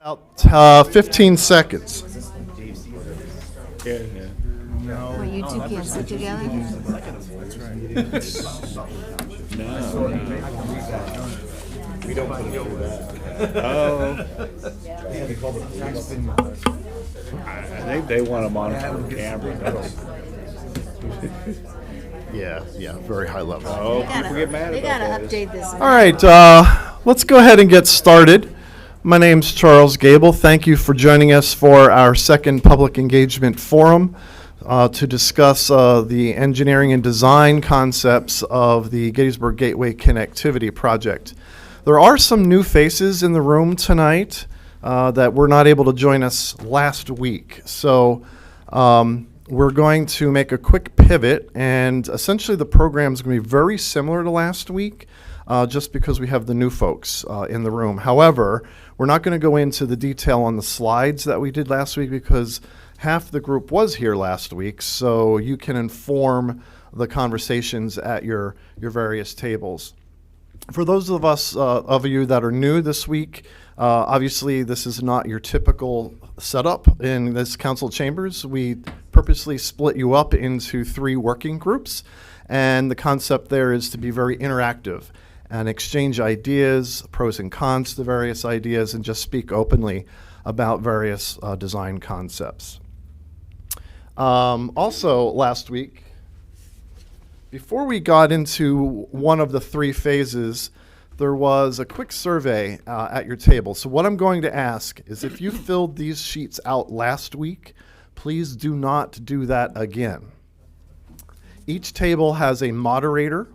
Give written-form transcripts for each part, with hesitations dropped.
About 15 seconds. Well, you two can't sit together? We don't put it through that. Oh. I think they want to monitor the camera. Yeah, very high level. Oh, people get mad They about gotta that. update this. All right, let's go ahead and get started. My name's Charles Gable. Thank you for joining us for our second public engagement forum to discuss the engineering and design concepts of the Gettysburg Gateway Connectivity Project. There are some new faces in the room tonight that were not able to join us last week. So we're going to make a quick pivot, and essentially the program is going to be very similar to last week, just because we have the new folks in the room. However, we're not going to go into the detail on the slides that we did last week because half the group was here last week, so you can inform the conversations at your various tables. For those of you that are new this week, obviously this is not your typical setup in this council chambers. We purposely split you up into 3 working groups, and the concept there is to be very interactive and exchange ideas, pros and cons to various ideas, and just speak openly about various design concepts. Also last week, before we got into one of the 3 phases, there was a quick survey at your table. So what I'm going to ask is if you filled these sheets out last week, please do not do that again. Each table has a moderator,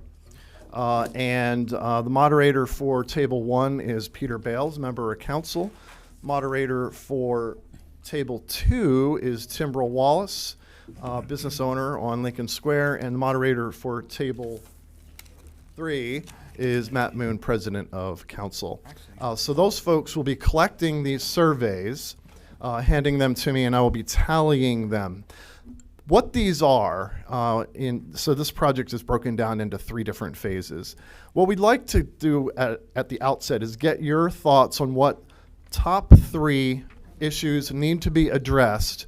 and the moderator for table 1 is Peter Bales, member of council. Moderator for table 2 is Timbrel Wallace, business owner on Lincoln Square, and the moderator for table 3 is Matt Moon, president of council. So those folks will be collecting these surveys, handing them to me, and I will be tallying them. What these are, so this project is broken down into 3 different phases. What we'd like to do at the outset is get your thoughts on what top 3 issues need to be addressed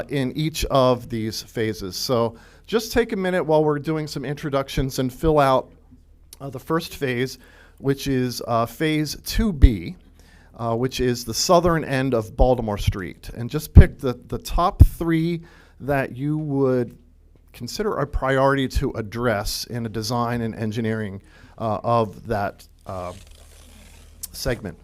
in each of these phases. So just take a minute while we're doing some introductions and fill out the first phase, which is phase 2B, which is the southern end of Baltimore Street. And just pick the top 3 that you would consider a priority to address in a design and engineering of that segment.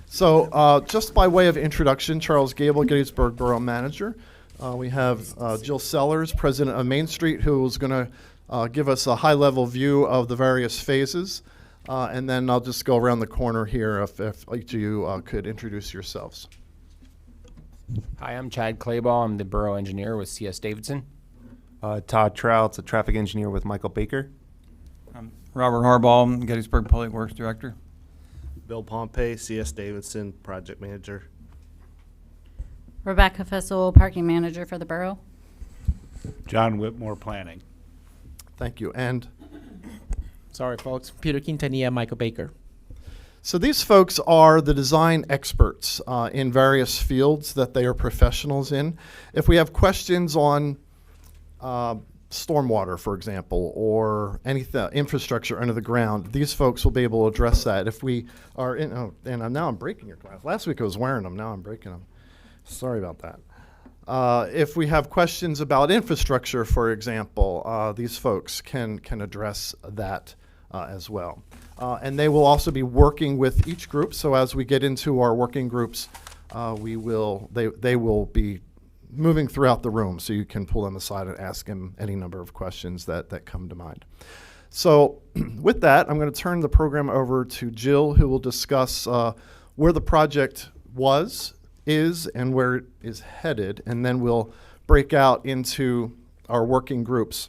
So just by way of introduction, Charles Gable, Gettysburg Borough Manager. We have Jill Sellers, President of Main Street, who is going to give us a high-level view of the various phases. And then I'll just go around the corner here if each of you could introduce yourselves. Hi, I'm Chad Clabaugh. I'm the borough engineer with C.S. Davidson. Todd Trout's a traffic engineer with Michael Baker. I'm Robert Harbaugh, Gettysburg Public Works Director. Bill Pompey, C.S. Davidson, project manager. Rebecca Fessel, parking manager for the borough. John Whitmore, planning. Thank you. And Sorry, folks. Peter Quintanilla, Michael Baker. so these folks are the design experts in various fields that they are professionals in. If we have questions on stormwater, for example, or anything, infrastructure under the ground, these folks will be able to address that. If we are in, now I'm breaking your glass. Last week I was wearing them, now I'm breaking them. Sorry about that. If we have questions about infrastructure, for example, these folks can address that as well. And they will also be working with each group. So as we get into our working groups, they will be moving throughout the room, so you can pull them aside and ask them any number of questions that come to mind. So with that, I'm going to turn the program over to Jill, who will discuss where the project is, and where it is headed, and then we'll break out into our working groups.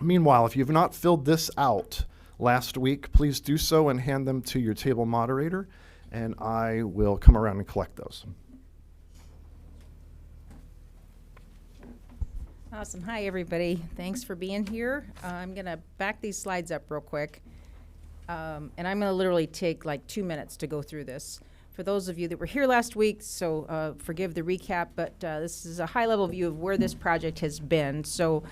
Meanwhile, if you've not filled this out last week, please do so and hand them to your table moderator, and I will come around and collect those. Awesome. Hi, everybody. Thanks for being here. I'm going to back these slides up real quick, and I'm going to literally take like 2 minutes to go through this. For for those of you that were here last week, so forgive the recap, but this is a high-level view of where this project has been. So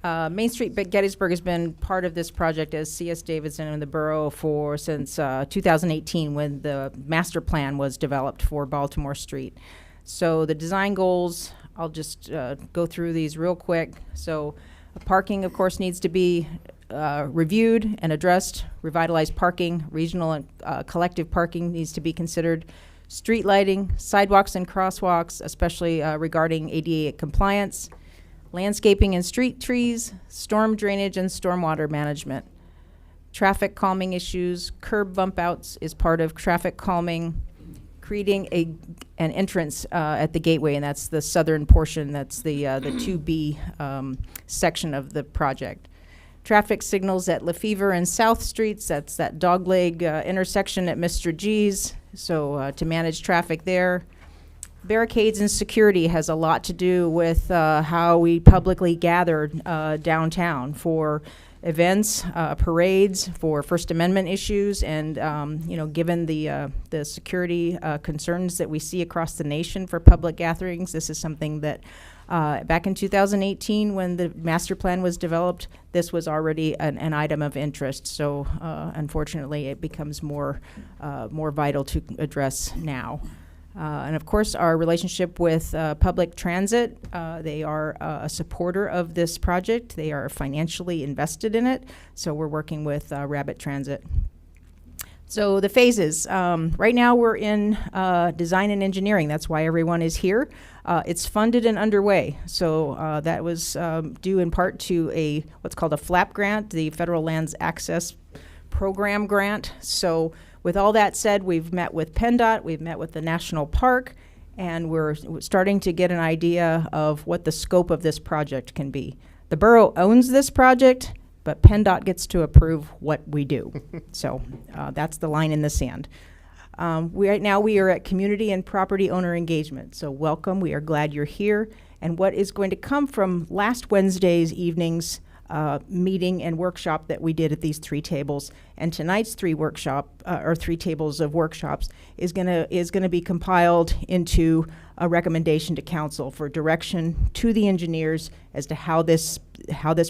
Main Street Gettysburg has been part of this project as C.S. Davidson and the borough since 2018, when the master plan was developed for Baltimore Street. So the design goals, I'll just go through these real quick. So parking, of course, needs to be reviewed and addressed. Revitalized parking, regional and collective parking needs to be considered. Street lighting, sidewalks and crosswalks, especially regarding ADA compliance. Landscaping and street trees, storm drainage and stormwater management. Traffic calming issues, curb bump outs is part of traffic calming. Creating an entrance at the gateway, and that's the southern portion, that's the 2B section of the project. Traffic signals at Lefevre and South Streets, that's that dogleg intersection at Mr. G's, so to manage traffic there. Barricades and security has a lot to do with how we publicly gather downtown for events, parades, for First Amendment issues, and given the security concerns that we see across the nation for public gatherings, this is something that back in 2018, when the master plan was developed, this was already an item of interest. So unfortunately, it becomes more vital to address now. And of course, our relationship with public transit, they are a supporter of this project. They are financially invested in it. So we're working with Rabbit Transit. So the phases, right now we're in design and engineering. That's why everyone is here. It's funded and underway. So that was due in part to what's called a FLAP grant, the Federal Lands Access Program grant. So with all that said, we've met with PennDOT, we've met with the National Park, and we're starting to get an idea of what the scope of this project can be. The borough owns this project, but PennDOT gets to approve what we do. So that's the line in the sand. Right now we are at community and property owner engagement. So welcome, we are glad you're here. And what is going to come from last Wednesday's evening's meeting and workshop that we did at these three tables, and tonight's three tables of workshops is gonna be compiled into a recommendation to council for direction to the engineers as to how this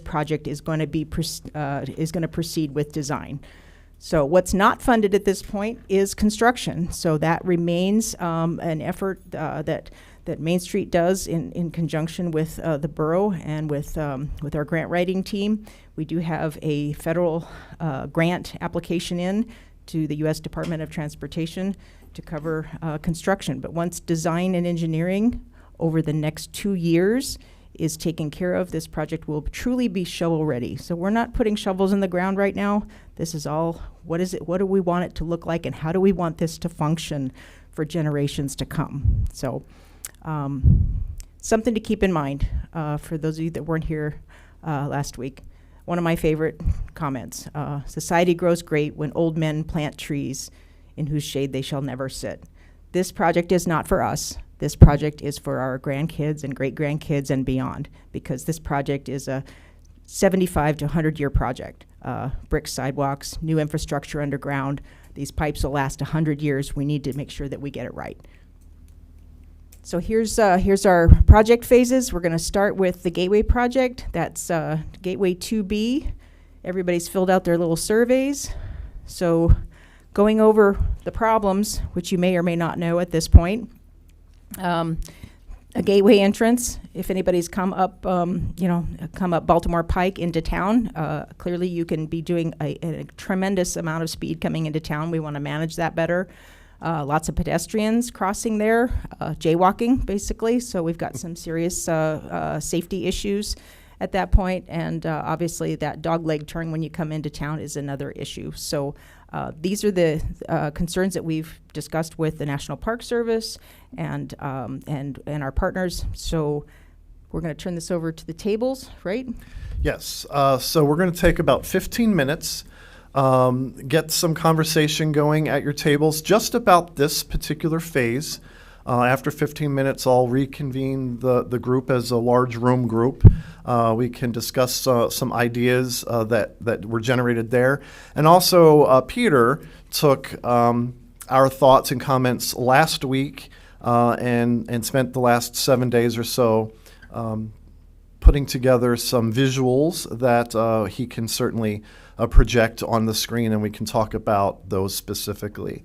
project is going to proceed with design. So what's not funded at this point is construction. So that remains an effort that Main Street does in conjunction with the borough and with our grant writing team. We do have a federal grant application in to the U.S. Department of Transportation to cover construction. But once design and engineering over the next 2 years is taken care of, this project will truly be shovel ready. So we're not putting shovels in the ground right now. This is all, what is it, what do we want it to look like, and how do we want this to function for generations to come? So something to keep in mind for those of you that weren't here last week. One of my favorite comments, society grows great when old men plant trees in whose shade they shall never sit. This project is not for us. This project is for our grandkids and great-grandkids and beyond, because this project is a 75 to 100-year project. Brick sidewalks, new infrastructure underground. These pipes will last 100 years. We need to make sure that we get it right. So here's our project phases. We're going to start with the Gateway project. That's Gateway 2B. Everybody's filled out their little surveys. So going over the problems, which you may or may not know at this point. A gateway entrance, if anybody's come up Baltimore Pike into town, clearly you can be doing a tremendous amount of speed coming into town. We want to manage that better. Lots of pedestrians crossing there, jaywalking basically. So we've got some serious safety issues at that point. And obviously that dogleg turn when you come into town is another issue. So these are the concerns that we've discussed with the National Park Service and our partners. So we're going to turn this over to the tables, right? Yes. So we're going to take about 15 minutes, get some conversation going at your tables just about this particular phase. After 15 minutes, I'll reconvene the group as a large room group. We can discuss some ideas that were generated there. And also, Peter took our thoughts and comments last week and spent the last 7 days or so putting together some visuals that he can certainly project on the screen, and we can talk about those specifically.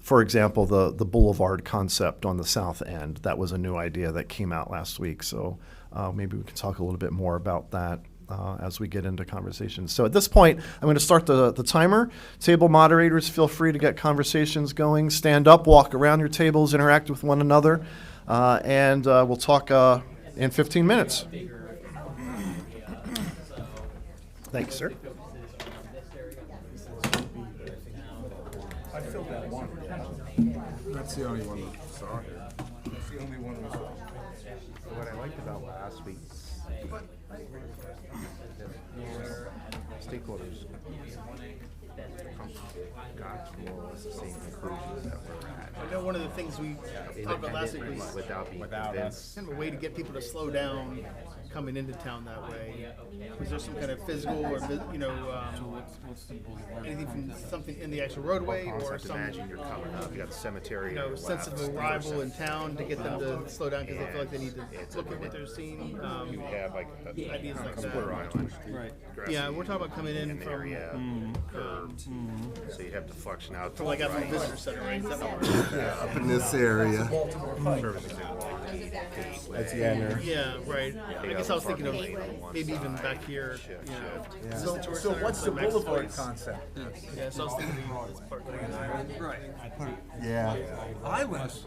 For example, the boulevard concept on the south end, that was a new idea that came out last week. So maybe we can talk a little bit more about that as we get into conversations. So at this point, I'm going to start the timer. Table moderators, feel free to get conversations going. Stand up, walk around your tables, interact with one another, and we'll talk in 15 minutes. Thank you, sir. That's the only one we saw here. That's the only one we saw. So what I liked about last week's stakeholders got more or less the same conclusions that we're at. I know one of the things we talked about last week was Without being convinced. kind of a way to get people to slow down coming into town that way. Was there some kind of physical or, anything from something in the actual roadway or some, Imagine you're coming up, you got the cemetery. on your sense left, of arrival in town to get them to slow down because they feel like they need to look at what they're seeing? You have like a Ideas like Square that. Island. Right. Yeah, we're talking about coming in An from, area curved, so you have to function out. from like out from the visitor center, right? Is that what we're- Up in this area. That's the end. Yeah, right. I guess I was thinking of maybe even back here, So what's the boulevard concept? Yeah, so I was thinking this part. Yeah. Islands.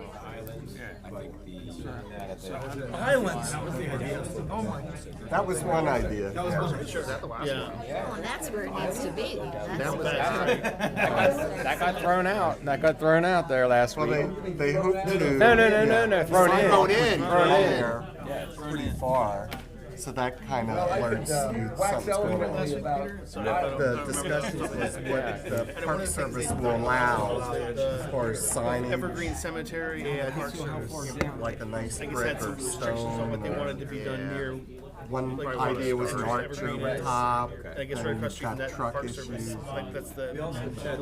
Islands. Oh my. That was one idea. Yeah. Oh, that's where it needs to be. That's That got thrown out. That got thrown out there last Well, week. they hope to. No. Thrown in. Thrown in. Thrown in. There, pretty far. So that kind of alerts you something's going on. The discussion was what the Park Service will allow for signage, Evergreen Cemetery and Park Service. like a nice I guess brick had some or restrictions on what they stone. wanted to be done near. One like, idea was an Evergreen arch over top, I guess right and across you've street from got that truck Park Service, issues. like that's the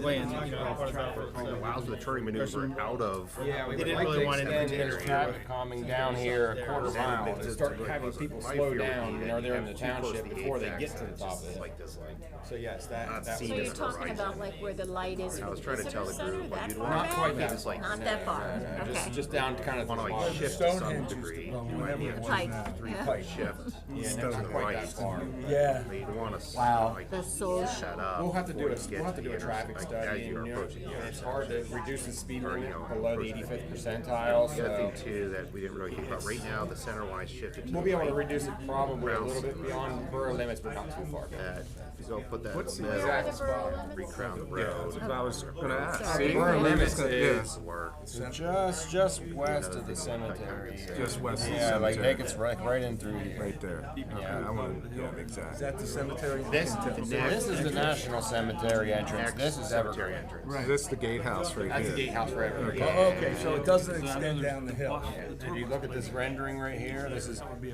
land, part of that. It allows the turning maneuver out of. They didn't really want anything There's to traffic calming down here a quarter mile to start having people slow down, they're in the township before they get to the top of it. Like this, like. So yes, that So you're talking about like where the light is I for was the trying to tell visitor the center? group, like, That you'd far want back? quite that It's like Not that far, okay. just down kind of want to the like bottom. shift to some degree. You might be Tight, yeah. shift Yeah, to not the quite right. that far. Yeah. But you'd want to like The soul shut up. We'll have to do before a, you get we'll have to do a the traffic like, study, as and you're you know, approaching the it's hard to reduce the speed Or, limit you know, below the approaching 85th percentile, The other so thing too that we didn't really think about right now, the center line shifted to we'll the be able to right. reduce it probably a little bit beyond borough limits, but not too far. That if you go put that in the exact middle, spot? recrown the road. I was gonna ask. The borough limits is Work. just west of the cemetery. Just west of the Yeah, like cemetery. they gets right in through here. Right there. Okay, I want to, yeah, exactly. Is that the cemetery? This is the National Cemetery entrance. This is Cemetery Evergreen. entrance. Right. That's the gatehouse right That's the here. gatehouse for Evergreen. Okay, so it doesn't extend down the hill. If you look at this rendering right here,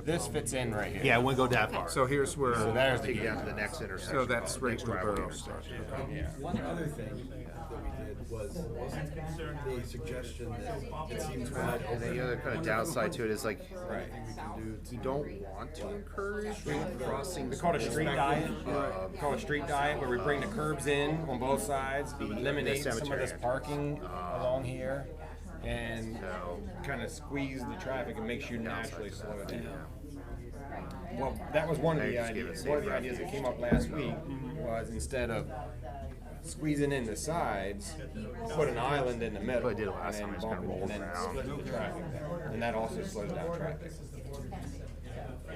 this fits in right here. Yeah, I wouldn't go that far. So here's where, So there's the Take you gate. down to the next intersection. so that's the right next where the driveway borough intersection. starts. One other thing that we did was the suggestion that it seems wide And then the other kind of downside to it is like, everything we can do to you don't want to encourage crossing. We call it a street diet. We call it street diet, where we bring the curbs in on both sides, eliminate some of cemetery this parking along here, and kind of squeeze the traffic and make sure you naturally slow it down. Well, that was one of the Just give it ideas. safe One of the ideas that came up last week was instead of squeezing in the sides, put an island in the middle, I did it last and time, then just kinda bump it, and then rolled around. split the traffic there, and that also slows down traffic.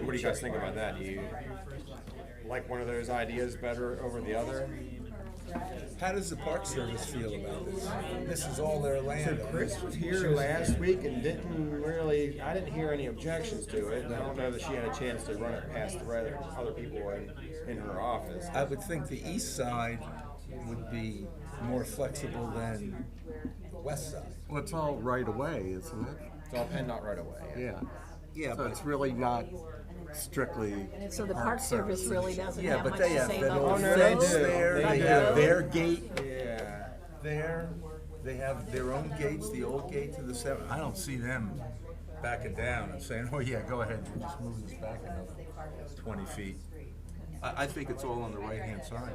What do you guys think about that? Do you like one of those ideas better over the other? How does the Park Service feel about this? This is all their land. Chris was here last week and I didn't hear any objections to it. I don't know that she had a chance to run it past the other people in her office. I would think the east side would be more flexible than the west side. Well, it's all right away, isn't it? It's all PennDOT right away. Yeah. Yeah, So it's really not strictly. So the Park Service really doesn't Yeah, have but much they to have say that about old this. fence do. there, They they do. have their gate Yeah. there. they have their own gates, the old gate to the 7. I don't see them backing down and saying, oh yeah, go ahead, we'll just move this back another 20 feet. I think it's all on the right-hand side.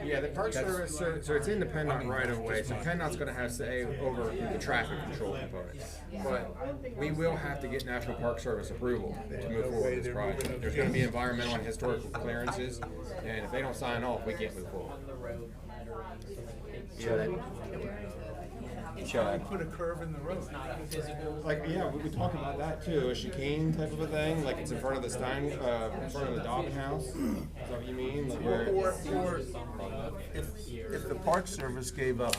Yeah, the Park Service, so it's independent right of way, so PennDOT's gonna have say over the traffic control components. But we will have to get National Park Service approval to move forward with this project. There's gonna be environmental and historical clearances, and if they don't sign off, we can't move forward. Put a curve in the road. Like, yeah, we talked about that too, a chicane type of a thing, like it's in front of the in front of the Dobbin House. Is that what you mean? Like where Or if the Park Service gave up,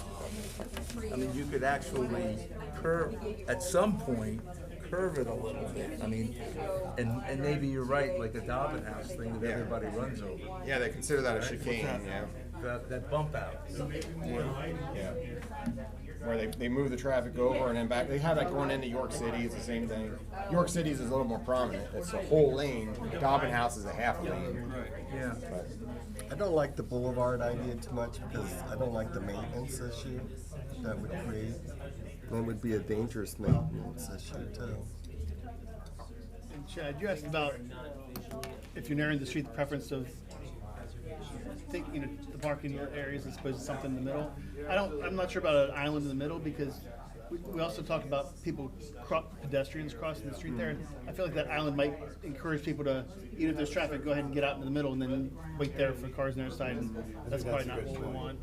I mean, you could actually curve, at some point, curve it a little bit. I mean, and maybe you're right, like a Dobbin House thing that everybody runs over. yeah, they consider that a chicane, yeah. That bump out. Yeah. Where they move the traffic over and then back. They have that going into York City. It's the same thing. York City's is a little more prominent. It's a whole lane. Dobbin House is a half lane. Yeah. But I don't like the boulevard idea too much because I don't like the maintenance issue that would create. That would be a dangerous maintenance issue too. And Chad, you asked about if you're narrowing the street, the preference of the parking areas as opposed to something in the middle. I'm not sure about an island in the middle because we also talk about pedestrians crossing the street there. And I feel like that island might encourage people to, even if there's traffic, go ahead and get out into the middle and then wait there for cars on their side. And that's probably not what we want.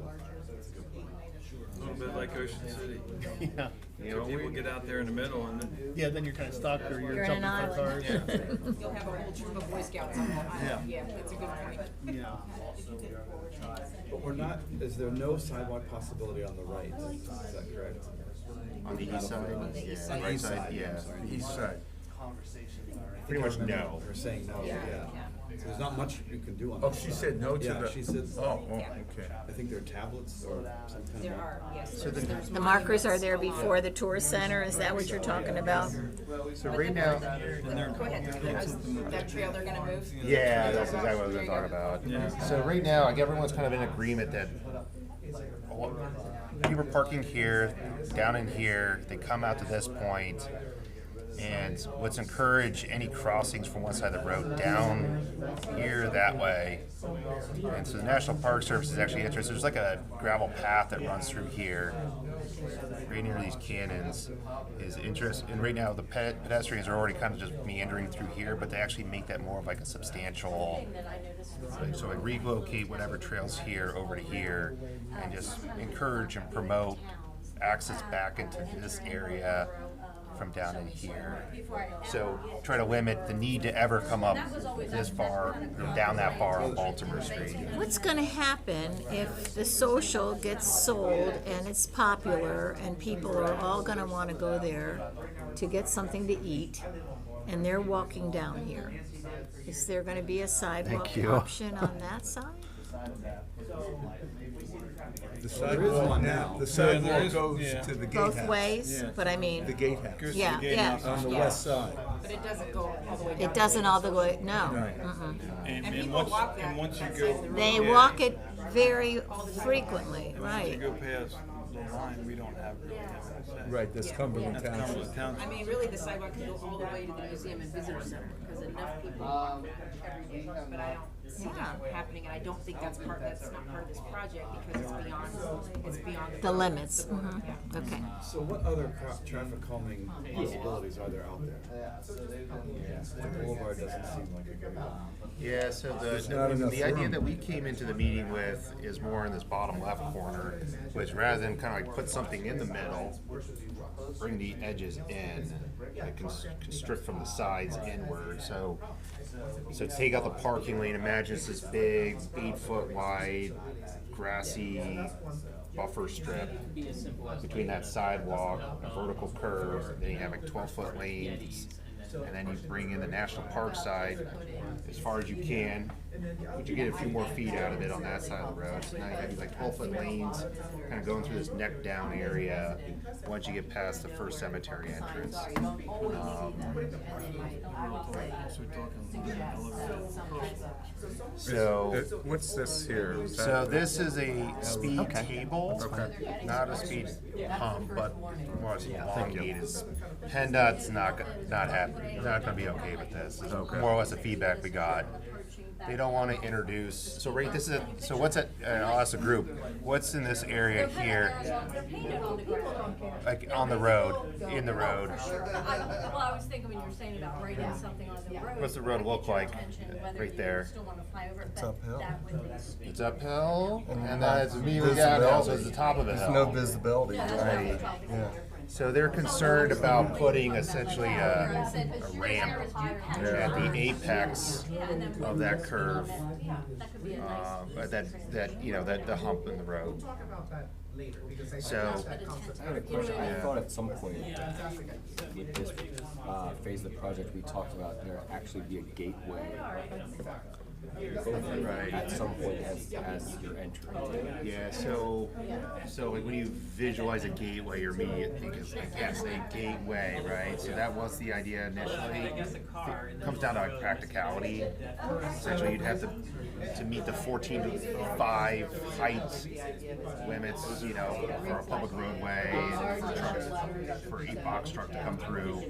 A little bit like Ocean City. Yeah. You know, people get out there in the middle and then then you're kind of stuck or you're You're in jumping an for cars. island. You'll have a whole troop of Boy Scouts on that island. Yeah, that's a good point. Yeah. But we're not, is there no sidewalk possibility on the right? Is that correct? On the east side? On the east Right side, yeah. East side. pretty much no. We're saying no, yeah. So there's not much you can do on Oh, that. she said no to Yeah, the. she said. Okay. I think there are tablets or some kind of. There are, yes. So The markers are there before the tour center, is that what you're talking about? So right now, Go ahead, that trail they're gonna move? yeah, that's exactly what I was going to talk about. So right now, like everyone's kind of in agreement that people are parking here, down in here, they come out to this point, and let's encourage any crossings from one side of the road down here that way. And so the National Park Service is actually interested. There's like a gravel path that runs through here, right near these cannons. Is interest, and right now the pedestrians are already kind of just meandering through here, but they actually make that more of like a substantial. So I relocate whatever trails here over to here, and just encourage and promote access back into this area from down in here. So try to limit the need to ever come up this far, or down that far on Baltimore Street. What's gonna happen if the social gets sold and it's popular and people are all gonna wanna go there to get something to eat and they're walking down here? Is there gonna be a sidewalk option on that side? The sidewalk now. The sidewalk goes to the gatehouse. Both ways, but I mean. The gatehouse. Yeah. On the west side. But it doesn't go all the way down. It doesn't all the way, no. Right. And once you go, They walk it very frequently, once you right. go past the line, we don't have really access. Right, that's Cumberland That's Township. Cumberland Township. I mean, really, the sidewalk can go all the way to the museum and visitor center, because enough people walk every day, but I don't see that happening, and I don't think that's not part of this project, because it's beyond the limits. Okay. So what other traffic calming possibilities are there out there? The boulevard doesn't seem like a good one. Yeah, so not enough the idea room. that we came into the meeting with is more in this bottom left corner, which rather than kind of like put something in the middle, bring the edges in, like constrict from the sides inward. So take out the parking lane. Imagine it's this big 8-foot wide grassy buffer strip between that sidewalk, a vertical curve, then you have like 12-foot lanes and then you bring in the national park side as far as you can, but you get a few more feet out of it on that side of the road. So now you have these like 12-foot lanes kind of going through this neck down area once you get past the first cemetery entrance. So What's this here? Is so that- this is a speed table, not a speed hump, but more elongated. PennDOT's not happy, not gonna be okay with this. This is more or less the feedback we got. They don't want to introduce. So right, this is so what's at? I'll ask the group. What's in this area here? Like on the road, in the road. Well, I was thinking when you were saying about writing something on the road. What's the road look like? Right there. It's uphill. It's uphill, and then it's immediately downhill, so it's the top of the There's hill. no visibility. Right. Yeah. So they're concerned about putting essentially a ramp at the apex of that curve, that the hump in the road. So, I had a question. I thought at some point with this phase of the project, we talked about there actually be a gateway. Right. At some point as you're entering. yeah, so like when you visualize a gateway, your immediate thing is like, yes, a gateway, right? So that was the idea initially. It comes down to like practicality. Essentially, you'd have to meet the 14:5 height limits, for a public roadway and for trucks, for a box truck to come through.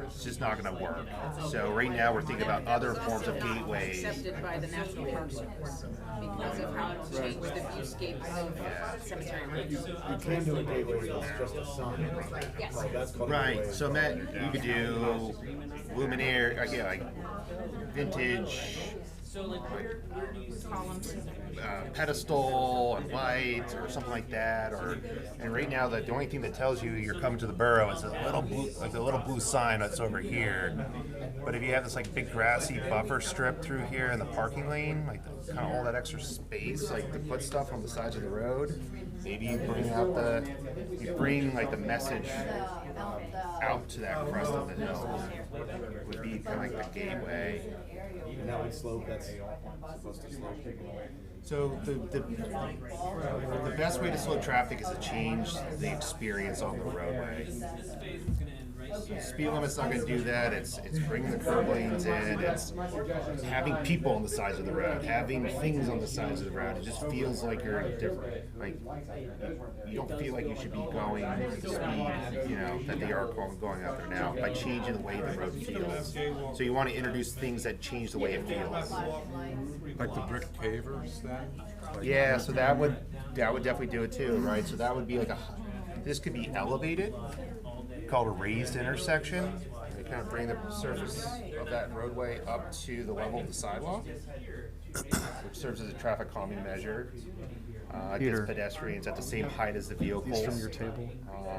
It's just not going to work. So right now we're thinking about other forms of gateways. Accepted by the National Park Service because of how it'll change the viewscape of cemetery roads. You can do a gateway where it's just a sign. Yes. Like, that's called a Right, gateway. so Matt, you could do luminaire, like vintage, Columns. pedestal and light or something like that, and right now the only thing that tells you you're coming to the borough is a little blue sign that's over here. But if you have this like big grassy buffer strip through here in the parking lane, like kind of all that extra space, like to put stuff on the sides of the road, maybe you bring like the message out to that crest of the hill. Would be kind of like the gateway. And that would slope, that's supposed to slope. So the best way to slow traffic is to change the experience on the roadway. So speed limit's not going to do that. It's bringing the curb lanes in. It's having people on the sides of the road, having things on the sides of the road. It just feels like you're different. Like you don't feel like you should be going the speed, that they are going out there now by changing the way the road feels. So you want to introduce things that change the way it feels. Like the brick pavers then? Yeah, so that would definitely do it too, right? So that would be like this could be elevated, called a raised intersection. They kind of bring the surface of that roadway up to the level of the sidewalk, which serves as a traffic calming measure. Peter. Gets pedestrians at the same height as the vehicles. These from your table,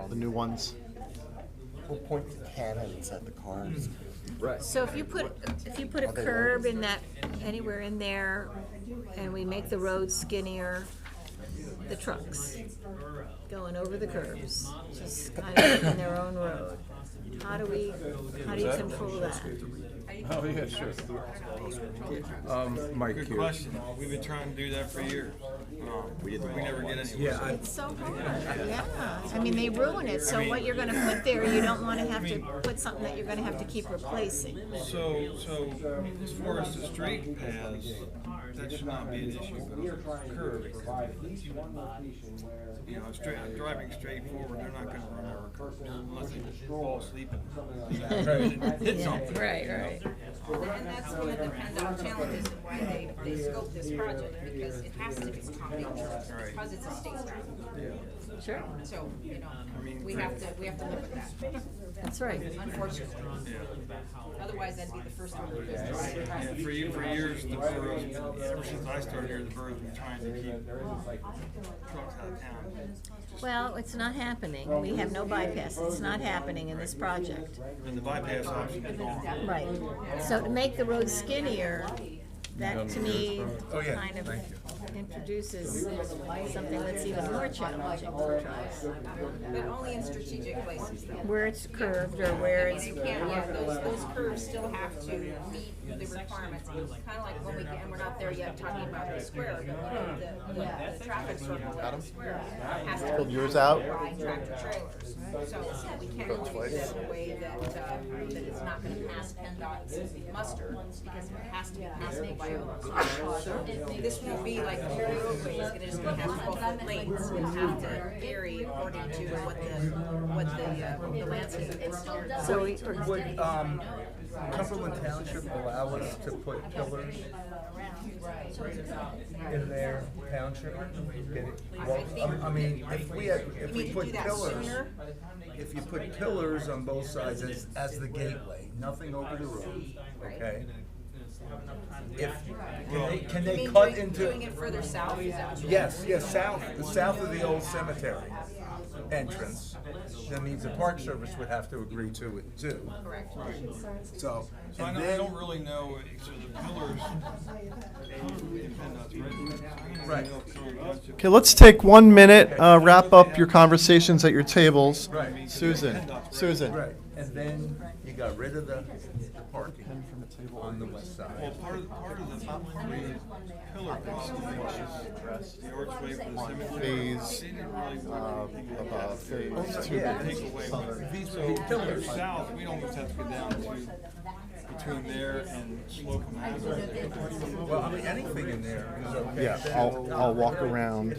the new ones. We'll point the cannons at the cars. Right. So if you put a curb in that, anywhere in there, and we make the road skinnier, the trucks going over the curbs, just kind of in their own road. How do you control that? Oh, yeah, sure. Mike Good here. question. We've been trying to do that for years. We never get anywhere. It's so hard, yeah. I mean, they ruin it, so what you're gonna put there, you don't wanna have to put something that you're gonna have to keep replacing. So as far as the straight paths, that should not be an issue. But curve, it could be. Driving straight forward, they're not gonna run over curves unless they just fall asleep and hit something. Right. And that's one of the PennDOT challenges and why they scoped this project, because it has to be concrete, because it's a state road. Sure. So, we have to live with that. That's right. Unfortunately. Otherwise, that'd be the first one to Yeah, for years, the boroughs, ever since I started here, the boroughs been trying to keep trucks out of town. Well, it's not happening. We have no bypass. It's not happening in this project. And the bypass option is gone. Right. So to make the road skinnier, that to me Oh, yeah, kind of. thank you. introduces something that's even more challenging for trucks. But only in strategic places though. Where it's curved or where it's. You can't, yeah, those curves still have to meet the requirements. Kind of like when we get, and we're not there yet talking about the square, but the traffic circle around the square has to Pulled be yours out? by tractor trailers. So we can't really do it in a way that it's not gonna pass PennDOT's muster, because it has to be passable by a. This won't be like the roadway is gonna just have 12-foot lanes. It'll have to vary according to what the landscape is. So we, Would, Cumberland Township allow us to put pillars in their township? Get it? Well, I mean, if we put pillars, if you put pillars on both sides as the gateway, nothing over the road, okay? Can they cut into? Doing it further south, is that what you're Yes, south of the old cemetery entrance. That means the Park Service would have to agree to it too. correct? So, So I and don't, I then, don't really know, so the pillars. right, Okay, let's take 1 minute, wrap up your conversations at your tables. Right. Susan. right, and then you got rid of the parking on the west Well, side. part of the pillar problem was the archway for the cemetery. Phase, They didn't really want anything like that. phase So 2B. take away. These So pillars. south, we'd almost have to go down to between there and Slocum Avenue. Well, I mean, anything in there is okay. Yeah, I'll walk around.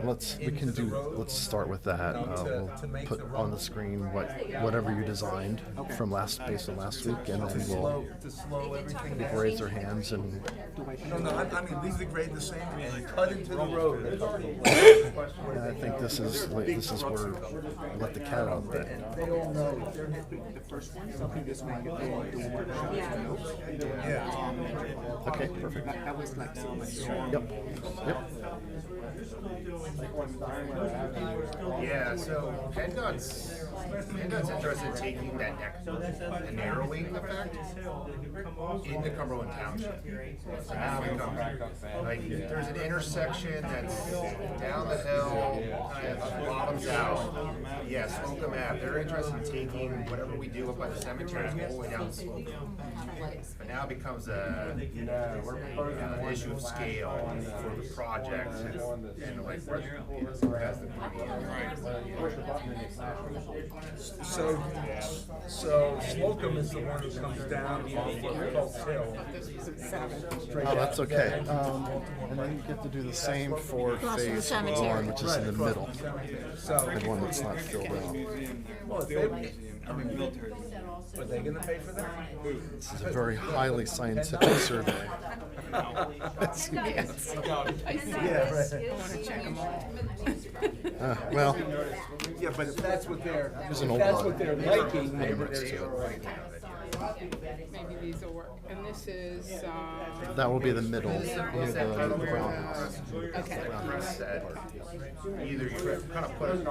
Let's start with that. We'll put on the screen whatever you designed from based on last week, and then we'll To slow everything people down. raise their hands and No, I mean, leave the grade the same and cut into the road. yeah, I think this is where let the cat out of the bag. They all know if they're hitting the first one, something this might get Yeah. Okay, perfect. Yep. Yeah, so PennDOT's interested in taking that narrowing effect into Cumberland Township. So now we come, like, there's an intersection that's down the hill, kind of bottoms out. Yeah, Slocum Ave, they're interested in taking whatever we do up by the cemetery all the way down to Slocum. But now it becomes an issue of scale for the project and like where has the So Slocum is the one that comes down off Colts Hill. Oh, that's okay. And then you get to do the same for Across from the phase cemetery. 1, which is in the middle. So, The one that's not filled out. well, are they gonna pay for that? This is a very highly scientific survey. Yeah, right. Well, Yeah, but if that's what they're, There's if an old that's one. what they're liking, maybe next they're. to it. Maybe these will work. And this is, that will be the middle, near the brown house. okay. either you kind of put it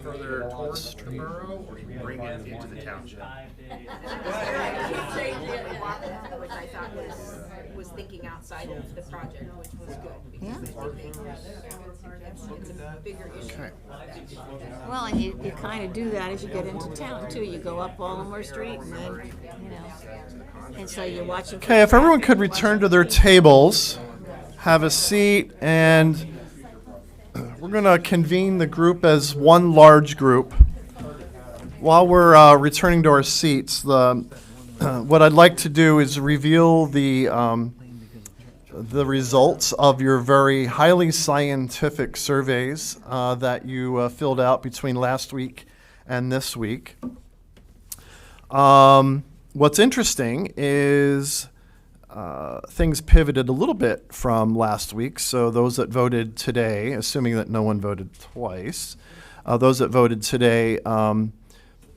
further towards the borough or you bring it into the township. Which I thought was thinking outside of the project, which was good. Yeah. It's a bigger issue. Okay. Well, and you kind of do that as you get into town too. You go up Baltimore Street and then, and so you're watching. Okay, if everyone could return to their tables, have a seat, and we're going to convene the group as one large group. While we're returning to our seats, what I'd like to do is reveal the results of your very highly scientific surveys that you filled out between last week and this week. What's interesting is things pivoted a little bit from last week. So those that voted today, assuming that no one voted twice, those that voted today,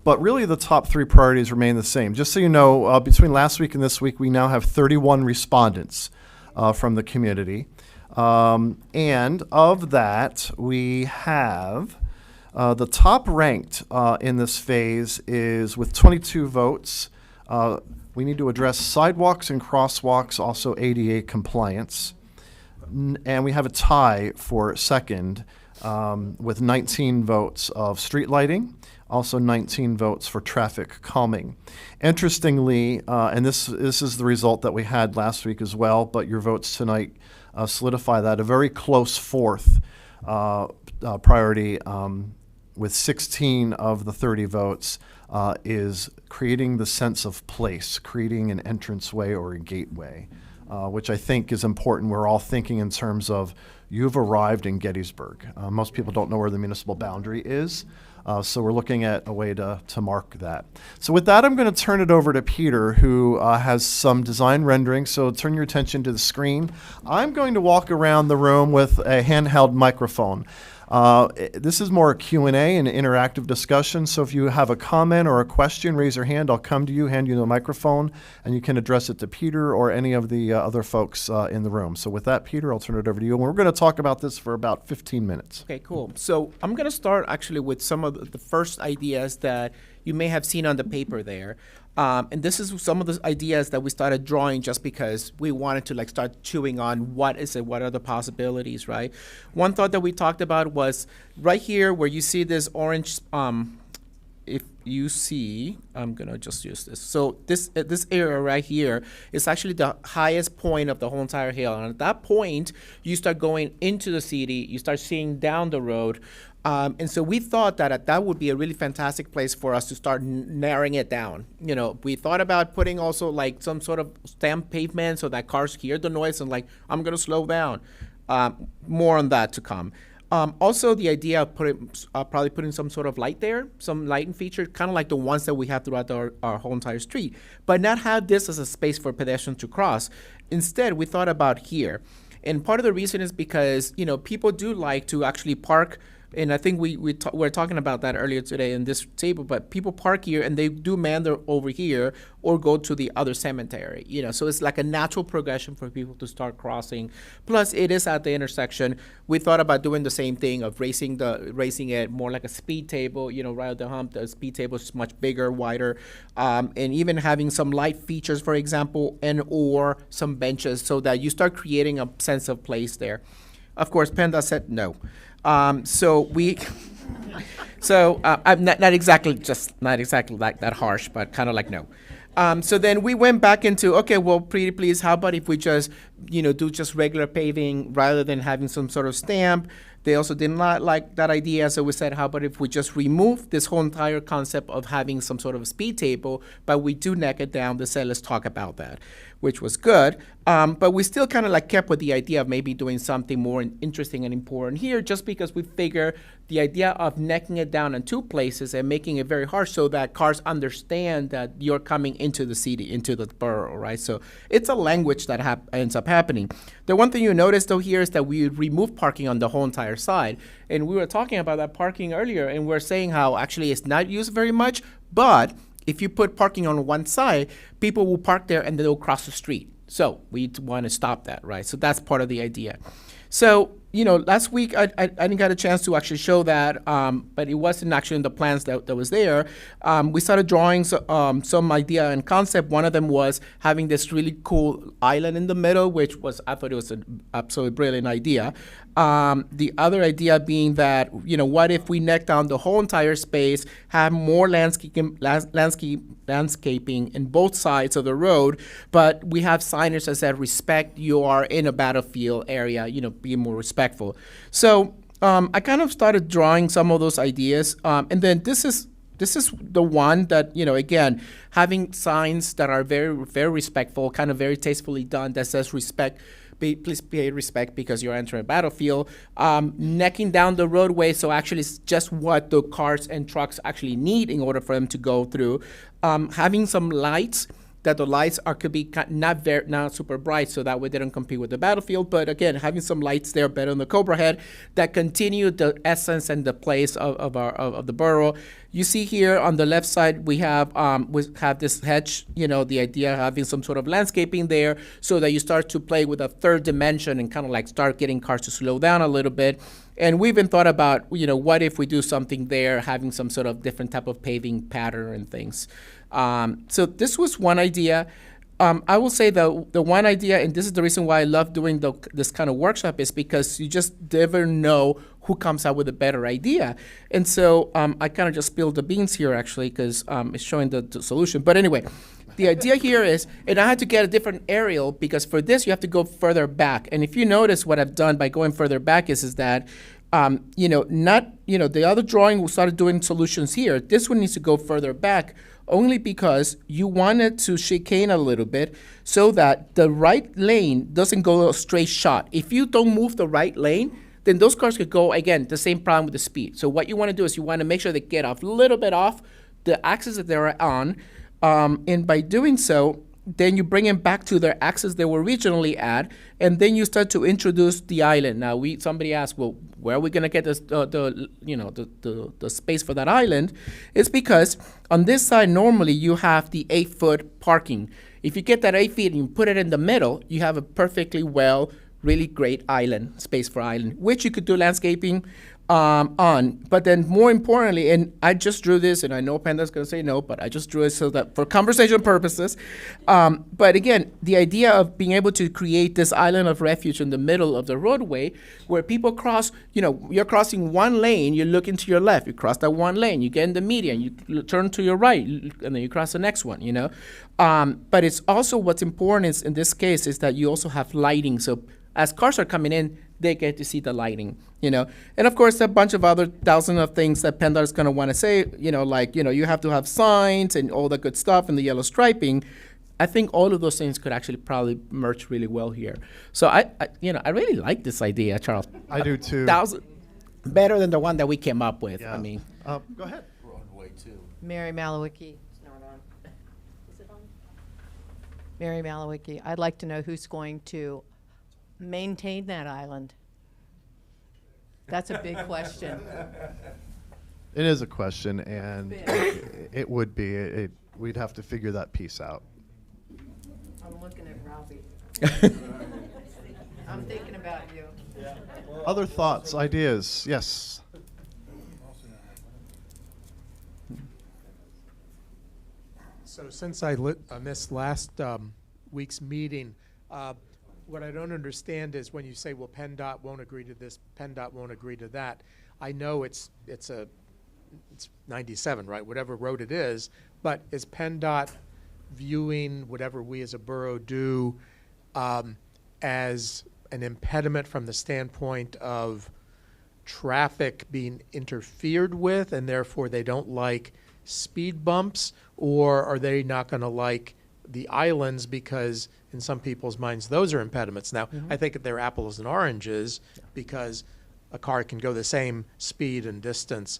but really the top three priorities remain the same. Just so you know, between last week and this week, we now have 31 respondents from the community. And of that, we have the top ranked in this phase is with 22 votes. We need to address sidewalks and crosswalks, also ADA compliance. and we have a tie for second with 19 votes of street lighting, also 19 votes for traffic calming. Interestingly, and this is the result that we had last week as well, but your votes tonight solidify that, a very close fourth priority with 16 of the 30 votes is creating the sense of place, creating an entranceway or a gateway, which I think is important. We're all thinking in terms of you've arrived in Gettysburg. Most people don't know where the municipal boundary is, so we're looking at a way to mark that. So with that, I'm going to turn it over to Peter, who has some design rendering. So turn your attention to the screen. I'm going to walk around the room with a handheld microphone. This is more a Q&A and interactive discussion, so if you have a comment or a question, raise your hand. I'll come to you, hand you the microphone, and you can address it to Peter or any of the other folks in the room. So with that, Peter, I'll turn it over to you. And we're going to talk about this for about 15 minutes. Okay, cool. So I'm going to start actually with some of the first ideas that you may have seen on the paper there. And this is some of the ideas that we started drawing just because we wanted to start chewing on what is it, what are the possibilities, right? One thought that we talked about was right here where you see this orange, if you see, I'm gonna just use this. So this area right here is actually the highest point of the whole entire hill. And at that point, you start going into the city, you start seeing down the road. And so we thought that that would be a really fantastic place for us to start narrowing it down. You know, we thought about putting also some sort of stamped pavement so that cars hear the noise and I'm going to slow down. More on that to come. Also, the idea of probably putting some sort of light there, some lighting feature, kind of like the ones that we have throughout our whole entire street, but not have this as a space for pedestrians to cross. Instead, we thought about here. And part of the reason is because, people do like to actually park. And I think we're talking about that earlier today in this table, but people park here and they do meander over here or go to the other cemetery, so it's like a natural progression for people to start crossing. Plus it is at the intersection. We thought about doing the same thing of raising it more like a speed table, right at the hump. The speed table is much bigger, wider, and even having some light features, for example, and or some benches so that you start creating a sense of place there. Of course, PennDOT said no. I'm not exactly like that harsh, but kind of like no. So then we went back into, okay, well, pretty please, how about if we just, do just regular paving rather than having some sort of stamp? They also did not like that idea, so we said, how about if we just remove this whole entire concept of having some sort of speed table, but we do neck it down. They said, let's talk about that, which was good. But we still kind of kept with the idea of maybe doing something more interesting and important here, just because we figure the idea of necking it down in two places and making it very harsh so that cars understand that you're coming into the city, into the borough, right? So it's a language that ends up happening. The one thing you notice though here is that we remove parking on the whole entire side. And we were talking about that parking earlier, and we're saying how actually it's not used very much, but if you put parking on one side, people will park there and they'll cross the street. So we want to stop that, right? So that's part of the idea. So, last week I didn't get a chance to actually show that, but it wasn't actually in the plans that was there. We started drawing some idea and concept. One of them was having this really cool island in the middle, which I thought it was an absolutely brilliant idea. The other idea being that, what if we neck down the whole entire space, have more landscaping in both sides of the road, but we have signage that said, respect, you are in a battlefield area, be more respectful. So I kind of started drawing some of those ideas. And then this is the one that, again, having signs that are very, very respectful, kind of very tastefully done, that says respect. Please pay respect because you're entering a battlefield. Necking down the roadway, so actually it's just what the cars and trucks actually need in order for them to go through. Having some lights, that the lights could be not super bright, so that way they don't compete with the battlefield. But again, having some lights there better on the Cobra head that continue the essence and the place of the borough. You see here on the left side we have this hedge. The idea of having some sort of landscaping there, so that you start to play with a third dimension and kind of start getting cars to slow down a little bit. And we even thought about what if we do something there, having some sort of different type of paving pattern and things. So this was one idea. I will say the one idea, and this is the reason why I love doing this kind of workshop, is because you just never know who comes out with a better idea. And so I kind of just spilled the beans here, actually, because it's showing the solution. But anyway, the idea here is, and I had to get a different aerial because for this you have to go further back. And if you notice what I've done by going further back is that, the other drawing we started doing solutions here. This one needs to go further back only because you want it to chicane a little bit so that the right lane doesn't go a straight shot. If you don't move the right lane, then those cars could go, again, the same problem with the speed. So what you want to do is you want to make sure they get off a little bit off the axis that they're on, and by doing so, then you bring them back to their axis they were originally at, and then you start to introduce the island. Now, somebody asked, well, where are we going to get the space for that island? It's because on this side, normally you have the 8-foot parking. If you get that 8 feet and you put it in the middle, you have a perfectly really great island, space for island, which you could do landscaping on. But then more importantly, and I just drew this, and I know Penda's going to say no, but I just drew it so that for conversation purposes. But again, the idea of being able to create this island of refuge in the middle of the roadway where people cross, you're crossing one lane, you look into your left, you cross that one lane, you get in the median, you turn to your right, and then you cross the next one, But it's also what's important in this case is that you also have lighting. So as cars are coming in, they get to see the lighting, And of course, a bunch of other thousands of things that PennDOT is going to want to say, you have to have signs and all that good stuff and the yellow striping. I think all of those things could actually probably merge really well here. So I really like this idea, Charles. I do too. Better than the one that we came up with. Yeah. I mean, go ahead. Broadway too. Mary Malawicki. It's not on. Is it on? Mary Malawicki. I'd like to know who's going to maintain that island. That's a big question. It is a question, and it would be. We'd have to figure that piece out. I'm looking at Ralphie. I'm thinking about you. Other thoughts, ideas? Yes. So since I missed last week's meeting, what I don't understand is when you say, well, PennDOT won't agree to this, PennDOT won't agree to that. I know it's 97, right? Whatever road it is, but is PennDOT viewing whatever we as a borough do as an impediment from the standpoint of traffic being interfered with, and therefore they don't like speed bumps, or are they not going to like the islands because in some people's minds those are impediments? Now, I think that they're apples and oranges because a car can go the same speed and distance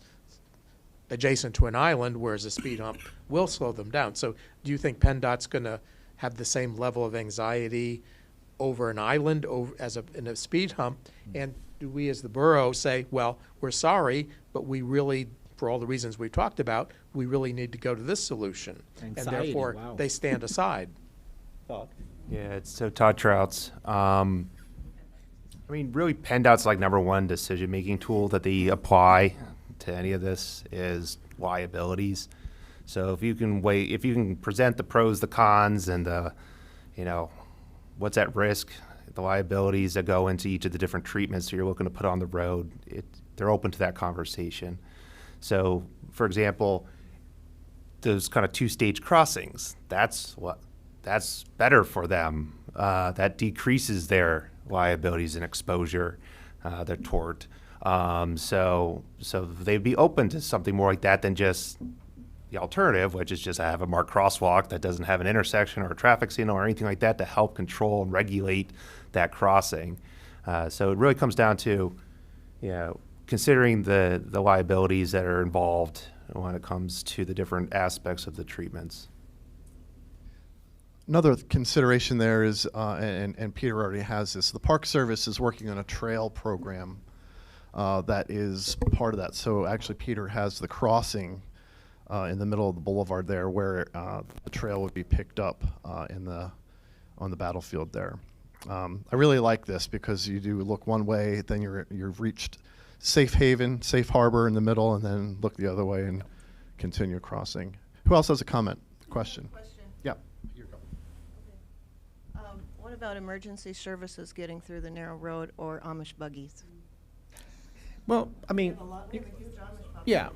adjacent to an island, whereas a speed hump will slow them down. So do you think PennDOT's going to have the same level of anxiety over an island in a speed hump? And do we as the borough say, well, we're sorry, but we really, for all the reasons we talked about, we really need to go to this solution. Anxiety, and therefore wow. they stand aside. Yeah, so Todd Trouts. Really PennDOT's number one decision-making tool that they apply to any of this is liabilities. So if you can present the pros, the cons, and the, what's at risk, the liabilities that go into each of the different treatments you're looking to put on the road, they're open to that conversation. So, for example, those kind of two-stage crossings, that's better for them. That decreases their liabilities and exposure, their tort. So they'd be open to something more like that than just the alternative, which is just have a marked crosswalk that doesn't have an intersection or a traffic signal or anything like that to help control and regulate that crossing. So it really comes down to, considering the liabilities that are involved when it comes to the different aspects of the treatments. Another consideration there is, and Peter already has this, the Park Service is working on a trail program that is part of that. So actually Peter has the crossing in the middle of the boulevard there where the trail would be picked up on the battlefield there. I really like this because you do look one way, then you've reached safe haven, safe harbor in the middle, and then look the other way and continue crossing. Who else has a comment, question? Yeah. Here you go. about emergency services getting through the narrow road or Amish buggies? Well, I mean, yeah,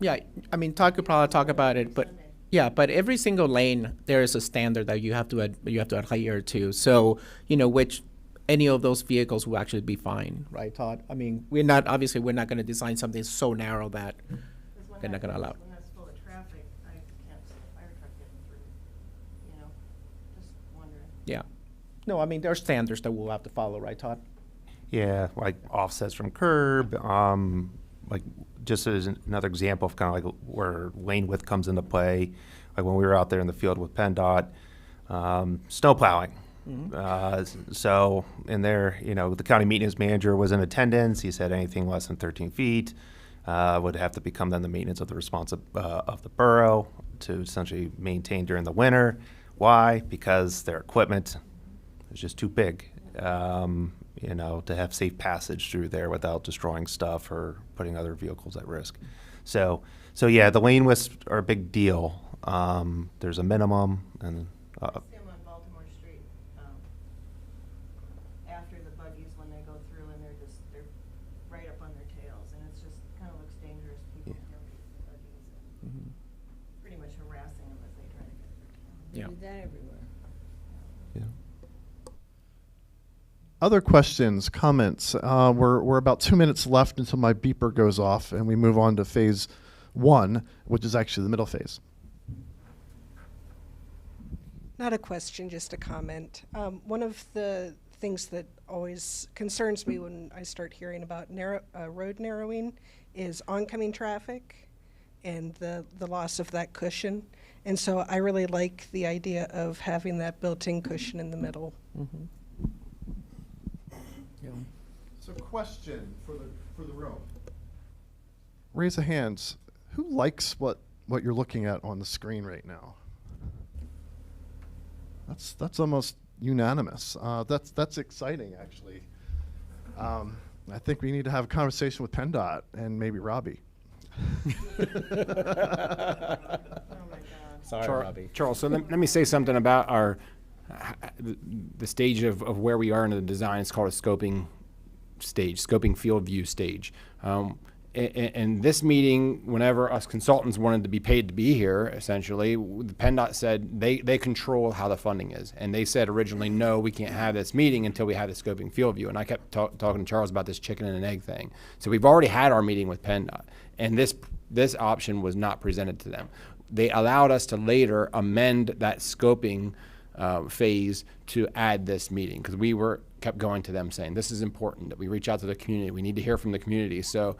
yeah. I mean, Todd could probably talk about it, but yeah, but every single lane there is a standard that you have to adhere to. So which any of those vehicles will actually be fine, right, Todd? I mean, we're not going to design something so narrow that they're not going to allow. When that's full of traffic, I can't see a fire truck getting through. Just wondering. Yeah. No, I mean, there are standards that we'll have to follow, right, Todd? Yeah, like offsets from curb, like just as another example of kind of like where lane width comes into play, like when we were out there in the field with PennDOT, snow plowing. So in there, the county maintenance manager was in attendance. He said anything less than 13 feet would have to become then the maintenance of the of the borough to essentially maintain during the winter. Why? Because their equipment is just too big. To have safe passage through there without destroying stuff or putting other vehicles at risk. So yeah, the lane widths are a big deal. There's a minimum, and See them on Baltimore Street after the buggies when they go through, and they're right up on their tails, and it's just kind of looks dangerous. People jumping the buggies and pretty much harassing them as they try to get through. Yeah. Do that everywhere. Other questions, comments? We're about 2 minutes left until my beeper goes off, and we move on to phase 1, which is actually the middle phase. Not a question, just a comment. One of the things that always concerns me when I start hearing about road narrowing is oncoming traffic and the loss of that cushion. And so I really like the idea of having that built-in cushion in the middle. Mm-hmm. So question for the room. Raise a hand. Who likes what you're looking at on the screen right now? That's almost unanimous. That's exciting, actually. I think we need to have a conversation with PennDOT and maybe Robbie. Sorry, Robbie. Charles, so let me say something about the stage of where we are in the design. It's called a scoping field view stage. In this meeting, whenever us consultants wanted to be paid to be here, essentially, the PennDOT said they control how the funding is. And they said originally, no, we can't have this meeting until we have the scoping field view. And I kept talking to Charles about this chicken and an egg thing. So we've already had our meeting with PennDOT, and this option was not presented to them. They allowed us to later amend that scoping phase to add this meeting, because we kept going to them saying this is important that we reach out to the community. We need to hear from the community. So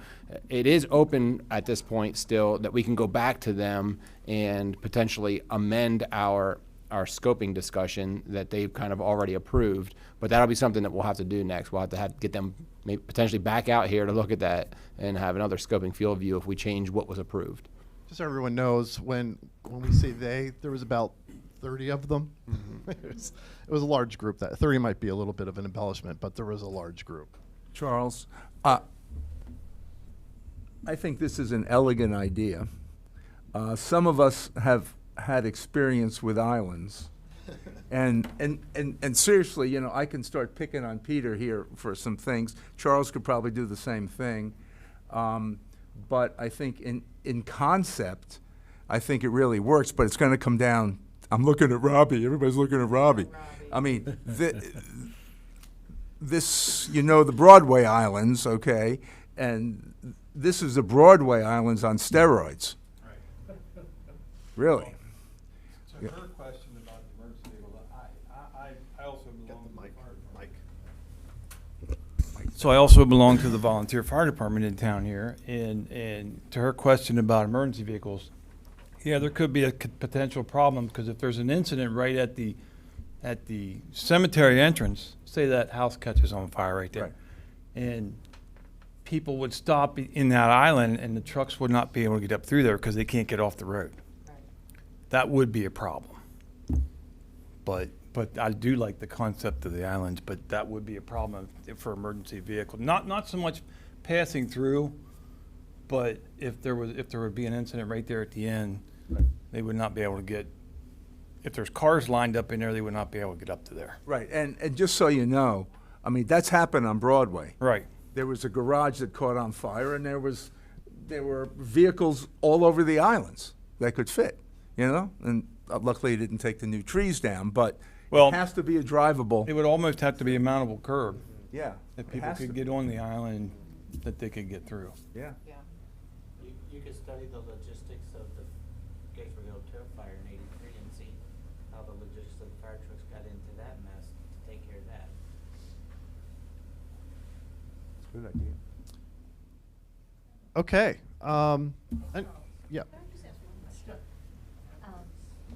it is open at this point still that we can go back to them and potentially amend our scoping discussion that they've kind of already approved. But that'll be something that we'll have to do next. We'll have to get them maybe potentially back out here to look at that and have another scoping field view if we change what was approved. Just so everyone knows, when we say there was about 30 of them. Mm-hmm. it was a large group. That 30 might be a little bit of an embellishment, but there was a large group. Charles, I think this is an elegant idea. Some of us have had experience with islands, and seriously, I can start picking on Peter here for some things. Charles could probably do the same thing, but I think in concept, I think it really works. But it's going to come down. I'm looking at Robbie. Everybody's looking at Robbie. I mean, this, the Broadway Islands, okay, and this is the Broadway Islands on steroids. Right. Really. To her question about the emergency vehicle, I also belong to Mike. So I also belong to the volunteer fire department in town here, and to her question about emergency vehicles, yeah, there could be a potential problem, because if there's an incident right at the cemetery entrance, say that house catches on fire right there, right, and people would stop in that island, and the trucks would not be able to get up through there because they can't get off the road. Right. That would be a problem. But I do like the concept of the islands, but that would be a problem for emergency vehicles. Not so much passing through, but if there would be an incident right there at the end, right, they would not be able to get if there's cars lined up in there, they would not be able to get up to there. Right, and just so you know, I mean, that's happened on Broadway. Right. There was a garage that caught on fire, and there were vehicles all over the islands that could fit, you know? And luckily, it didn't take the new trees down, but Well, it has to be a drivable. It would almost have to be a mountable curb. Yeah. That it people has could to get on the island, that they could get through. Yeah. You could study the logistics of the Gettysburg Hotel fire in '83 and see how the logistics of the fire trucks got into that mess to take care of that. It's a good idea. Okay. Yeah.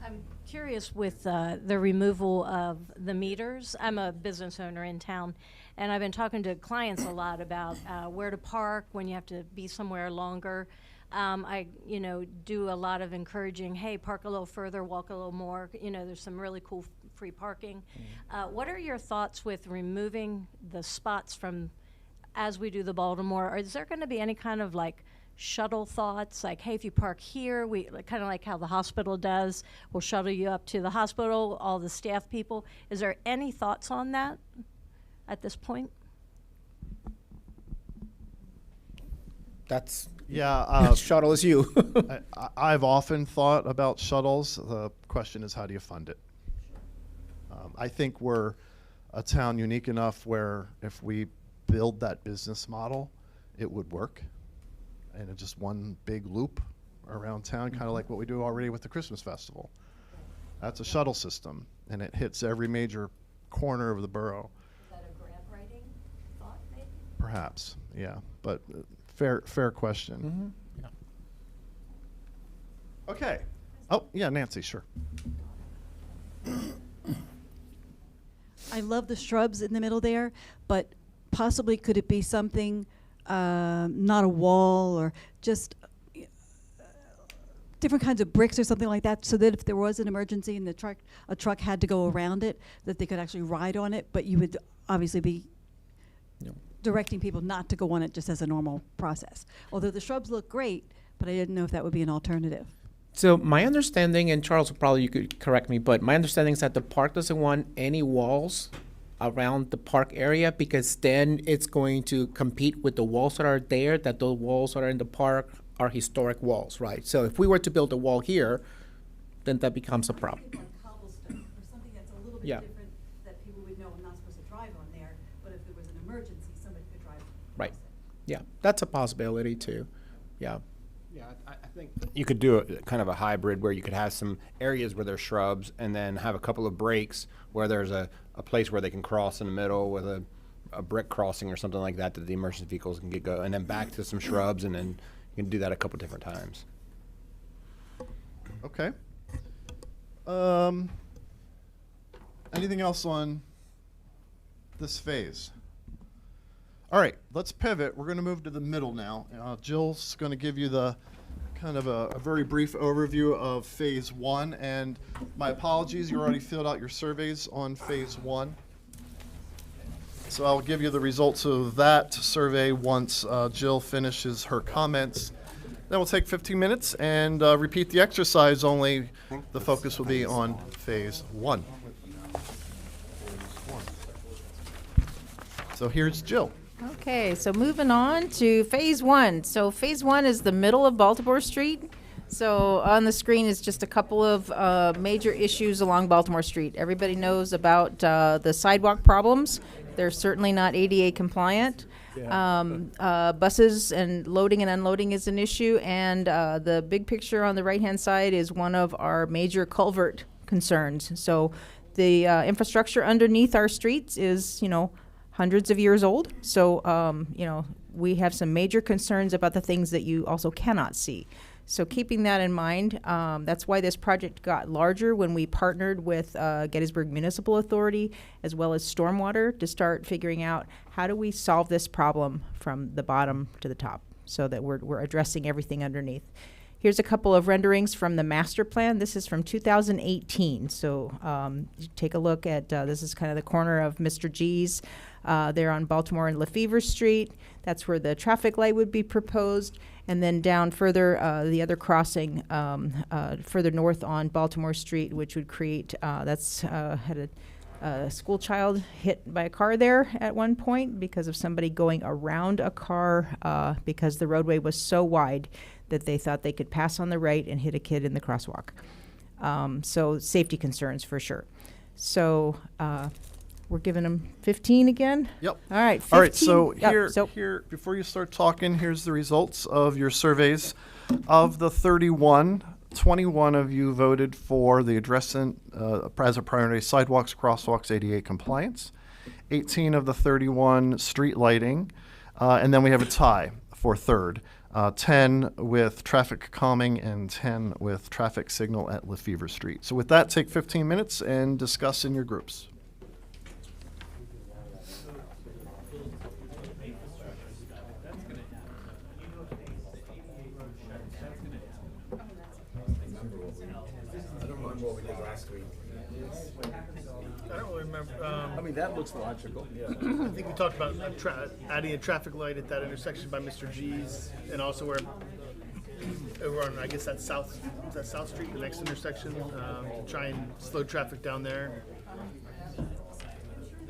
I'm curious with the removal of the meters. I'm a business owner in town, and I've been talking to clients a lot about where to park when you have to be somewhere longer. I, do a lot of encouraging, hey, park a little further, walk a little more. There's some really cool free parking. What are your thoughts with removing the spots from, as we do the Baltimore? Or is there going to be any kind of like shuttle thoughts, like, hey, if you park here, we kind of like how the hospital does, we'll shuttle you up to the hospital, all the staff people. Is there any thoughts on that at this point? That's shuttle is you. I've often thought about shuttles. The question is, how do you fund it? I think we're a town unique enough where if we build that business model, it would work. And it's just one big loop around town, kind of like what we do already with the Christmas festival. That's a shuttle system, and it hits every major corner of the borough. Is that a grant writing thought, maybe? Perhaps, yeah, but fair question. Yeah. Okay. Oh, yeah, Nancy, sure. I love the shrubs in the middle there, but possibly could it be something, not a wall, or just different kinds of bricks or something like that, so that if there was an emergency and a truck had to go around it, that they could actually ride on it, but you would obviously be directing people not to go on it just as a normal process. Although the shrubs look great, but I didn't know if that would be an alternative. So my understanding, and Charles, probably you could correct me, but my understanding is that the park doesn't want any walls around the park area, because then it's going to compete with the walls that are there, that those walls that are in the park are historic walls, right? So if we were to build a wall here, then that becomes a problem. Cobblestone or something that's a little bit Yeah. different, that people would know I'm not supposed to drive on there, but if there was an emergency, somebody could drive. Right. Yeah, that's a possibility too. Yeah. Yeah, I think you could do a kind of a hybrid where you could have some areas where there's shrubs and then have a couple of breaks where there's a place where they can cross in the middle with a brick crossing or something like that the emergency vehicles can get go, and then back to some shrubs, and then you can do that a couple different times. Okay. Anything else on this phase? All right, let's pivot. We're going to move to the middle now. Jill's going to give you the kind of a very brief overview of phase one. And my apologies, you already filled out your surveys on phase one. So I'll give you the results of that survey once Jill finishes her comments. Then we'll take 15 minutes and repeat the exercise, only the focus will be on phase one. So here's Jill. Okay, so moving on to phase one. So phase one is the middle of Baltimore Street. So on the screen is just a couple of major issues along Baltimore Street. Everybody knows about the sidewalk problems. They're certainly not ADA compliant. Buses and loading and unloading is an issue, and the big picture on the right-hand side is one of our major culvert concerns. So the infrastructure underneath our streets is, hundreds of years old. So, we have some major concerns about the things that you also cannot see. So keeping that in mind, that's why this project got larger when we partnered with Gettysburg Municipal Authority as well as Stormwater to start figuring out how do we solve this problem from the bottom to the top so that we're addressing everything underneath. Here's a couple of renderings from the master plan. This is from 2018. So take a look at, this is kind of the corner of Mr. G's there on Baltimore and Lefevre Street. That's where the traffic light would be proposed. And then down further, the other crossing further north on Baltimore Street, which would create, had a school child hit by a car there at one point because of somebody going around a car because the roadway was so wide that they thought they could pass on the right and hit a kid in the crosswalk. So safety concerns for sure. So we're giving them 15 again? Yep. All right, 15. All right, so Yep, here, before you start talking, here's the results of your surveys. Of the 31, 21 of you voted for the addressing as a priority sidewalks, crosswalks, ADA compliance. 18 of the 31 street lighting, and then we have a tie for third. 10 with traffic calming and 10 with traffic signal at Lefevre Street. So with that, take 15 minutes and discuss in your groups. I don't remember what we did last week. I don't really remember. I mean, that looks logical. Yeah. I think we talked about adding a traffic light at that intersection by Mr. G's, and also where over on, I guess that's South Street, the next intersection, to try and slow traffic down there,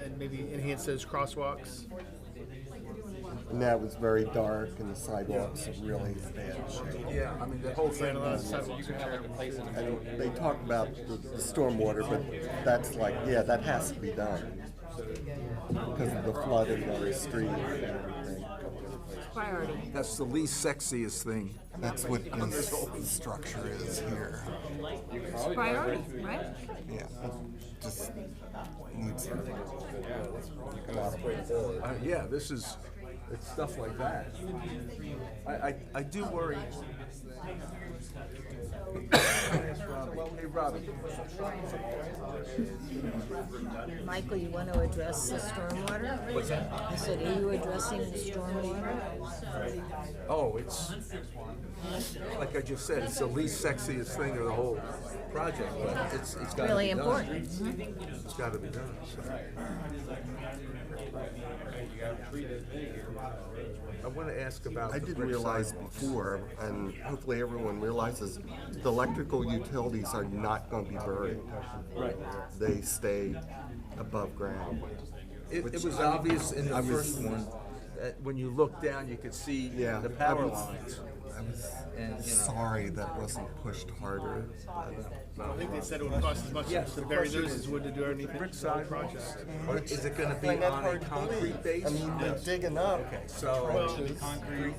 and maybe enhance those crosswalks. And that was very dark, and the sidewalks are really bad shape. Yeah, I mean, the whole thing. A lot of sidewalks are terrible. And they talk about the stormwater, but that's like, yeah, that has to be done because of the flooding on the street and everything. Priority. That's the least sexiest thing. That's what this structure is here. It's priority, right? Yeah, just needs Yeah, this is, it's stuff like that. I do worry. Hey, Robbie. Michael, you want to address the stormwater? What's that? I said, are you addressing the stormwater? Oh, it's, like I just said, it's the least sexiest thing of the whole project, but it's got to be Really done. important. It's got to be done. I want to ask about. I didn't realize before, and hopefully everyone realizes, the electrical utilities are not going to be buried. Right. They stay above ground. It was obvious in the first one that when you look down, you could see the power lines. I was sorry that wasn't pushed harder. I think they said it would cost as much to bury those as it would to do anything. Brick sidewalks. Or is it going to be on a concrete base? I mean, they're digging up. Okay, so.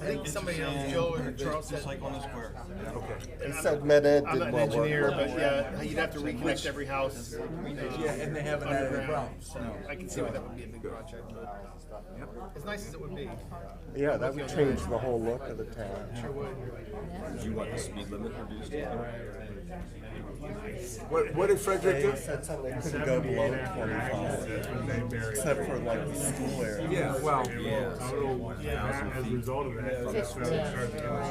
I think somebody else, Joe or Charles, said like on the square. Okay. They said Med-Ed I'm not did an well work engineer, with but it. yeah, you'd have to reconnect every house. Yeah, and they haven't had any underground. problems. So I can see why that would be a big project. As nice as it would be. Yeah, that would change the whole look of the town. Sure would. Do you want the speed limit reduced? What did Frederick do? They said something couldn't go below 25, except for like the school area. Yeah, well. As a result of that, that's when we started to go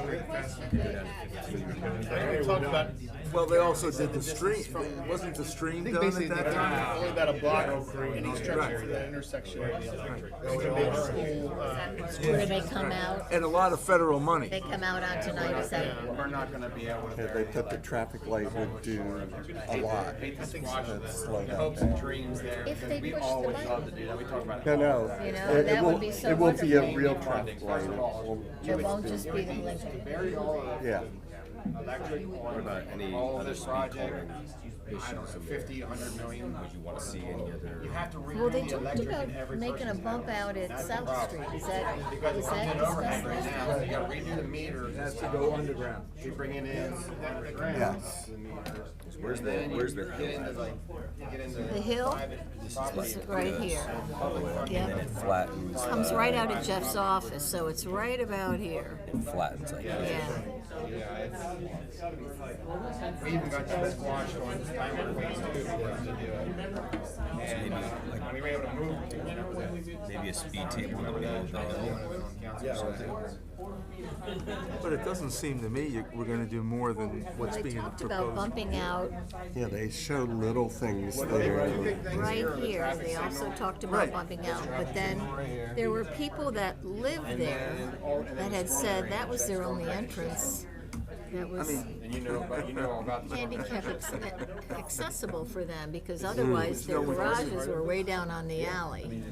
straight about. Well, they also did the stream. Wasn't the stream I think done basically at that they did time? only about a block in each direction for that intersection. Where they come out, And a lot of federal money. they come out on tonight, is that? We're not gonna be able to. Yeah, they put the traffic light would do a lot. That'd slow that Hopes and down. dreams there. If they We push the always button. love to do that. We talk about it. No, no. You know, It that will- would be so It won't be a wonderful. real traffic light. It will It won't just be the blinking. Yeah. Electric. What about any all other this speed project, calming I don't know, issues in 50, 100 million. Would you want to see any other? You have to Well, they redo the talked electric about in every making a person's bump house. out at That's the South problem. Street. Is that Because discussed overhead right last now, time? you gotta redo the meter. It has to go underground. We bring it in underground. Yes. The meter. Where's the Then where's you the get into like, you get into The hill private property. is right here. and Yep. then it flattens. Comes right out of Jeff's office, so it's right about here. It flattens like Yeah. Yeah, it's, we even got that squashed on timer phase 2 because to do it. And we were able to move. maybe a speed table in the middle of the hill. Yeah. But it doesn't seem to me we're gonna do more than what's They being talked proposed. about bumping out Yeah, they show little things there. right here. They also talked about Right. bumping out, but then there were people that lived there that had said that was their only entrance. That was And you know about the handicap accessible for them, because otherwise their garages were way down on the alley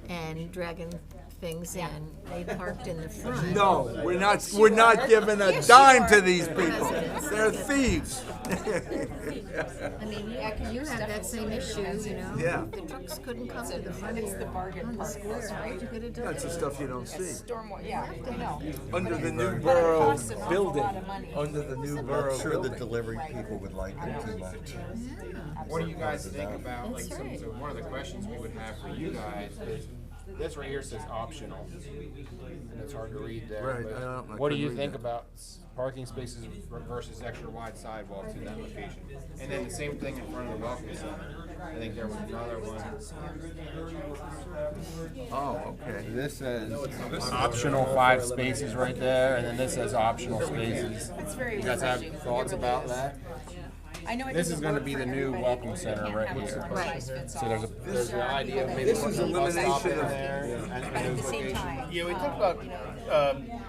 and dragging things in. They parked in the front. No, we're not giving a dime to these people. They're thieves. I mean, you have that same issue, you know? Yeah. The trucks couldn't come to the front of your, on the square. How'd you get it done? That's the stuff you don't see. Yeah, I know. Under the new borough building, under the new borough I'm sure the building. delivery people would like it too much. What do you guys think about, like, so one of the questions we would have for you guys is, this right here says optional, and it's hard to read there. Right, but I what do couldn't you read think that. about parking spaces versus extra wide sidewalks in that location? And then the same thing in front of the Welcome Center. I think there was another one. Oh, okay. This says optional 5 spaces right there, and then this says optional spaces. It's very You guys have refreshing. thoughts about that? I know it This is doesn't going to work be for the new everybody, Welcome but Center you right can't have here. one size fits So all. there's an idea of maybe This putting is a bus stop in elimination of- there. But at the same time, Yeah, we talked about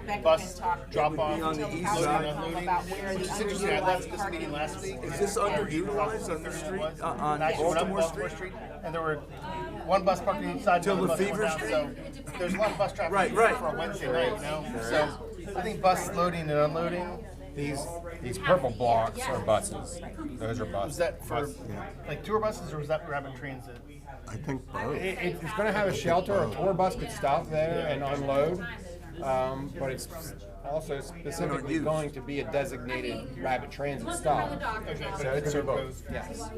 Becky bus can talk drop-off, Be on the loading east and side. unloading. about where Which the is interesting. I left this underutilized meeting last week. Is this underutilized on the street, on Actually, went up Baltimore Baltimore Street? Street, and there were one bus parked on each side, Till one the bus going Fever down, Street? so there's a lot of bus traffic Right, right. for a Wednesday night, you know? So I think bus loading and unloading, These purple blocks are buses. Those are buses. was that for like tour buses, or was that for rapid transit? I think both. It's going to have a shelter. A tour bus could stop there and unload, but it's also specifically going to be a designated rapid transit stop. So it's for both. Yes.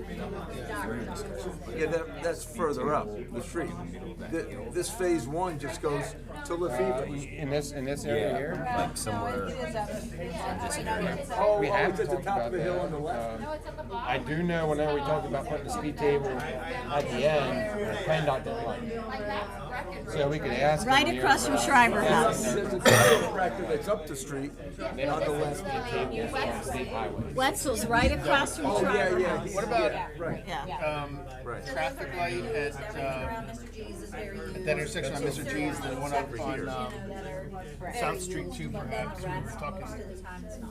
Yeah, that's further up the street. This phase one just goes to Lefevre. In this area here, Like somewhere. Oh, we have it's at the talked top about of the hill that. on the left. I do know whenever we talked about putting the speed table at the end, PennDOT didn't like it. So we could ask Right them here across from about- Shriver House. There's a chiropractor that's up the street. They don't have a speed table on the state highway. Wetzel's right across from Oh, yeah, Shriver yeah. House. What about Right. Yeah. traffic light at that intersection on Mr. G's, and then one up on South Street too, perhaps? We were talking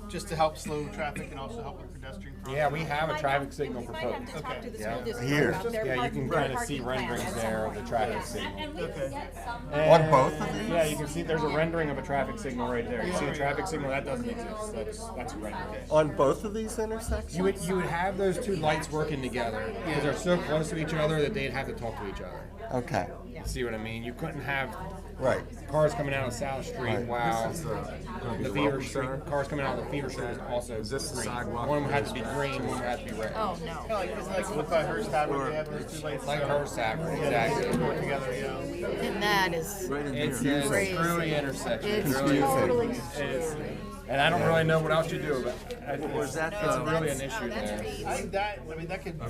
just to help slow traffic and also help with pedestrian crossing. Yeah, we have a traffic signal proposed. Okay. Yeah. Here. Yeah, you can kind of see renderings there of the traffic signal. Okay. On both of these? Yeah, you can see there's a rendering of a traffic signal right there. You see the traffic signal? That doesn't exist. That's a rendering. On both of these intersections? You would have those two lights working together because they're so close to each other that they'd have to talk to each other. Okay. You see what I mean? You couldn't have Right. cars coming out of South Street Right. while This is the the Fever Welcome Street Center. cars coming out of the Fever Street is also Is this the green. sidewalk One for had this? to be green, one had to be red. Oh, no. Kind of like, isn't like what by Hearst Tavern, they have those two lights. Like Hearst Tavern, Yeah, exactly. they work together, yeah. And that is Right in It's here. a crazy. screwy intersection. It's It really is. totally It's- screwy. And I don't really know what else you do about it. Was that It's the- really an issue That's there. I think that, I mean, that could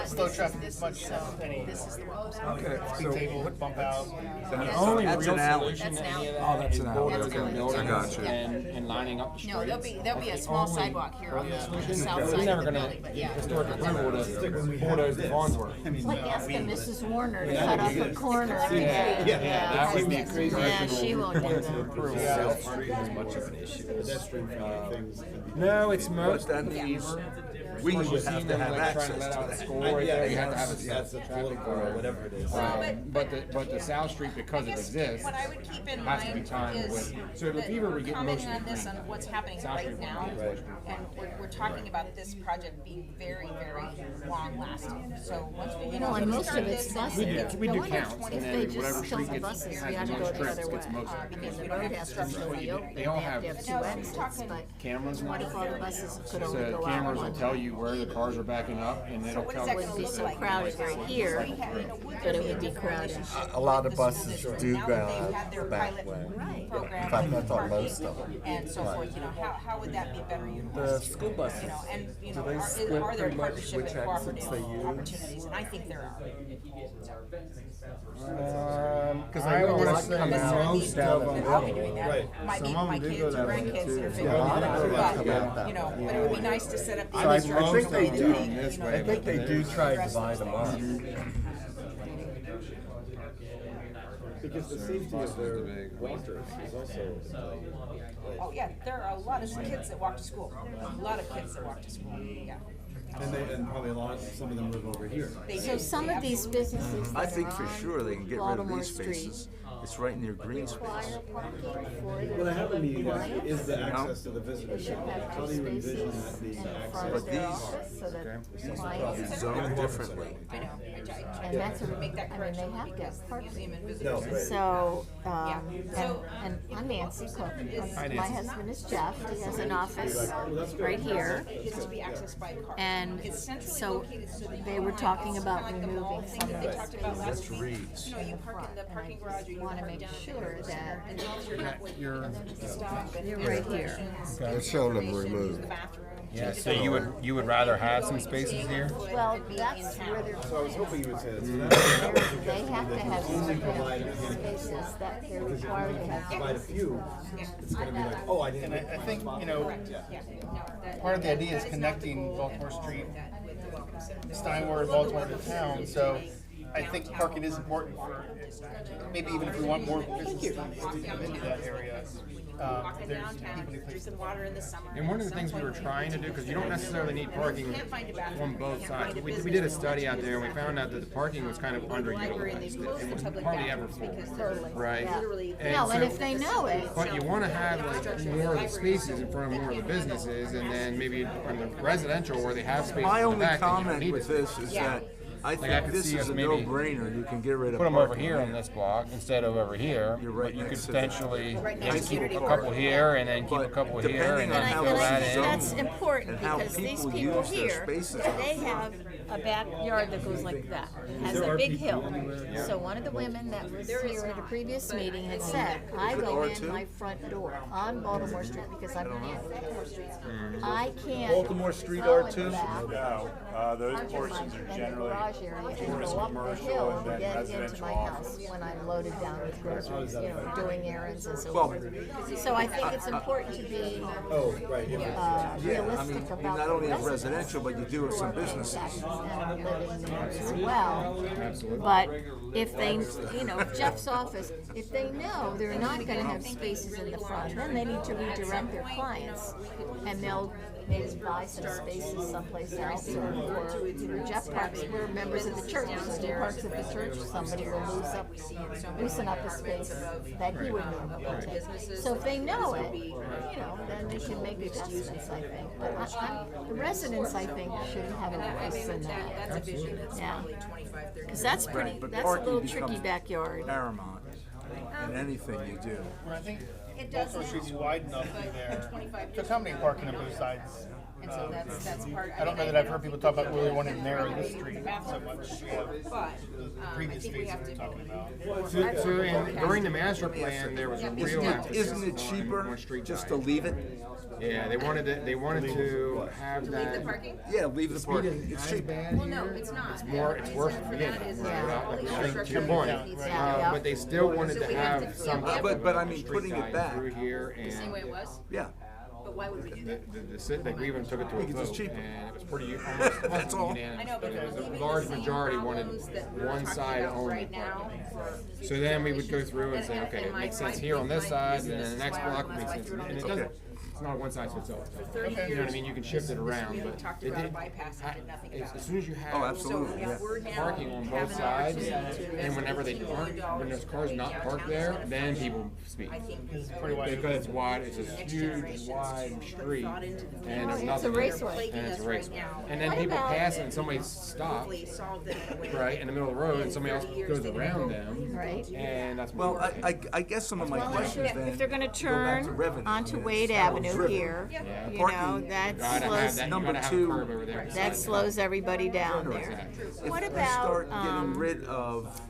slow traffic as much as any Okay, speed table, bump out. The only That's real an alley. solution to That's any of an that alley. is That's an bulldozing alley. buildings I got you. and lining up the streets. No, there'll be a That's the small only sidewalk here on the solution. south We're side of never the gonna building, but yeah. historic approval to bulldoze the Farnsworth. Like asking Mrs. Warner to cut off a corner. Yeah, that would be Yeah, she won't do that. South Street is much of an issue. No, it's most that of the means Fever. we Once you would see have to them have like trying access to let to out a that. school right there, you have to have a That's traffic political or whatever it is. But the South Street, because it exists, What I would keep in has to be mind timed is with. So the Fever would get most commenting of on the this, on green. what's happening South right Street would now, get most. and we're talking about this project being very, very long lasting. So once we, Well, and most of it's start busing. this, We No do wonder counts, and if then they whatever just street kill the gets- buses, has we have the to go most the trips other way. gets most of it. Because the road has to still be open. They all have two similar instance, but Cameras. what if all the buses could only So go out cameras will one tell way? you where the cars are backing up, and it'll tell. It wouldn't be so crowded right here, but it would be crowded. A lot of buses do go out the back way. In fact, I thought most of them. And so But forth, how would that be better the utilized? school buses, And, do they are split there pretty much partnership which and exits they cooperative use? opportunities? And I think there are. Because I know Because one coming out most down of the them, I'll be middle. doing that. My kids or grandkids are figuring Yeah, a lot it of them out, come out but, that way. but it would be nice to set up the So I infrastructure think they so do, that I think they do try to divide them up. Because the safety of their walkers is also. Oh, yeah, there are a lot of kids that walk to school. A lot of kids that walk to school, yeah. And probably some of them live over here. So some of these businesses I that think are for on sure they can get rid of Baltimore these Street spaces. It's right near green space. require parking for their What I haven't needed clients. is the access to the visitors. They should have How do you envision that being in front accessed? of their office so that clients. Zoned differently. And that's a, I mean, they have to have parking. No, right. So, and I'm Nancy Cook. My husband is Jeff. He has an office right here. It's to be accessed by car. And It's centrally so located so that they you were don't talking have about like the mall removing thing some that of they the talked about last That's week. Reed's. You know, you park in the parking garage or you want to park make down at the sure service that center, and once you're halfway You're- there, and then you can stop and you're ask right here. questions, They're get showing them information, use removed. the bathroom. Yeah, change so the you would rather have some spaces here? Well, that's where they're. So I was hoping you would say that. So They have to have spaces that they're required to have. provide a few, it's gonna be like, oh, I didn't. And I think, part of the idea is connecting Baltimore Street, Steinway, Baltimore to town, so I think parking is important for, maybe even if we want more businesses to come into that area. There's people who Drinking water in the summer. And one of the things we were trying to do, because you don't necessarily need parking on both sides. We did a study out there and we found out that the parking was kind of underutilized. It was hardly ever full, right? No, and if they know it. But you want to have like more of the spaces in front of more of the businesses, and then maybe on the residential where they have spaces My in the only back that you don't comment need with it. this is that I Like, I think could this see is us a maybe no-brainer. You can get rid of Put them over parking. here on this block instead of over here, You're right but you could next to that. potentially Right maybe next to keep the a park. couple here and then keep a But couple here depending and on then how fill it's that in. That's important and how because these people people use their here, spaces. they have a backyard that goes like that, has a big hill. So one of the women that was here at a previous meeting had said, I go in my front door on Baltimore Street because I'm in Baltimore Street. I can't. Baltimore Street go in R2? the back, No, those park in portions my- are in the generally garage area and tourist go up the commercial hill and to then get into residential my office. house when I'm loaded down with groceries, doing errands and so Well, forth. So I think it's important to be Oh, right, yeah. Yeah, I realistic mean, you about not only the have residential, but you do have some businesses. and are living there as well. But if they, if Jeff's office, if they know they're not gonna have spaces in the front, then they need to redirect their clients. And they'll maybe buy some spaces someplace else, or Jeff parks, we're members of the church, so he parks at the church, somebody will loosen up a space that he would normally take. So if they know it, then they can make adjustments, I think. But the residents, I think, should have a voice in that. That's a vision that's Yeah. probably 25, 30. Because that's pretty, Right, but that's a parking little becomes tricky backyard. Paramount in anything you do. I think It does Baltimore now, Street's wide enough but through there 25 to accommodate parking on both sides. And so that's part. I don't know that I've heard people talk about really wanting to narrow this street so much. But, The previous streets that we're talking about. During the master plan, there was a real emphasis Isn't it on cheaper one street just side. to leave it? Yeah, they wanted to have that. Leave the parking? Yeah, leave the Speed parking. isn't It's as cheap. bad Well, no, here. it's not. It's worse at the beginning. Yeah. To your point. Yeah. But they still wanted to have some. But I mean, street putting it side back. through here The same way it and was? Yeah. But why would we do that? like we even took it to a Because it's vote, cheaper. and it was pretty almost That's all. unanimous. I know, but It was leaving a the large same majority wanted problems that we're one talking side about only. right now for So then we would go through and say, And- okay, and it makes my- sense here on this side, and then this the is next why I- block that's makes why I sense. threw it on And it the doesn't, it's not a one size fits all. 30 You know what I years, mean? You can shift it around, we but talked it about a did. bypass and did nothing about As it. soon as you have Oh, absolutely, yeah. We're now parking on having both an opportunity sides, to and invest whenever they $2 aren't, million when there's cars not parked there, then people speak. It's pretty wide. Because it's wide, it's a huge wide street, and there's It's a nothing. raceway. And it's a raceway. And then What people about- pass and somebody stops, right, in the middle of the road, and somebody else goes around them. Right. And that's. Well, I guess some of my Well, questions if then they're gonna go back turn to revenue. onto I mean, Wade it's not Avenue here, you know, that slows, that slows everybody down there. What If we about, start getting rid of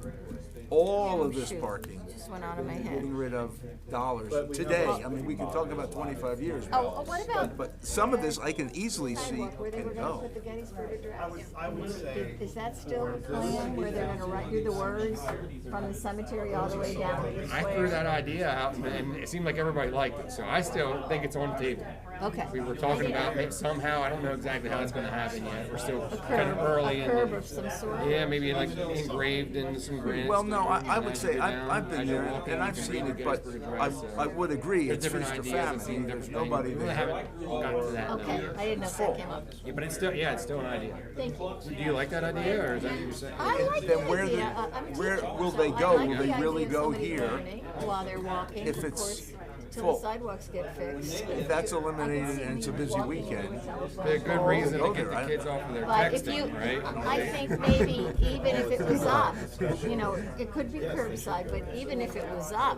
all of this shoot, parking, just went out of my head. getting rid of dollars today, I mean, we can talk about 25 years. Oh, what about But some of this I can easily see sidewalk where they were can gonna go. put the Gettysburg Address? I would say. Is that still the plan, where they're gonna write you the words from the cemetery all the way down to the I threw square? that idea out, and it seemed like everybody liked it, so I still think it's on the table. Okay. We were talking about it somehow, I don't know exactly how it's gonna happen yet, we're still kind of curb, early a in curb the- of some sort? Yeah, maybe like engraved in some granite. Well, no, stone, I would say, go down, I've been as you're there, walking, and you I've can seen read it, the but Gettysburg I, Address, so I would agree, there's it's different feast or ideas, I've famine, seen there's different nobody things. We there. haven't gotten to that. Okay, I didn't know if that came up. Yeah, but it's still, yeah, it's still an idea. Thank you. Do you like that idea, or is that what you're saying? I like Then the where idea. the- I'm a where teacher, will so they I go? like Will the they idea really of go somebody here learning while they're walking, if of it's course, till full? the sidewalks get fixed. If that's eliminated and it's a busy weekend. Be a good reason to go get there. the kids off of their But if you, texting, right? I think maybe even if it was up, you know, it could be curbside, but even if it was up,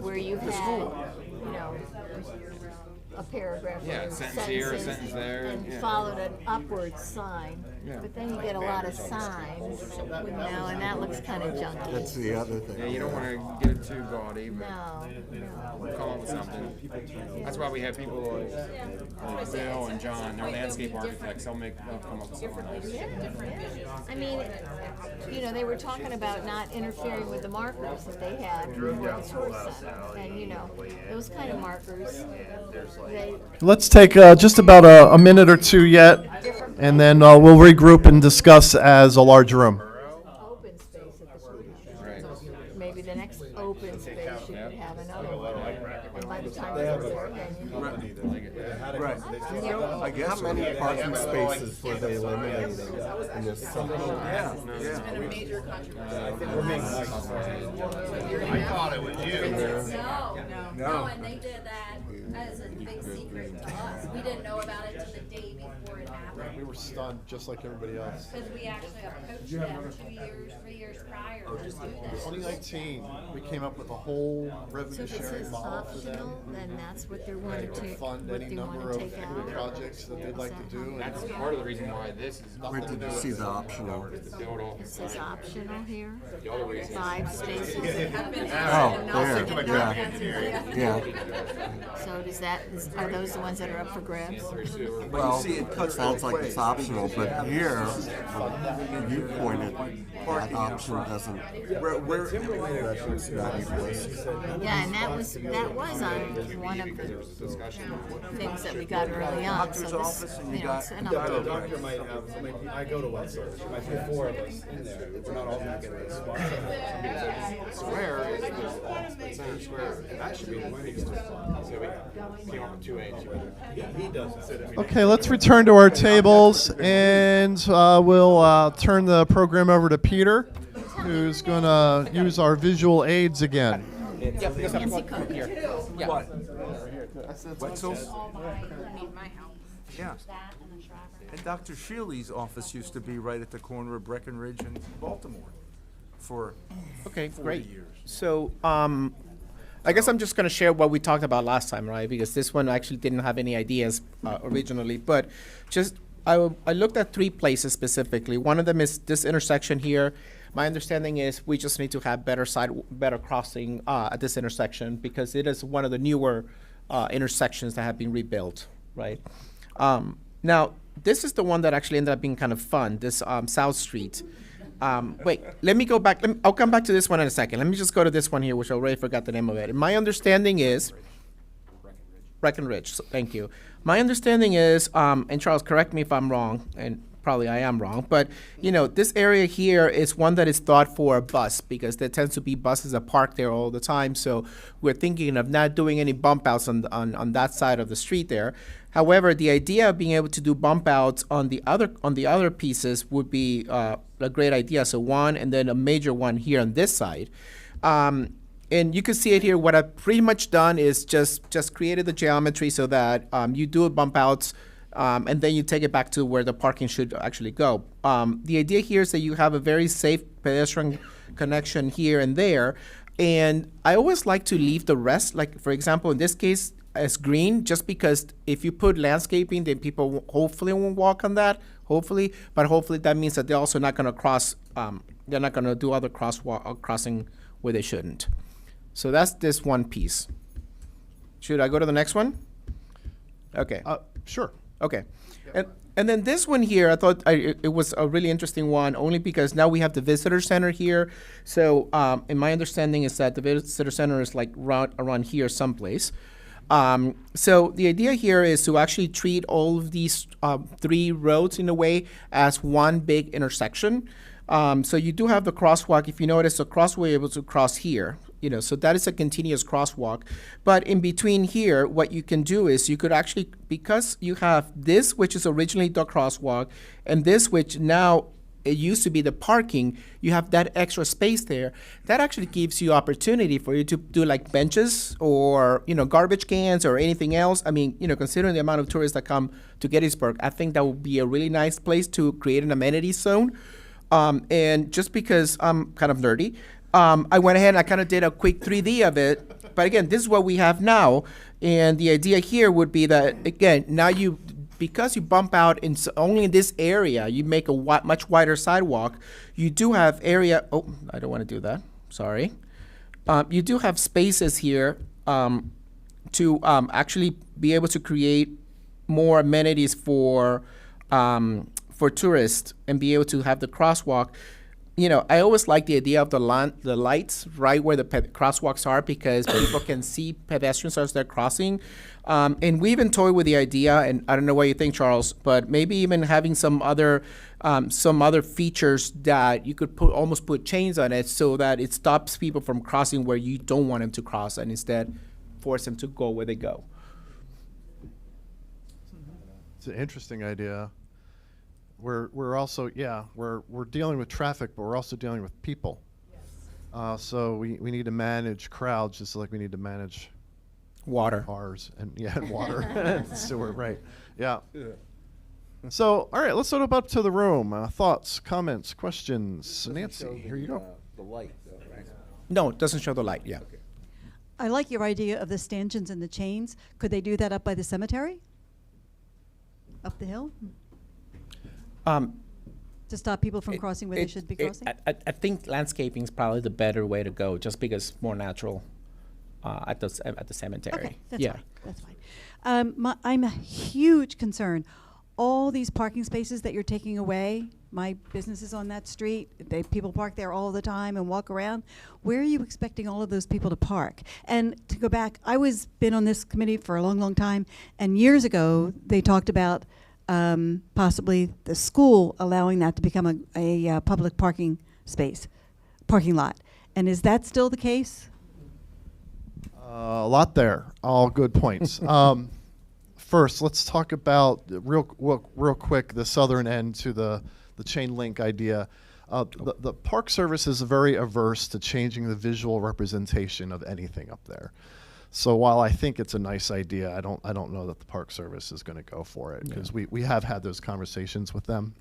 where you had, you know, a paragraph Yeah, or a sentence here, a sentences sentence there, and yeah. followed an upward sign. Yeah. But then you get a lot of signs, you know, and that looks kind of junky. That's the other thing. Yeah, you don't wanna get it too gaudy, but No, no. we'll come up with something. That's why we have people like Bill and John, they're landscape architects, they'll come up with something nice. Yeah. I mean, you know, they were talking about not interfering with the markers that they had for the tourist center. And, you know, those kind of markers, they, Let's take just about a minute or two yet, and then we'll regroup and discuss as a large room. open space at the school. Maybe the next open space you could have another one. And by the time it's there, then you have. Right. I guess. How many parking spaces were they eliminating in this summer? Yeah, yeah. I thought it was you. No, and they did that as a big secret to us. We didn't know about it till the day before it happened. We were stunned, just like everybody else. Because we actually approached them 2 years, 3 years prior to do this. 2019, we came up with a whole So revenue if it sharing says model for them. optional, then that's what they're going to take, Fund what any they number want of to take out. projects that they'd like to do. and That's part of the reason why this is. Where did you see the optional? To build off. It says optional here, The other reason. 5 spaces. Oh, there, yeah. So does that, are those the ones that are up for grabs? Well, see, it cuts sounds both like it's ways. optional, but here, you pointed, that option doesn't, that's not even listed. Yeah, and that was on one of the things that we got early on, so this, you know, it's an The update. doctor might have, somebody, I go to one service, there might be 4 of us in there, we're not all gonna get a spot. Square is the center square, and that should be the biggest one. So we came up with 2 He does that. Okay, let's return to our tables, and we'll turn the program over to Peter, who's going to use our visual aids again. Yep, there's a plug Coke. here. Yeah. What? Wetzel's? Yeah. And Dr. Shealy's office used to be right at the corner of Breckenridge and Baltimore for Okay, 40 great. years. So, I guess I'm just going to share what we talked about last time, right? Because this one actually didn't have any ideas originally, but just I looked at 3 places specifically. One of them is this intersection here. My understanding is we just need to have better crossing at this intersection because it is one of the newer intersections that have been rebuilt, right? Now, this is the one that actually ended up being kind of fun, this South Street. Wait, let me go back. I'll come back to this one in a second. Let me just go to this one here, which I already forgot the name of it. And my understanding is Breckenridge. So, thank you. My understanding is, and Charles, correct me if I'm wrong, and probably I am wrong, but you know, this area here is one that is thought for a bus because there tends to be buses that park there all the time. So we're thinking of not doing any bump outs on that side of the street there. However, the idea of being able to do bump outs on the other pieces would be a great idea. So one, and then a major one here on this side. And you can see it here. What I've pretty much done is just created the geometry so that you do bump outs, and then you take it back to where the parking should actually go. The idea here is that you have a very safe pedestrian connection here and there. And I always like to leave the rest, like for example, in this case, as green, just because if you put landscaping, then people hopefully won't walk on that, hopefully, but hopefully that means that they're also not gonna cross, they're not gonna do other crossing where they shouldn't. So that's this one piece. Should I go to the next one? Okay. Sure. Okay. And then this one here, I thought it was a really interesting one, only because now we have the visitor center here. So, in my understanding is that the visitor center is like around here someplace. So the idea here is to actually treat all of these 3 roads in a way as one big intersection. So you do have the crosswalk. If you notice, the crosswalk able to cross here. So that is a continuous crosswalk. But in between here, what you can do is you could actually, because you have this, which is originally the crosswalk, and this, which now it used to be the parking, you have that extra space there. That actually gives you opportunity for you to do like benches or, garbage cans or anything else. I mean, considering the amount of tourists that come to Gettysburg, I think that would be a really nice place to create an amenity zone. And just because I'm kind of nerdy, I went ahead and I kind of did a quick 3D of it. But again, this is what we have now. And the idea here would be that, again, now because you bump out only in this area, you make a much wider sidewalk. You do have area, I don't want to do that, sorry. You do have spaces here to actually be able to create more amenities for tourists and be able to have the crosswalk. I always like the idea of the lights right where the crosswalks are, because people can see pedestrians as they're crossing. And we even toyed with the idea, and I don't know what you think, Charles, but maybe even having some other features that you could almost put chains on it so that it stops people from crossing where you don't want them to cross, and instead force them to go where they go. It's an interesting idea. We're also, we're dealing with traffic, but we're also dealing with people. Yes. So we need to manage crowds just like we need to manage water, cars, and water, and sewer, right? Yeah. So, all right, let's open up to the room. Thoughts, comments, questions. Nancy, here you go. The light, though, right? No, it doesn't show the light. Yeah. Okay. I like your idea of the stanchions and the chains. Could they do that up by the cemetery? Up the hill? To stop people from crossing where they should be crossing? I think landscaping is probably the better way to go, just because it's more natural at the cemetery. Okay, that's fine. That's fine. I'm a huge concern. All these parking spaces that you're taking away, my business is on that street. People park there all the time and walk around. Where are you expecting all of those people to park? And to go back, been on this committee for a long, long time, and years ago they talked about possibly the school allowing that to become a public parking lot. And is that still the case? A lot there. All good points. First, let's talk about real quick the southern end to the chain link idea. The Park Service is very averse to changing the visual representation of anything up there. So while I think it's a nice idea, I don't know that the Park Service is going to go for it, because we have had those conversations with them.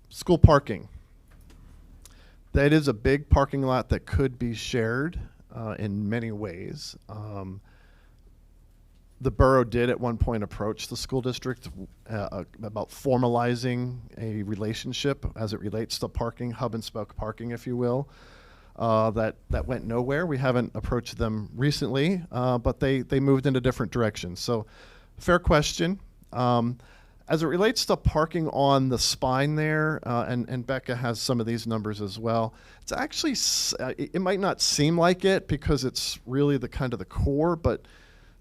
School parking. That is a big parking lot that could be shared in many ways. The borough did at one point approach the school district about formalizing a relationship as it relates to parking, hub and spoke parking, if you will. That went nowhere. We haven't approached them recently, but they moved in a different direction. So, fair question. As it relates to parking on the spine there, and Becca has some of these numbers as well, it's actually, it might not seem like it because it's really the kind of the core, but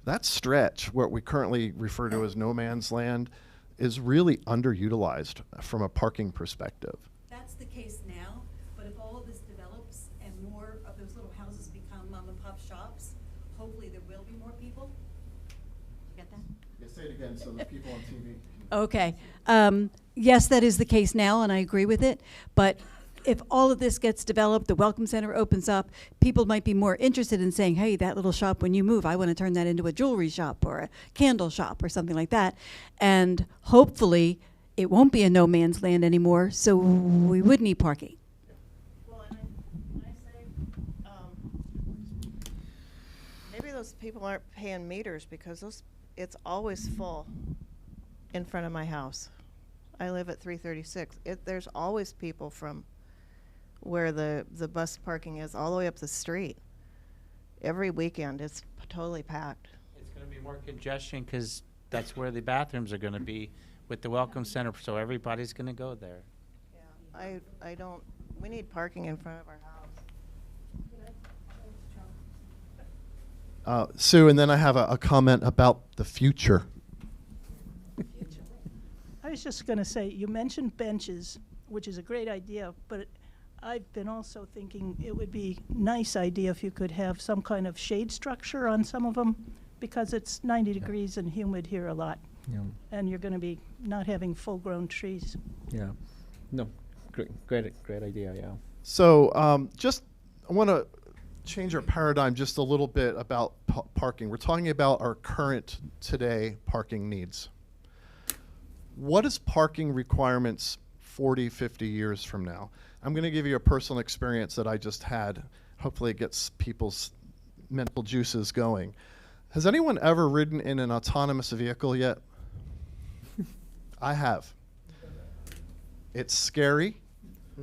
that stretch, what we currently refer to as no man's land, is really underutilized from a parking perspective. That's the case now, but if all of this develops and more of those little houses become mom and pop shops, hopefully there will be more people. You get that? Yeah, say it again so the people on TV. Okay. Yes, that is the case now, and I agree with it. But if all of this gets developed, the Welcome Center opens up, people might be more interested in saying, hey, that little shop, when you move, I want to turn that into a jewelry shop or a candle shop or something like that. And hopefully it won't be a no man's land anymore, so we would need parking. Well, and I say, those people aren't paying meters because it's always full in front of my house. I live at 336. There's always people from where the bus parking is all the way up the street. Every weekend, it's totally packed. It's gonna be more congestion because that's where the bathrooms are gonna be with the Welcome Center, so everybody's gonna go there. Yeah, we need parking in front of our house. Sue, and then I have a comment about the future. I was just going to say, you mentioned benches, which is a great idea, but I've been also thinking it would be a nice idea if you could have some kind of shade structure on some of them, because it's 90 degrees and humid here a lot. Yeah. And you're going to be not having full-grown trees. Yeah. No, great idea, yeah. So I want to change our paradigm just a little bit about parking. We're talking about our current today parking needs. What is parking requirements 40, 50 years from now? I'm going to give you a personal experience that I just had. Hopefully it gets people's mental juices going. Has anyone ever ridden in an autonomous vehicle yet? I have. It's scary,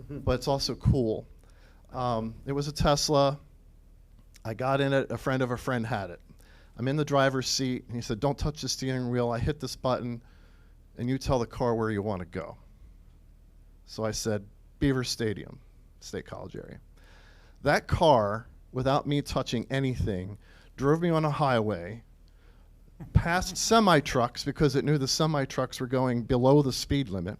but it's also cool. It was a Tesla. I got in it. A friend of a friend had it. I'm in the driver's seat, and he said, "Don't touch the steering wheel." I hit this button, and you tell the car where you want to go. So I said, Beaver Stadium, State College area. That car, without me touching anything, drove me on a highway, past semi-trucks because it knew the semi-trucks were going below the speed limit.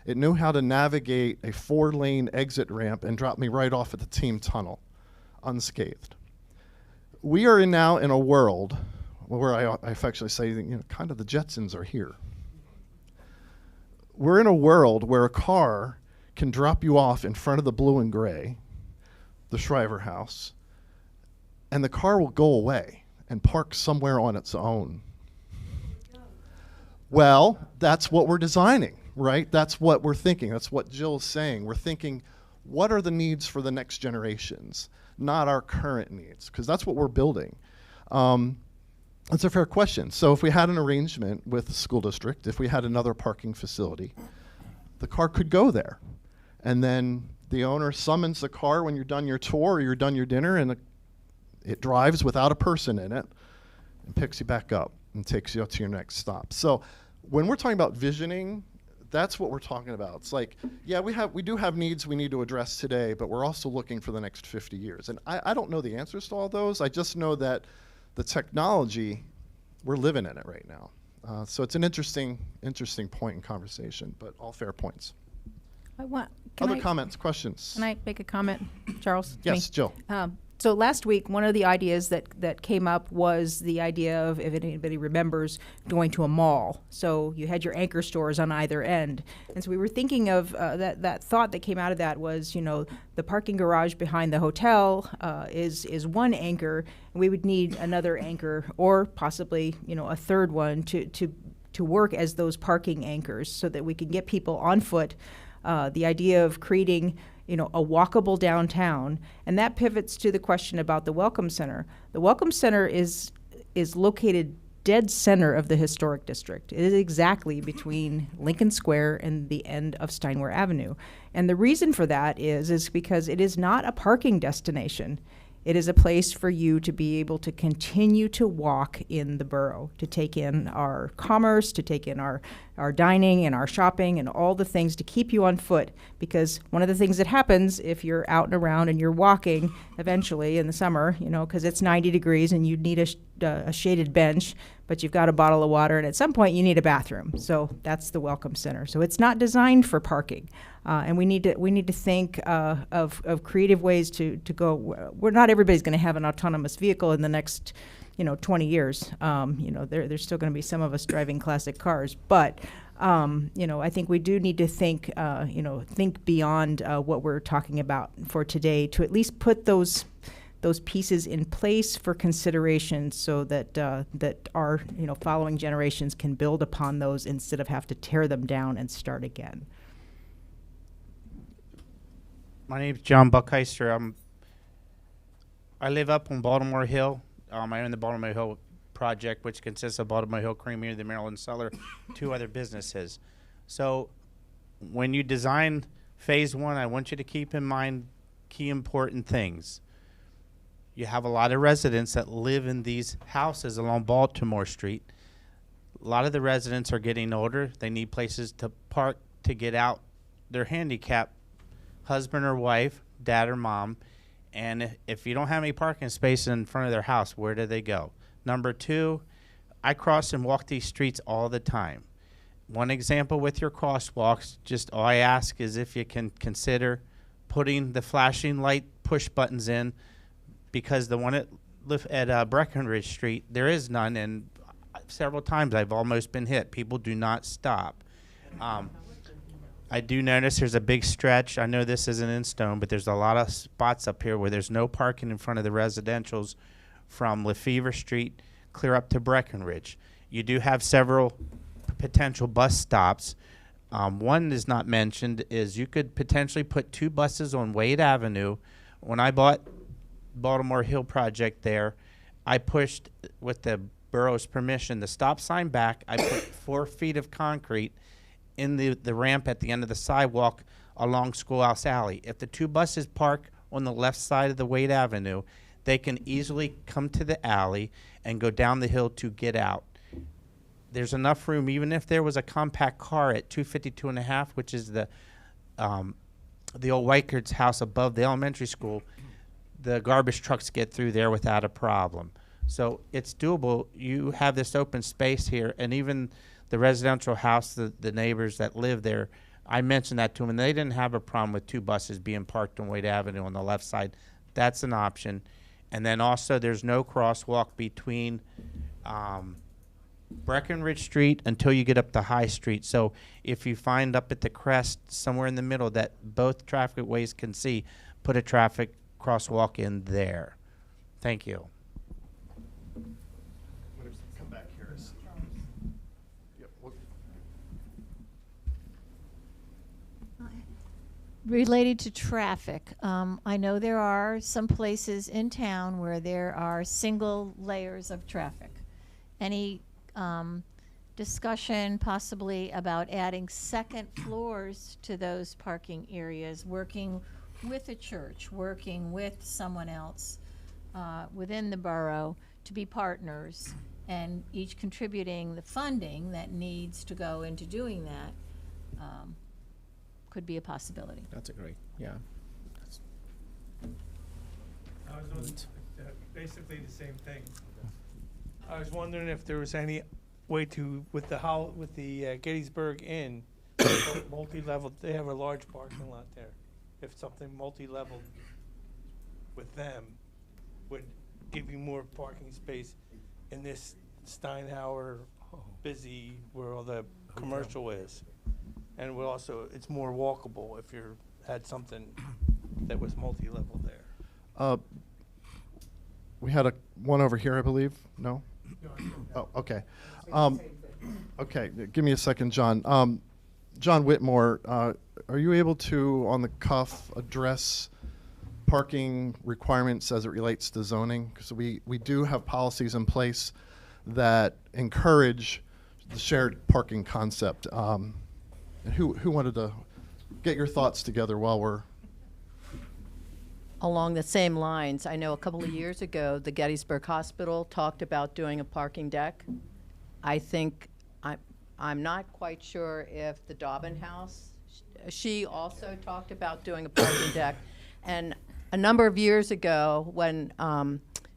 It knew how to navigate a 4-lane exit ramp and drop me right off at the team tunnel, unscathed. We are now in a world where I affectionately say, kind of the Jetsons are here. We're in a world where a car can drop you off in front of the blue and gray, the Shriver House, and the car will go away and park somewhere on its own. Well, that's what we're designing, right? That's what we're thinking. That's what Jill's saying. We're thinking, what are the needs for the next generations, not our current needs, because that's what we're building. That's a fair question. So if we had an arrangement with the school district, if we had another parking facility, the car could go there. And then the owner summons the car when you're done your tour or you're done your dinner, and it drives without a person in it and picks you back up and takes you up to your next stop. So when we're talking about visioning, that's what we're talking about. It's like, yeah, we do have needs we need to address today, but we're also looking for the next 50 years. And I don't know the answers to all those. I just know that the technology, we're living in it right now. So it's an interesting point in conversation, but all fair points. Other comments, questions? Can I make a comment, Charles? Yes, Jill. So last week, one of the ideas that came up was the idea of, if anybody remembers, going to a mall. So you had your anchor stores on either end. And so we were thinking of that thought that came out of that was, the parking garage behind the hotel is one anchor, and we would need another anchor or possibly, a third one to work as those parking anchors so that we can get people on foot. The idea of creating a walkable downtown, and that pivots to the question about the Welcome Center. The Welcome Center is located dead center of the historic district. It is exactly between Lincoln Square and the end of Steinway Avenue. And the reason for that is because it is not a parking destination. It is a place for you to be able to continue to walk in the borough, to take in our commerce, to take in our dining and our shopping and all the things to keep you on foot. Because one of the things that happens if you're out and around and you're walking eventually in the summer, because it's 90 degrees and you need a shaded bench, but you've got a bottle of water, and at some point you need a bathroom. So that's the Welcome Center. So it's not designed for parking. And we need to think of creative ways to go. We're not everybody's going to have an autonomous vehicle in the next 20 years. There's still going to be some of us driving classic cars, but I think we do need to think beyond what we're talking about for today, to at least put those pieces in place for consideration, so that our following generations can build upon those instead of have to tear them down and start again. My name's John Buckheister. I live up on Baltimore Hill, I own the Baltimore Hill project, which consists of Baltimore Hill Creamery, the Maryland Cellar, 2 other businesses. So when you design phase 1, I want you to keep in mind key important things. You have a lot of residents that live in these houses along Baltimore Street. A lot of the residents are getting older. They need places to park to get out their handicapped husband or wife, dad or mom. And if you don't have any parking spaces in front of their house, where do they go? Number 2, I cross and walk these streets all the time. One example with your crosswalks, just all I ask is if you can consider putting the flashing light push buttons in, because the one at Breckenridge Street, there is none, and several times I've almost been hit. People do not stop. I do notice there's a big stretch. I know this isn't in stone, but there's a lot of spots up here where there's no parking in front of the residentials from Lefevre Street clear up to Breckenridge. You do have several potential bus stops. One is not mentioned is you could potentially put 2 buses on Wade Avenue. When I bought Baltimore Hill project there, I pushed, with the borough's permission, the stop sign back. I put 4 feet of concrete in the ramp at the end of the sidewalk along Schoolhouse Alley. If the 2 buses park on the left side of the Wade Avenue, they can easily come to the alley and go down the hill to get out. There's enough room, even if there was a compact car at 252 and a half, which is the old Weikert's house above the elementary school, the garbage trucks get through there without a problem. So it's doable. You have this open space here, and even the residential house, the neighbors that live there, I mentioned that to them, and they didn't have a problem with 2 buses being parked on Wade Avenue on the left side. That's an option. And then also there's no crosswalk between Breckenridge Street until you get up to High Street. So if you find up at the crest somewhere in the middle that both traffic ways can see, put a traffic crosswalk in there. Thank you. Come back here. Yep. Related to traffic, I know there are some places in town where there are single layers of traffic. Any discussion possibly about adding second floors to those parking areas, working with a church, working with someone else within the borough to be partners, and each contributing the funding that needs to go into doing that, could be a possibility. That's a great, yeah. I was wondering, basically the same thing. I was wondering if there was any way to, with the Gettysburg Inn, multi-level, they have a large parking lot there. If something multi-level with them would give you more parking space in this Steinhauer busy where all the commercial is. And would also, it's more walkable if you had something that was multi-level there. We had one over here, I believe. No? Oh, okay. Okay, give me a second, John. John Whitmore, are you able to, on the cuff, address parking requirements as it relates to zoning? Because we do have policies in place that encourage the shared parking concept. Who wanted to get your thoughts together while we're... Along the same lines, I know a couple of years ago, the Gettysburg Hospital talked about doing a parking deck. I think, I'm not quite sure if the Dobbin House, she also talked about doing a parking deck. And a number of years ago, when,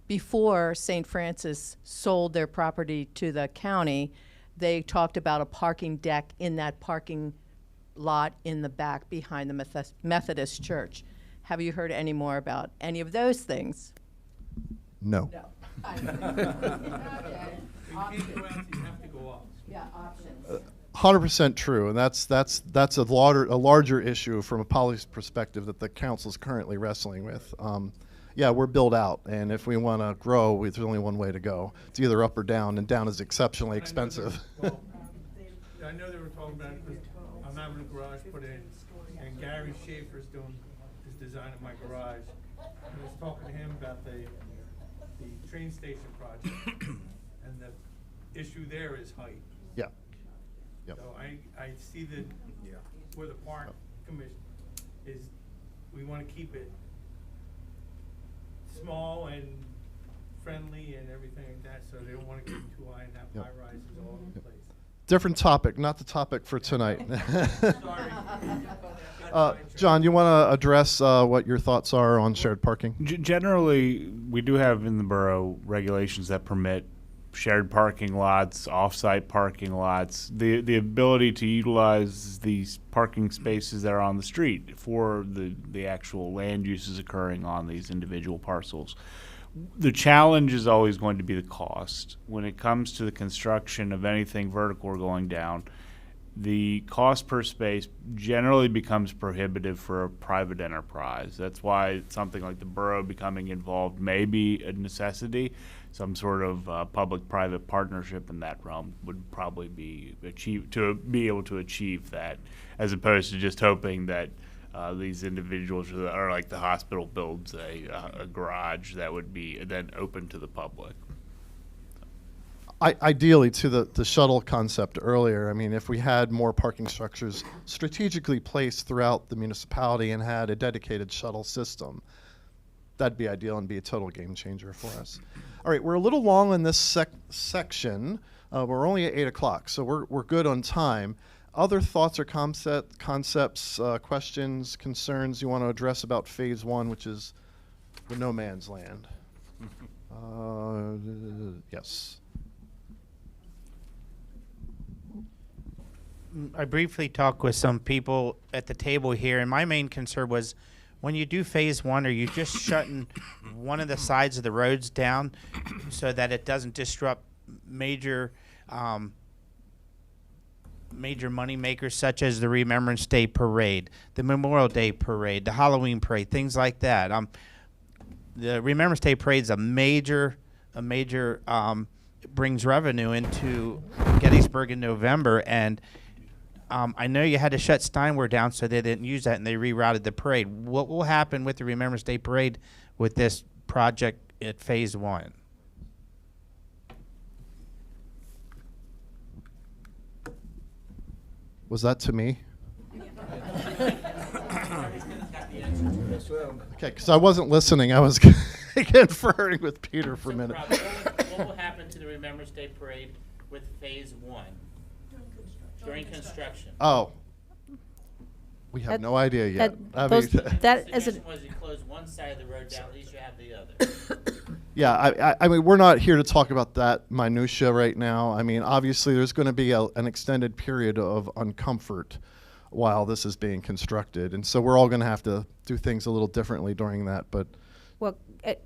before St. Francis sold their property to the county, they talked about a parking deck in that parking lot in the back behind the Methodist Church. Have you heard any more about any of those things? No. No. Yeah, options. 100% true, and that's a larger issue from a policy perspective that the council's currently wrestling with. Yeah, we're built out, and if we want to grow, there's only one way to go. It's either up or down, and down is exceptionally expensive. I know they were talking about it because I'm having a garage put in, and Gary Schaefer's doing his design of my garage. I was talking to him about the the train station project, and the issue there is height. Yeah. Yep. So I see that where the park commission is, we want to keep it small and friendly and everything like that, so they don't want to get too high and have Yep. high rises all over the place. Different topic, not the topic for tonight. John, you want to address what your thoughts are on shared parking? Generally, we do have in the borough regulations that permit shared parking lots, off-site parking lots, the ability to utilize these parking spaces that are on the street for the actual land uses occurring on these individual parcels. The challenge is always going to be the cost. When it comes to the construction of anything vertical or going down, the cost per space generally becomes prohibitive for a private enterprise. That's why something like the borough becoming involved may be a necessity. Some sort of public-private partnership in that realm would probably be achieved to be able to achieve that, as opposed to just hoping that these individuals are like the hospital builds a garage that would be then open to the public. Ideally, to the shuttle concept earlier, I mean, if we had more parking structures strategically placed throughout the municipality and had a dedicated shuttle system, that'd be ideal and be a total game changer for us. All right, we're a little long in this section. We're only at 8 o'clock, so we're good on time. Other thoughts or concepts, questions, concerns you want to address about phase one, which is the no man's land? Yes. I briefly talked with some people at the table here, and my main concern was when you do phase one, are you just shutting one of the sides of the roads down so that it doesn't disrupt major money makers such as the Remembrance Day Parade, the Memorial Day Parade, the Halloween Parade, things like that? The Remembrance Day Parade is a major brings revenue into Gettysburg in November, and I know you had to shut Steinway down so they didn't use that and they rerouted the parade. What will happen with the Remembrance Day Parade with this project at phase one? Was that to me? Okay, because I wasn't listening. I was conferring with Peter for a minute. What will happen to the Remembrance Day Parade with phase one? During construction. Oh. We have no idea yet. That The as suggestion was you close one side of the road down, at least you have the other. Yeah, I mean, we're not here to talk about that minutia right now. I mean, obviously, there's going to be an extended period of uncomfort while this is being constructed, and so we're all going to have to do things a little differently during that. But Well,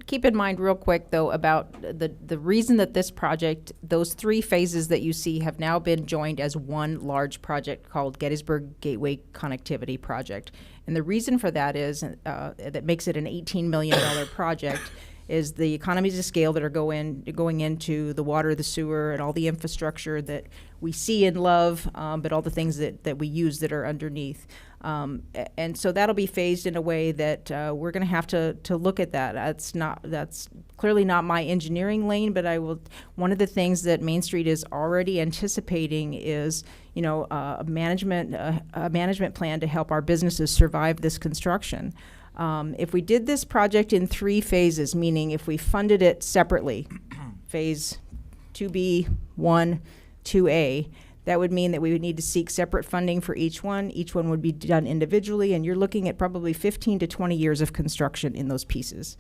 keep in mind real quick, though, about the reason that this project, those three phases that you see have now been joined as one large project called Gettysburg Gateway Connectivity Project. And the reason for that is, that makes it an $18 million project, is the economies of scale that are going into the water, the sewer, and all the infrastructure that we see and love, but all the things that we use that are underneath. And so that'll be phased in a way that we're going to have to look at that. That's clearly not my engineering lane, but one of the things that Main Street is already anticipating is, a management plan to help our businesses survive this construction. If we did this project in 3 phases, meaning if we funded it separately, phase 2B, 1, 2A, that would mean that we would need to seek separate funding for each one. Each one would be done individually, and you're looking at probably 15 to 20 years of construction in those pieces.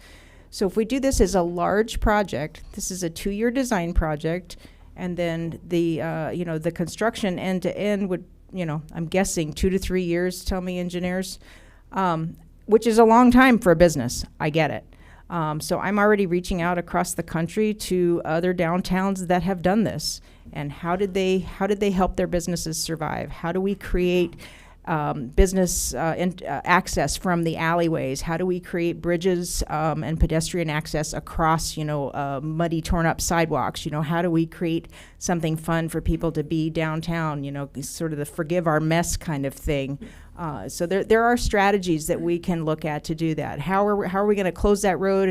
So if we do this as a large project, this is a 2-year design project, and then the construction end to end would, I'm guessing 2 to 3 years, tell me engineers, which is a long time for a business. I get it. So I'm already reaching out across the country to other downtowns that have done this. And how did they help their businesses survive? How do we create business access from the alleyways? How do we create bridges and pedestrian access across, muddy, torn up sidewalks? How do we create something fun for people to be downtown? Sort of the forgive our mess kind of thing. So there are strategies that we can look at to do that. How are we going to close that road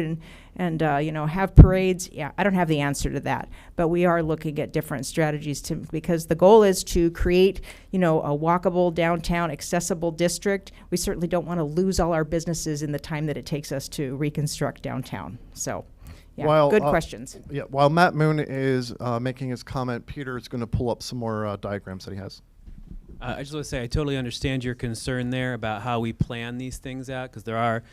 and have parades? Yeah, I don't have the answer to that, but we are looking at different strategies because the goal is to create a walkable downtown accessible district. We certainly don't want to lose all our businesses in the time that it takes us to reconstruct downtown. So. Yeah, good questions. Yeah, while Matt Moon is making his comment, Peter is going to pull up some more diagrams that he has. I just want to say I totally understand your concern there about how we plan these things out, because there are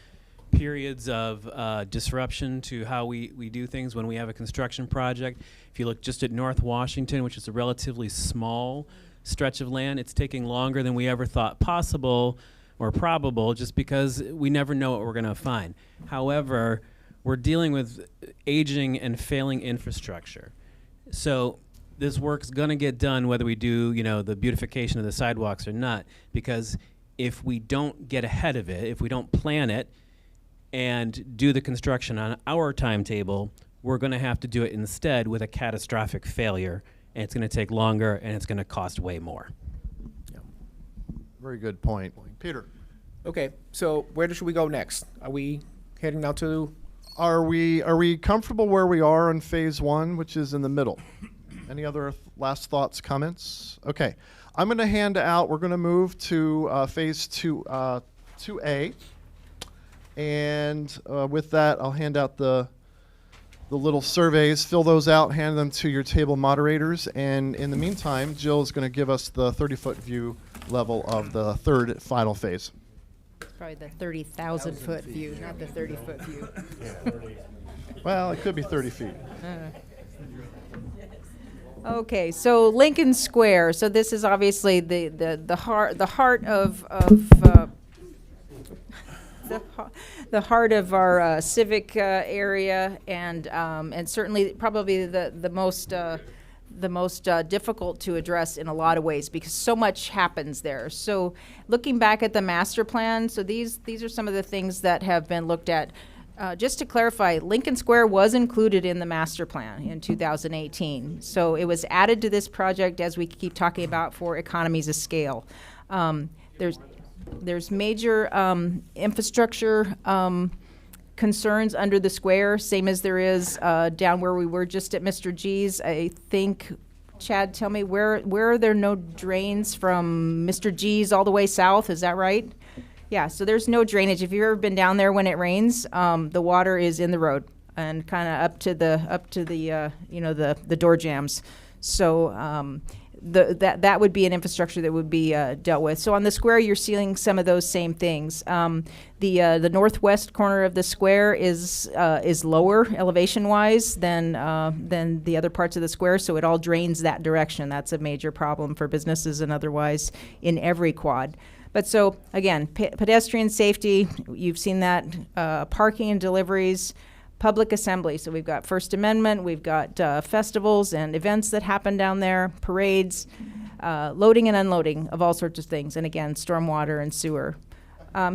periods of disruption to how we do things when we have a construction project. If you look just at North Washington, which is a relatively small stretch of land, it's taking longer than we ever thought possible or probable, just because we never know what we're going to find. However, we're dealing with aging and failing infrastructure. So this work's going to get done whether we do, the beautification of the sidewalks or not, because if we don't get ahead of it, if we don't plan it and do the construction on our timetable, we're going to have to do it instead with a catastrophic failure, and it's going to take longer and it's going to cost way more. Very good point. Peter. Okay, so where should we go next? Are we heading now to... Are we comfortable where we are on phase 1, which is in the middle? Any other last thoughts, comments? Okay, I'm going to hand out. We're going to move to phase 2A, and with that, I'll hand out the little surveys. Fill those out, hand them to your table moderators, and in the meantime, Jill is going to give us the 30-foot view level of the third final phase. Probably the 30,000-foot view, not the 30-foot view. Well, it could be 30 feet. Okay, so Lincoln Square. So this is obviously the heart of the heart of our civic area, and certainly probably the most difficult to address in a lot of ways because so much happens there. So looking back at the master plan, so these are some of the things that have been looked at. Just to clarify, Lincoln Square was included in the master plan in 2018. So it was added to this project, as we keep talking about, for economies of scale. There's major infrastructure concerns under the square, same as there is down where we were just at Mr. G's. I think, Chad, tell me, where are there no drains from Mr. G's all the way south? Is that right? Yeah, so there's no drainage. If you've ever been down there when it rains, the water is in the road and kind of up to the door jams. So that would be an infrastructure that would be dealt with. So on the square, you're seeing some of those same things. The northwest corner of the square is lower elevation-wise than the other parts of the square, so it all drains that direction. That's a major problem for businesses and otherwise in every quad. But so, again, pedestrian safety, you've seen that, parking and deliveries, public assembly. So we've got First Amendment, we've got festivals and events that happen down there, parades, loading and unloading of all sorts of things, and again, stormwater and sewer.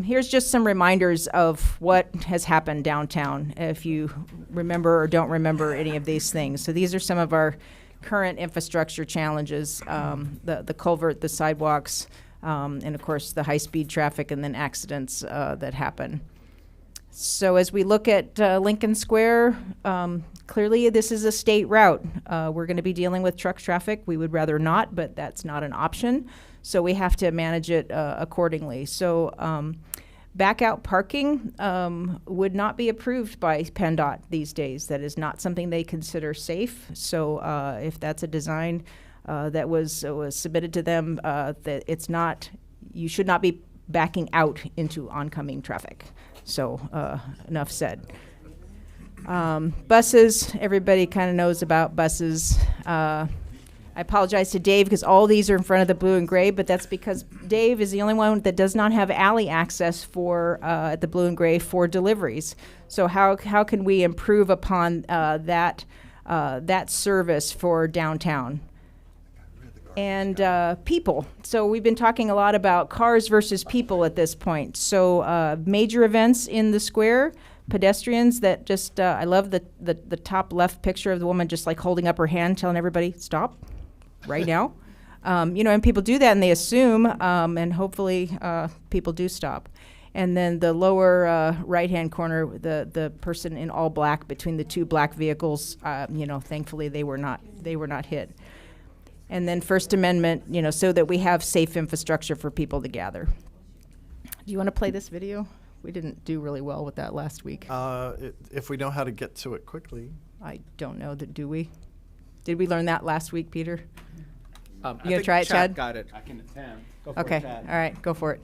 Here's just some reminders of what has happened downtown, if you remember or don't remember any of these things. So these are some of our current infrastructure challenges, the culvert, the sidewalks, and of course the high-speed traffic and then accidents that happen. So as we look at Lincoln Square, clearly this is a state route. We're going to be dealing with truck traffic. We would rather not, but that's not an option. So we have to manage it accordingly. So back out parking would not be approved by PennDOT these days. That is not something they consider safe. So if that's a design that was submitted to them, that it's not, you should not be backing out into oncoming traffic. So enough said. Buses, everybody kind of knows about buses. I apologize to Dave because all these are in front of the blue and gray, but that's because Dave is the only one that does not have alley access for at the blue and gray for deliveries. So how can we improve upon that service for downtown? And people. So we've been talking a lot about cars versus people at this point. So major events in the square, pedestrians that just, I love the top left picture of the woman just like holding up her hand, telling everybody, stop right now. And people do that and they assume, and hopefully people do stop. And then the lower right-hand corner, the person in all black between the two black vehicles, thankfully they were not hit. And then First Amendment, so that we have safe infrastructure for people to gather. Do you want to play this video? We didn't do really well with that last week. If we know how to get to it quickly. I don't know that, do we? Did we learn that last week, Peter? I You gonna think try it, Chad? Got it. I can attempt. Go for Okay, it, Chad. all right, go for it.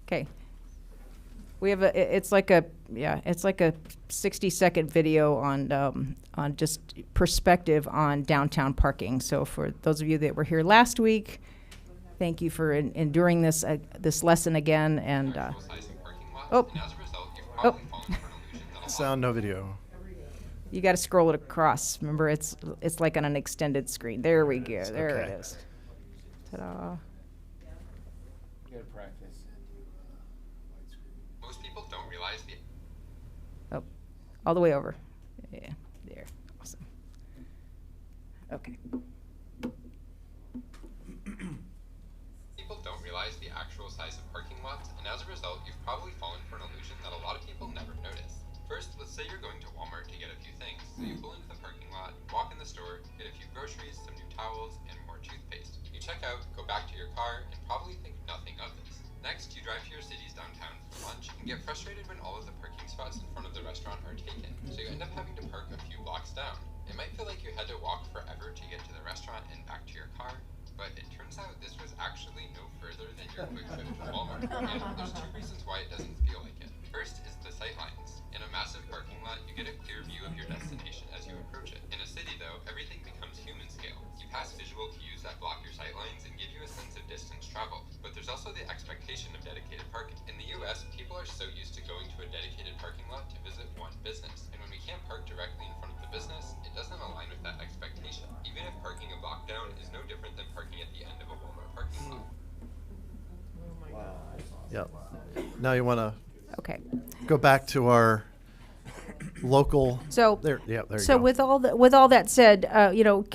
Okay. We have it's like a 60-second video on just perspective on downtown parking. So for those of you that were here last week, thank you for enduring this lesson again. And Sound, no video. You got to scroll it across. Remember, it's like on an extended screen. There we go. There it is. Ta-da. Good practice. Most people don't realize the Oh, all the way over. Yeah, there. Awesome. Okay. people don't realize the actual size of parking lots, and as a result, you've probably fallen for an illusion that a lot of people never notice. First, let's say you're going to Walmart to get a few things. So you pull into the parking lot, walk in the store, get a few groceries, some new towels, and more toothpaste. You check out, go back to your car, and probably think nothing of this. Next, you drive to your city's downtown for lunch and get frustrated when all of the parking spots in front of the restaurant are taken. So you end up having to park a few blocks down. It might feel like you had to walk forever to get to the restaurant and back to your car, but it turns out this was actually no further than your quick trip to Walmart. And there's two reasons why it doesn't feel like it. First is the sightlines. In a massive parking lot, you get a clear view of your destination as you approach it. In a city, though, everything becomes human scale. You pass visual cues that block your sightlines and give you a sense of distance traveled. But there's also the expectation of dedicated parking. In the US, people are so used to going to a dedicated parking lot to visit one business. And when we can't park directly in front of the business, it doesn't align with that expectation. Even if parking a block down is no different than parking at the end of a Walmart parking lot. Yep. Now you want to Okay. go back to our local. So there you so go. with all that said,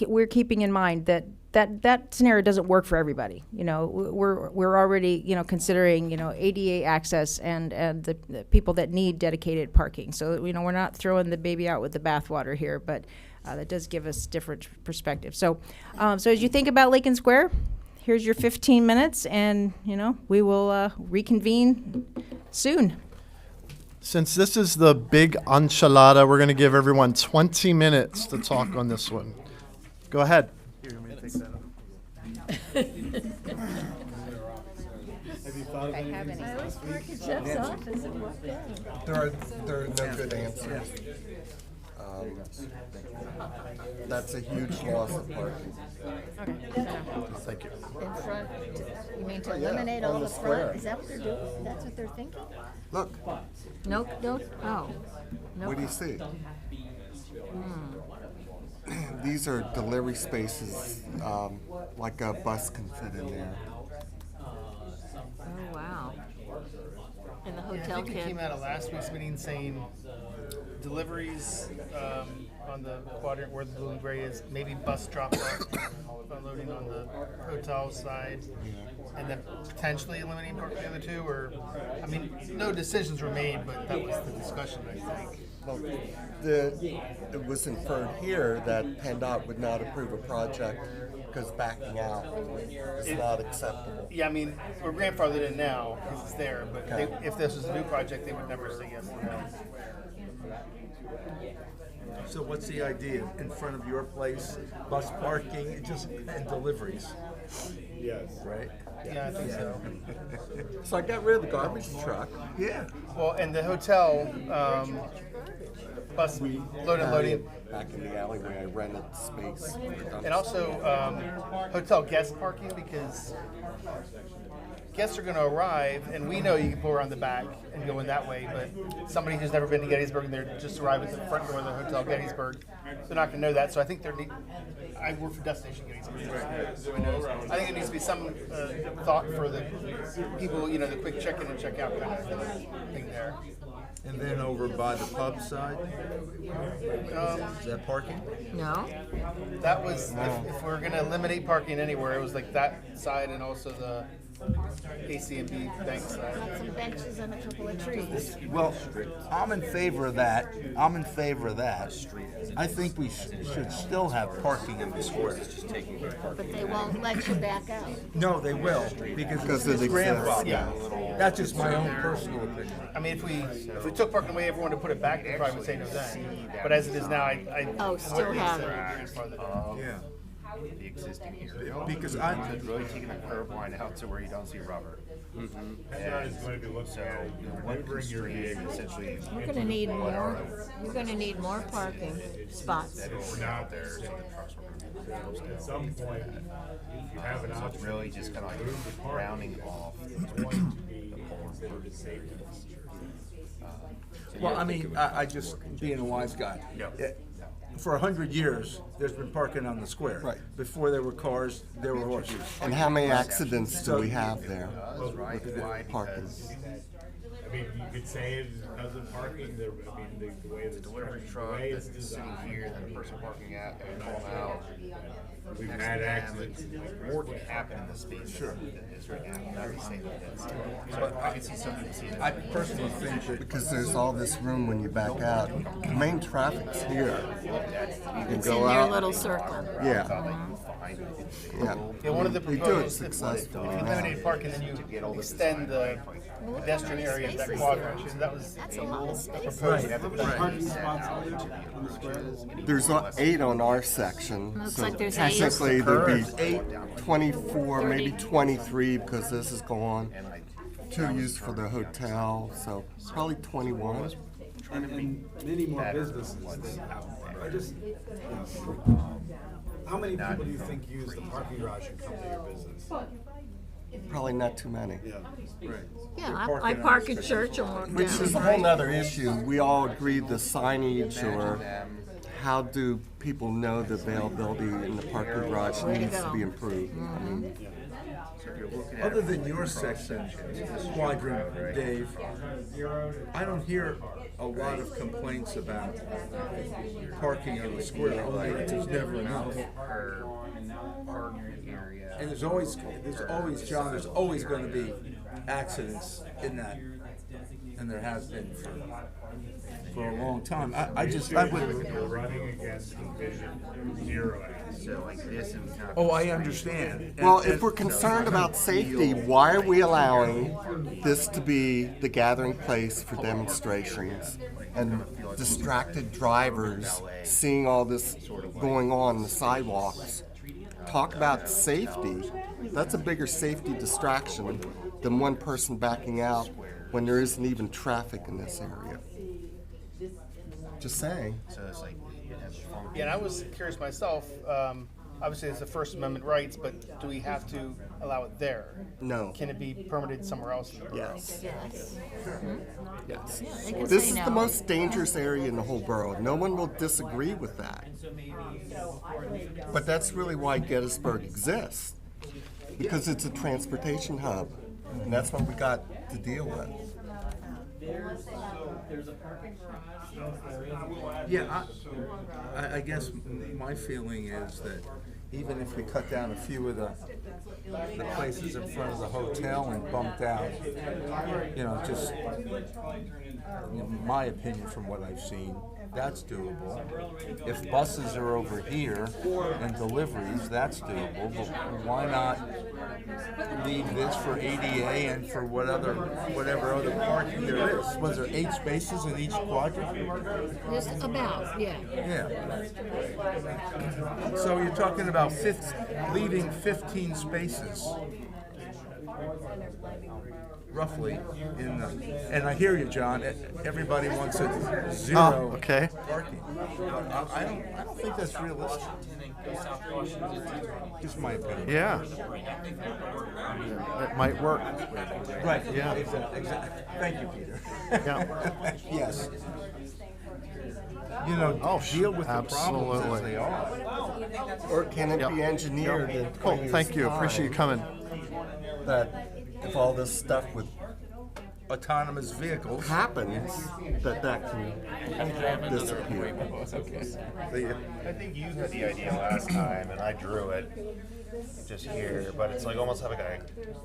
we're keeping in mind that scenario doesn't work for everybody. We're already considering ADA access and the people that need dedicated parking. So we're not throwing the baby out with the bathwater here, but that does give us different perspective. So so as you think about Lincoln Square, here's your 15 minutes, and we will reconvene soon. Since this is the big enchilada, we're going to give everyone 20 minutes to talk on this one. Go ahead. Here, let me take that off. Have you thought of I have anything? any. I always park at Jeff's office and walk down. There are no good answers. That's a huge loss of parking. Thank you. In front, you mean to Oh, yeah, eliminate on all the the square. front? Is that what they're doing? That's what they're thinking? Look, No, oh. No. what do you see? These are delivery spaces, like a bus can fit in there. Oh, wow. And the I hotel think we can. came out of last week's meeting saying deliveries on the quadrant where the blue and gray is, maybe bus drop-off, unloading on the hotel side, and then potentially eliminating the other two, or, I mean, no decisions were made, but that was the discussion, I think. Well, it was inferred here that PennDOT would not approve a project because backing out is not acceptable. Yeah, I mean, we're grandfathered in now because it's there, but Okay. if this was a new project, they would never say yes or no. So what's the idea? In front of your place, bus parking, and deliveries? Yes. Right? Yeah, I think so. So I got rid of the garbage truck. Yeah. Well, and the hotel, bus load and loading. Back in the alleyway, I rented space. And also hotel guest parking, because guests are going to arrive, and we know you can pull around the back and go in that way, but somebody who's never been to Gettysburg and they're just arrived at the front door of the Hotel Gettysburg, they're not going to know that. So I think I work for Destination Gettysburg, so I know. I think there needs to be some thought for the people, the quick check-in and check-out kind of thing there. And then over by the pub side, is that parking? No? That was, if we're gonna eliminate parking anywhere, it was like that side and also the AC&B bank side. Some benches and a couple of trees. Well, I'm in favor of that. I think we should still have parking in the square. But they won't let you back out. No, they will, because it's grandfathered. Yeah, that's just my own personal opinion. I mean, if we took parking away, everyone to put it back, they probably would say no then. But as it is now, I still have it. Yeah. The existing area. Because I'm really taking a curb line out to where you don't see rubber. And so one constraint essentially. You're gonna need more, you're gonna need more parking spots. Out there, so the trucks will At some point, if you have an So it's option. really just kind of like rounding off the poles for safety. Well, I mean, I just, being a wise guy. For 100 years, there's been parking on the square. Right. Before there were cars, there were horses. And how many accidents do we have there Right, with why? parking? I mean, you could say it's because of parking, the way the Delivery truck that's sitting here, then the person parking at, and pull them out. We've Next had to them, accidents. More can happen in the space than it is right now. I'm not really saying that it is. But I can see some people seeing it. I personally think that Because there's all this room when you back out. Main traffic's here. You can It's go in your out. little circle. Yeah. Yeah, one of the We do it proposed, if successfully you now. eliminate parking, then you extend the pedestrian area of that quadrant. So that was That's a lot of space. There's 8 on our section. Looks So like there's technically 8. there'd be 24, maybe 23 because this is gone. 2 used for the hotel, so probably 21. And many more businesses than out there. I just, how many people do you think use the parking garage and come to your business? Probably not too many. Yeah, I park at church and walk Which down. is a whole nother issue. We all agreed the signage or how do people know the availability in the parking garage needs to be improved. I mean, other than your section, quadrant, Dave, I don't hear a lot of complaints about parking on the square, only that there's never enough. And there's always, John, there's always gonna be accidents in that, and there has been for a long time. I would. You're running against Vision Zero. So like this and kind of. Oh, I understand. well, if we're concerned about safety, why are we allowing this to be the gathering place for demonstrations and distracted drivers seeing all this going on the sidewalks? Talk about safety. That's a bigger safety distraction than one person backing out when there isn't even traffic in this area. Just saying. So it's like. Yeah, and I was curious myself. Obviously, it's the First Amendment rights, but do we have to allow it there? No. Can it be permitted somewhere else in the borough? Yes. Yes. Yes. They can This say is no. the most dangerous area in the whole borough. No one will disagree with that. But that's really why Gettysburg exists, because it's a transportation hub, and that's what we got to deal with. Yeah, I guess my feeling is that even if we cut down a few of the places in front of the hotel and bumped out, just my opinion from what I've seen, that's doable. If buses are over here and deliveries, that's doable, but why not leave this for ADA and for whatever other parking there is? Was there 8 spaces in each quadrant? Just about, yeah. Yeah. So you're talking about leaving 15 spaces, roughly, and I hear you, John. Everybody wants it zero okay. parking. I don't think that's realistic. Just my opinion. Yeah. It might work. Right. Yeah. Exactly. Thank you, Peter. Yeah. Yes. Deal with the problems as they are. Or can it be engineered? Yep. in Cool. Thank you. 20 years' Appreciate you time coming. That if all this stuff with autonomous vehicles. happens, that can disappear. I think you had the idea last time, and I drew it just here, but it's like almost like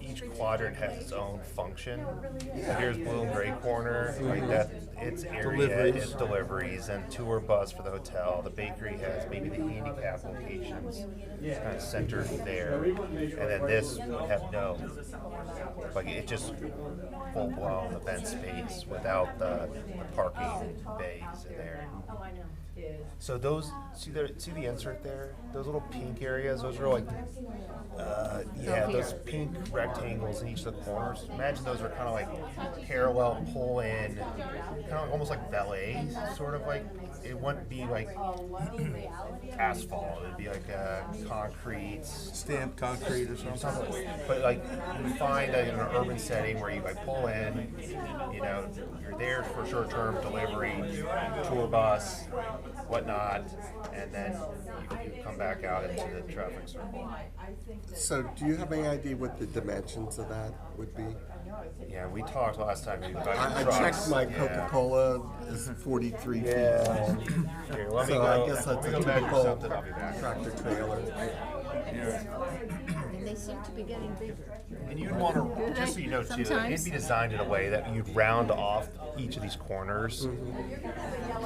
each quadrant has its own function. So here's blue and gray corner, like that. Its area Deliveries. is deliveries and tour bus for the hotel. The bakery has maybe the handicap locations kind of centered there, and then this would have no, like it just full blown event space without the parking bays in there. So those, see the insert there? Those little pink areas, those are like, those pink rectangles in each of the corners. Imagine those are kind of like parallel pull in, kind of almost like valet, sort of like, it wouldn't be like asphalt, it'd be like concrete. Stamped concrete or something. But like, you find that in an urban setting where you like pull in, you know, you're there for short-term delivery, tour bus, whatnot, and then you come back out into the traffic circle. So do you have any idea what the dimensions of that would be? Yeah, we talked last time about I trucks. checked my Yeah. Coca-Cola is 43 feet Yeah. long. Here, let me So go- I guess let that's me a go measure typical something, I'll be back. tractor trailer. And they seem to be getting bigger. And you'd want to, just so you know too, it'd Sometimes. be designed in a way that you'd round off each of these corners.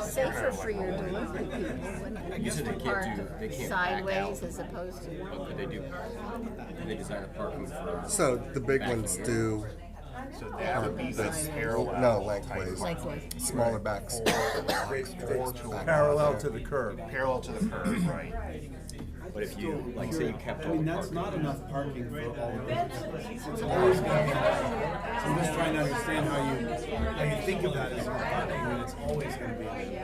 Safer for your delivery people when You said they you can't park do, they can't back out. sideways as opposed to. What could they do? Could they design a parking for? So the big backing ones in? do. So that would be this, parallel. no, lengthways. Lengthways. Smaller backs. Parallel to the curb. Parallel to the curb, right. But if you, like, say you kept I all mean, the that's parking. not enough parking for all of it. It's always gonna be that. So I'm just trying to understand how you think of that as parking, when it's always gonna be like. You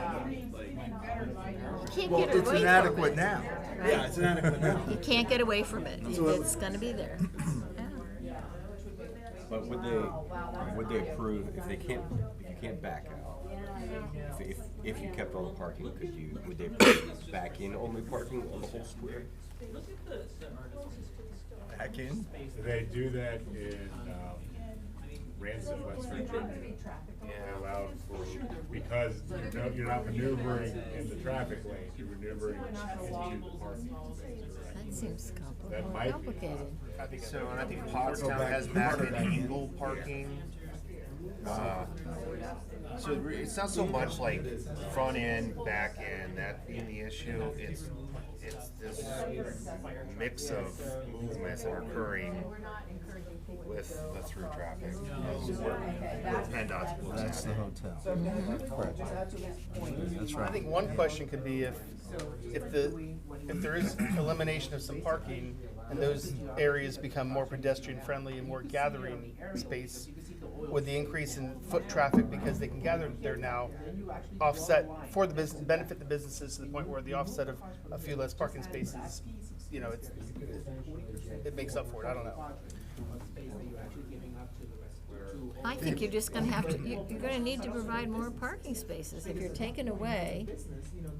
can't Well, get away it's from inadequate it, now. right? Yeah, it's inadequate now. You can't get away from it. So It's going to be there. But would they approve if they can't, if you can't back out? If you kept all the parking, would they approve back in only parking on the whole square? Back in? They do that in Ransom, West Virginia. They allow for, because you're not maneuvering in the traffic lane, you're maneuvering into the parking space. That seems That might be. complicated. I think so, and I think Pottstown has back and angle parking. So it's not so much like front end, back end, that being the issue. It's this mix of movements that are occurring with the through traffic. Where PennDOT looks That's at the it. hotel. Correct. That's right. I think one question could be if there is elimination of some parking and those areas become more pedestrian friendly and more gathering space, would the increase in foot traffic because they can gather there now offset for the business, benefit the businesses to the point where the offset of a few less parking spaces, you know, it makes up for it. I don't know. I think you're just going to have to, you're going to need to provide more parking spaces. If you're taken away,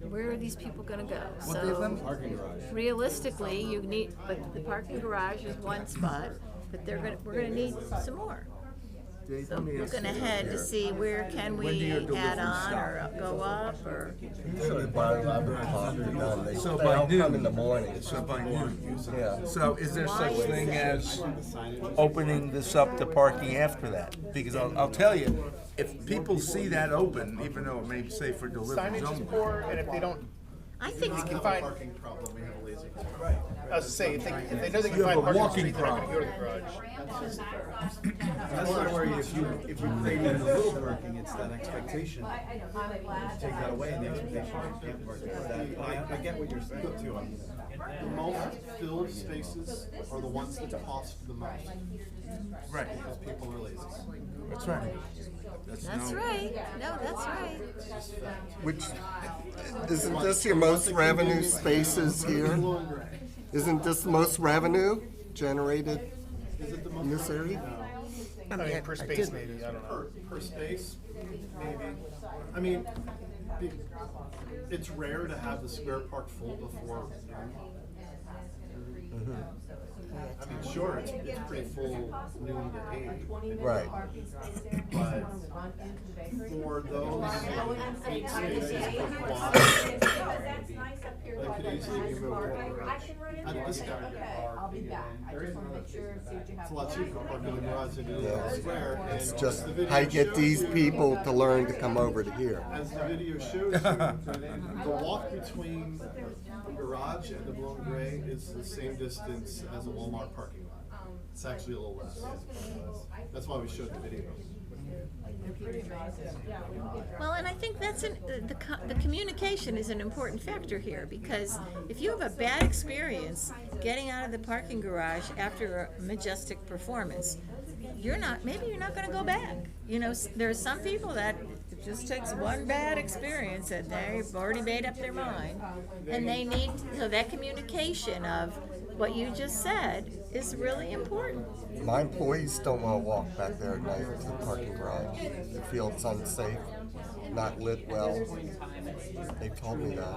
where are these people going to go? Well, give them So parking garage. realistically, you need, but the parking garage is one spot, but we're going to need some more. So we're going to head to see where can When do we your deliveries add on stop? or go up or. Usually by 11 o'clock they're done. They So they by don't noon. come in the morning. So by noon. Yeah. So is there such thing as opening this up to parking after that? Because I'll tell you, if people see that open, even though it may say for deliveries Signage is only. poor, and if they don't, I think they we can can find. Parking problem, we have a lazy. Right. I was to say, if they know they can You have find a parking on the walking street, they're not going to go to the problem. garage. That's why I worry if you create even a little parking, it's that expectation. Take that away and the expectation you can't park there. I get what you're saying too. The most filled spaces are the ones that cost the most. Right. Because people are lazy. That's right. That's right. No, that's right. Which, isn't this your most revenue spaces here? Isn't this the most revenue generated in this area? I mean, per space maybe, I don't know. Per space, maybe. I mean, it's rare to have the square park full before noon. I mean, Sure, it's pretty full noon to 8. Right. But for those 8 spaces per quad, I could easily give over. I discounted it's a lot cheaper to park in the garage than it is in the square. It's and just the video how you get shows these you- people to learn to come over to here. As the video shows you, the walk between the garage and the blown gray is the same distance as a Walmart parking lot. It's actually a little less. That's why we showed the video. Well, and I think that's the communication is an important factor here, because if you have a bad experience getting out of the parking garage after a Majestic performance, maybe you're not going to go back. You know, there's some people that it just takes one bad experience and they've already made up their mind, and they need, so that communication of what you just said is really important. My employees don't want to walk back there at night to the parking garage. They feel it's unsafe, not lit well. They told me that.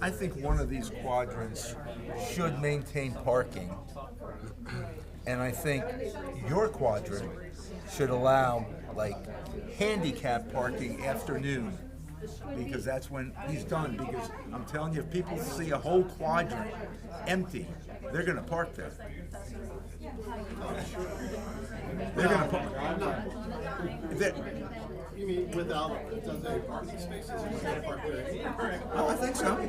I think one of these quadrants should maintain parking. And I think your quadrant should allow, like, handicap parking afternoon. Because that's when he's done. Because I'm telling you, if people see a whole quadrant empty, they're gonna park there. They're gonna park. You mean without designated parking spaces? You're gonna park there? Oh, I think so. I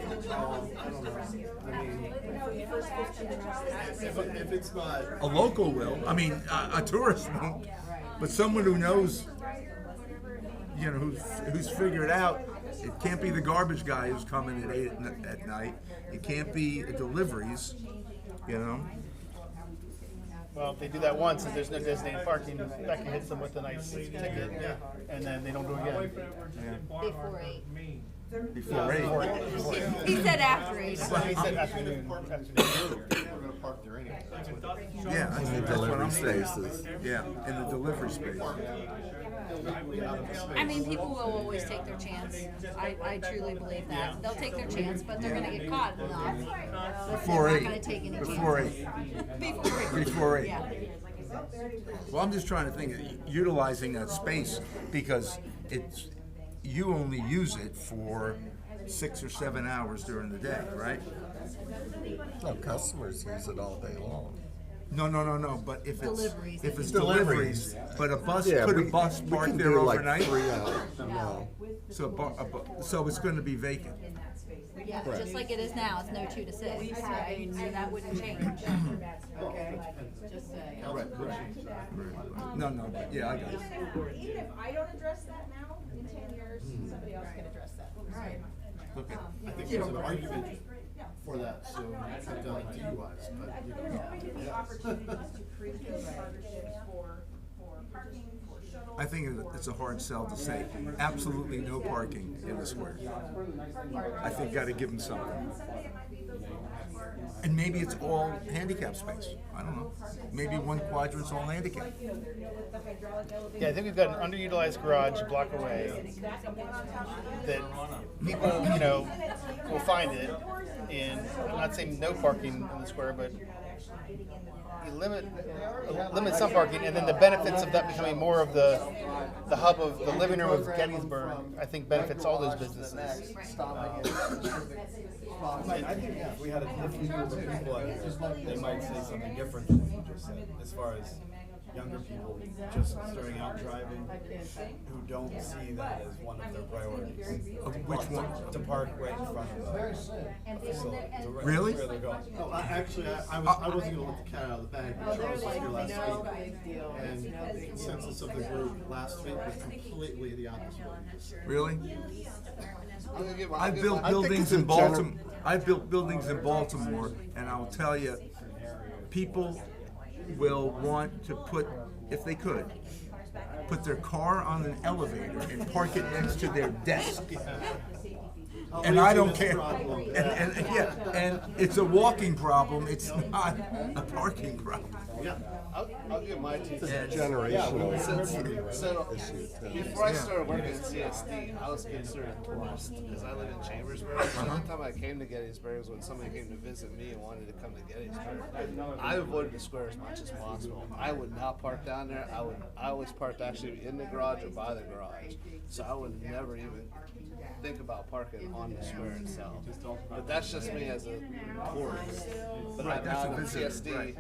don't know. I mean, if it's not A local will. I mean, a tourist won't. But someone who knows, you know, who's figured out, it can't be the garbage guy who's coming at 8 at night. It can't be deliveries, you know. Well, if they do that once and there's no designated parking, Becca hits them with a nice ticket, and then they don't do it again. Before 8. Before 8. He said after 8. He said afternoon. we're gonna park there anyway. That's what Yeah, that's what delivery I'm saying. spaces. Yeah, in the delivery space. I mean, people will always take their chance. I truly believe that. They'll take their chance, but they're gonna get caught enough. Before They're 8. not gonna take any Before chances. 8. Before 8. Before 8. Yeah. Well, I'm just trying to think of utilizing that space because you only use it for 6 or 7 hours during the day, right? No, customers use it all day long. No. But if it's Deliveries. deliveries, but a bus Yeah, could a we- bus we park can there do like overnight? 3 hours. No. So it's going to be vacant. Yeah, just like it is now, it's no 2 to 6, right? So that wouldn't change. Just saying. No, but yeah, I got it. Even if I don't address that now, in 10 years, somebody else can address that. Right. Okay. I think there's an argument for that, so cut down the DUIs, but you know. Opportunities to create those partnerships for parking, for shuttle. I think it's a hard sell to say absolutely no parking in the square. I think got to give them something. And maybe it's all handicap space. I don't know. Maybe one quadrant's all handicap. Yeah, I think we've got an underutilized garage a block away that people, you know, will find it. And I'm not saying no parking in the square, but you limit some parking, and then the benefits of that becoming more of the hub of the living room of Gettysburg, I think benefits all those businesses. I think if we had a different group of people out here, they might say something different than what you just said, as far as younger people just starting out driving who don't see that as one of their priorities. Which one? To park right in front of the facility. to right Really? Where they're going. No, actually, I wasn't gonna let the cat out of the bag, but Charles was here last week, and the consensus of the group last week was completely the opposite. of what you just said. Really? I I've built buildings in Baltimore. I've built buildings in Baltimore, and I'll tell you, people will want to put, if they could, put their car on an elevator and park it next to their desk. And I don't care. And yeah, and it's a walking problem. It's not a parking problem. Yeah, I'll give my 2 cents. generational So, issue, too. before I started working at CSD, I was considered a tourist because I live in Chambersburg. So the only time I came to Gettysburg was when somebody came to visit me and wanted to come to Gettysburg. I avoided the square as much as possible. I would not park down there. I always parked actually in the garage or by the garage. So I would never even think about parking on the square itself. But that's just me as a tourist. But Right, now that's a at visitor, CSD, right.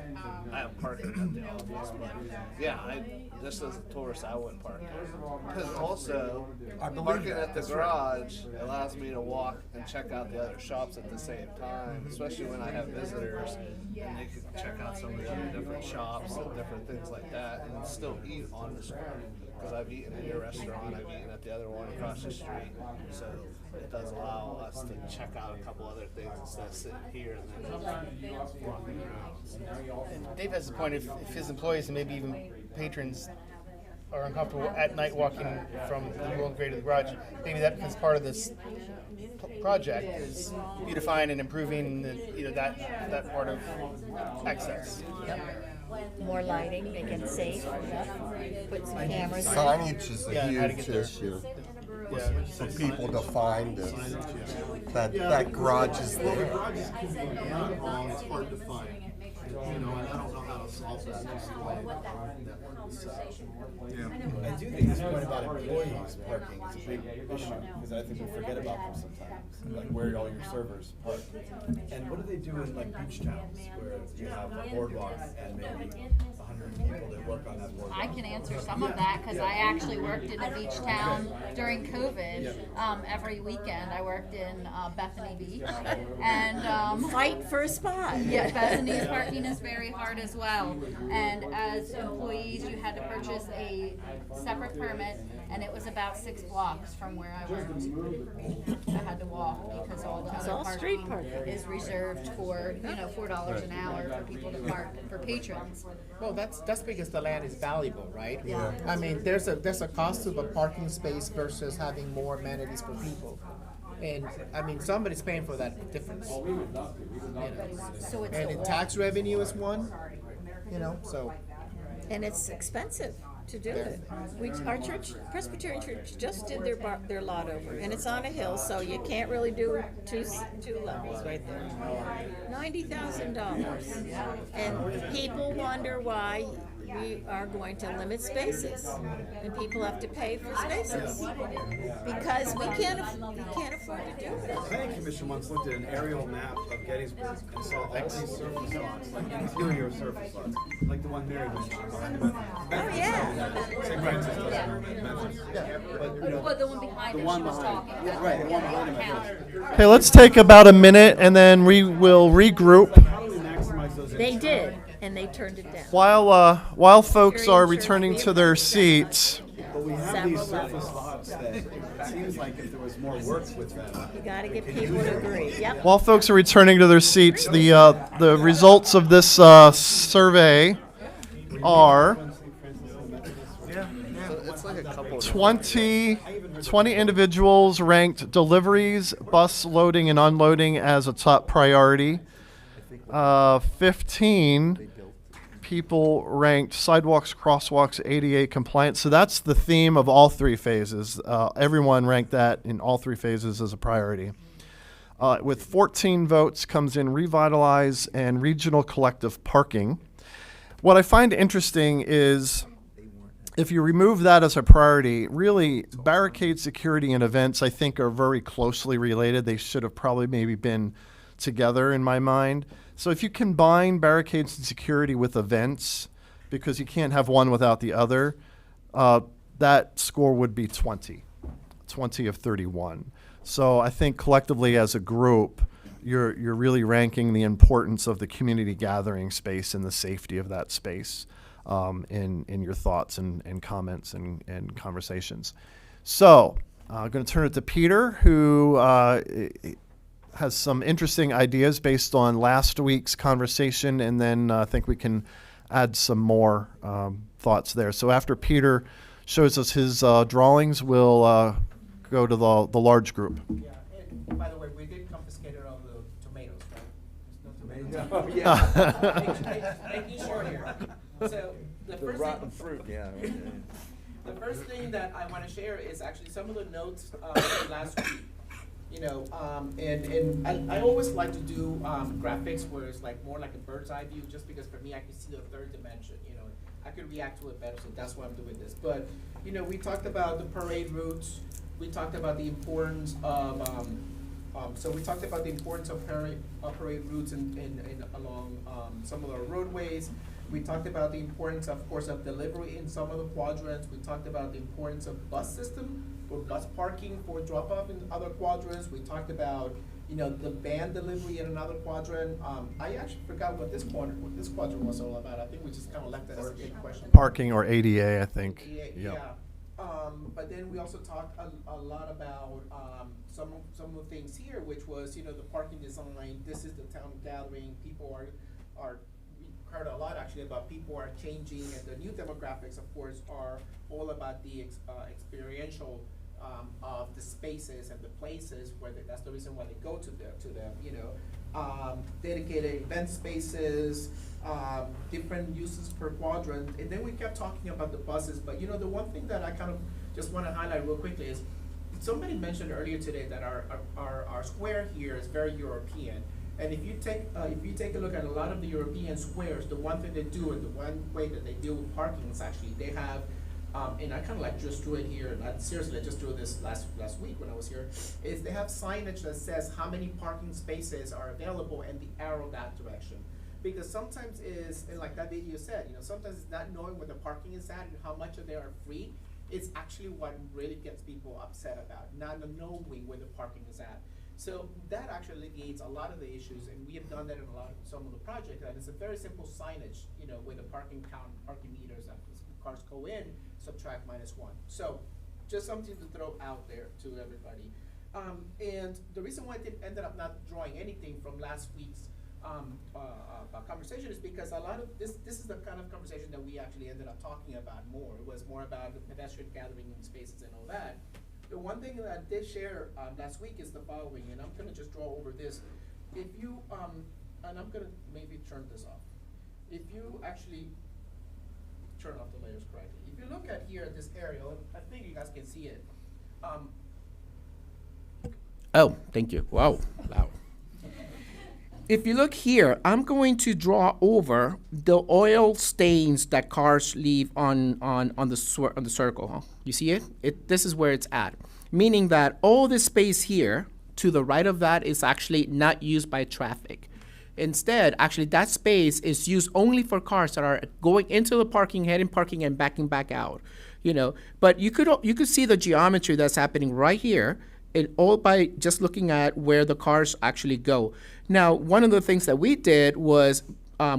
I have parking at the office. But yeah, just as a tourist, I wouldn't park there. Because also, I believe parking that. at the That's right. garage allows me to walk and check out the other shops at the same time, especially when I have visitors, and they can check out some of the other different shops and different things like that, and still eat on the square. Because I've eaten in your restaurant, I've eaten at the other one across the street, so it does allow us to check out a couple other things instead of sitting here and then walking around. And Dave has a point, if his employees and maybe even patrons are uncomfortable at night walking from the Will and Gray to the garage, maybe that becomes part of this project, is beautifying and improving that part of access. More lighting, make it safe, put some cameras in. Signage is a Yeah, how to huge get there. issue. Yeah. For people to find this, that garage is Well, the there. garage is convenient, not wrong, it's hard to find. You know, and I don't know how to solve that. Yeah. I do think this point about employees parking is a big issue, because I think we forget about them sometimes, like where all your servers park. And what do they do in like beach towns, where you have a boardwalk and maybe 100 people that work on that boardwalk? I can answer some of that because I actually worked in a beach town during COVID. Every weekend I worked in Bethany Beach, and Fight for a spot. yeah, Bethany's parking is very hard as well. And as employees, you had to purchase a separate permit, and it was about 6 blocks from where I worked. I had to walk because all the It's other all street parking. is reserved for $4 an hour for people to park for patrons. Well, that's because the land is valuable, right? Yeah. I mean, there's a cost to the parking space versus having more amenities for people. And, I mean, somebody's paying for that difference. You know. So it's And a the tax revenue is one, so. And it's expensive to do it. Our church, Presbyterian Church, just did their lot over, and it's on a hill, so you can't really do two levels right there. $90,000, and people wonder why we are going to limit spaces, and people have to pay for spaces because we can't afford to do it. The planning commission once looked at an aerial map of Gettysburg and saw all these surface lots, like interior surface lots, like the one Mary mentioned behind Memphis. Oh, yeah. St. Francis doesn't Memphis. But, you know, Well, the one behind the it, one she was behind. talking. Yeah, right, the one behind him. Okay, let's take about a minute and then we will regroup. How do we maximize those? They did, and they turned it down. While folks are returning to their seats, But we have these surface lots that it seems like if there was more work with them. You gotta get people to agree, yep. while folks are returning to their seats, the results of this survey are It's like a couple of 20 individuals ranked deliveries, bus loading and unloading as a top priority. 15 people ranked sidewalks, crosswalks, ADA compliance. So that's the theme of all 3 phases. Everyone ranked that in all 3 phases as a priority. With 14 votes comes in revitalize and regional collective parking. What I find interesting is if you remove that as a priority, really barricade security and events I think are very closely related. They should have probably maybe been together in my mind. So if you combine barricades and security with events, because you can't have one without the other, that score would be 20 of 31. So I think collectively as a group, you're really ranking the importance of the community gathering space and the safety of that space in your thoughts and comments and conversations. So I'm going to turn it to Peter, who has some interesting ideas based on last week's conversation, and then I think we can add some more thoughts there. So after Peter shows us his drawings, we'll go to the large group. By the way, we did confiscate all the tomatoes, right? There's no Oh, tomatoes. yeah. Making sure here. So the The first rotten thing, fruit, yeah. the first thing that I want to share is actually some of the notes from last week. You know, and I always like to do graphics where it's like more like a bird's eye view, just because for me I can see the third dimension. You know, I could react to it better, so that's why I'm doing this. But you know, we talked about the parade routes. We talked about the importance of so we talked about the importance of parade routes and along some of our roadways. We talked about the importance, of course, of delivery in some of the quadrants. We talked about the importance of bus system for bus parking for drop-off in other quadrants. We talked about, you know, the van delivery in another quadrant. I actually forgot what this quadrant was all about. I think we just kind of left that as a good question. Parking or ADA, I think. Yeah. But then we also talked a lot about some of the things here, which was, you know, the parking design. This is the town gathering. People are we heard a lot actually about people are changing, and the new demographics, of course, are all about the experiential of the spaces and the places where that's the reason why they go to them. You know, dedicated event spaces. Different uses per quadrant, and then we kept talking about the buses. But you know, the one thing that I kind of just want to highlight real quickly is somebody mentioned earlier today that our square here is very European. And if you take a look at a lot of the European squares, the one thing they do, and the one way that they deal with parking is actually they have, and I kind of like just drew it here. And seriously, I just drew this last week when I was here. Is they have signage that says how many parking spaces are available and the arrow that direction. Because sometimes is, and like that video said, you know, sometimes it's not knowing where the parking is at and how much of they are free. It's actually what really gets people upset about, not knowing where the parking is at. So that actually alleviates a lot of the issues, and we have done that in some of the projects. And it's a very simple signage, you know, with the parking count, parking meters, that cars go in, subtract -1. So just something to throw out there to everybody. And the reason why I ended up not drawing anything from last week's conversation is because a lot of this is the kind of conversation that we actually ended up talking about more. It was more about the pedestrian gathering in spaces and all that. The one thing that I did share last week is the following, and I'm going to just draw over this. If you, and I'm going to maybe turn this off. If you actually turn off the layers correctly. If you look at here at this aerial, I think you guys can see it. Oh, thank you. Wow, loud. If you look here, I'm going to draw over the oil stains that cars leave on the circle. You see it? This is where it's at. Meaning that all this space here to the right of that is actually not used by traffic. Instead, actually that space is used only for cars that are going into the parking, heading parking, and backing back out. You know, but you could see the geometry that's happening right here. It all by just looking at where the cars actually go. Now, one of the things that we did was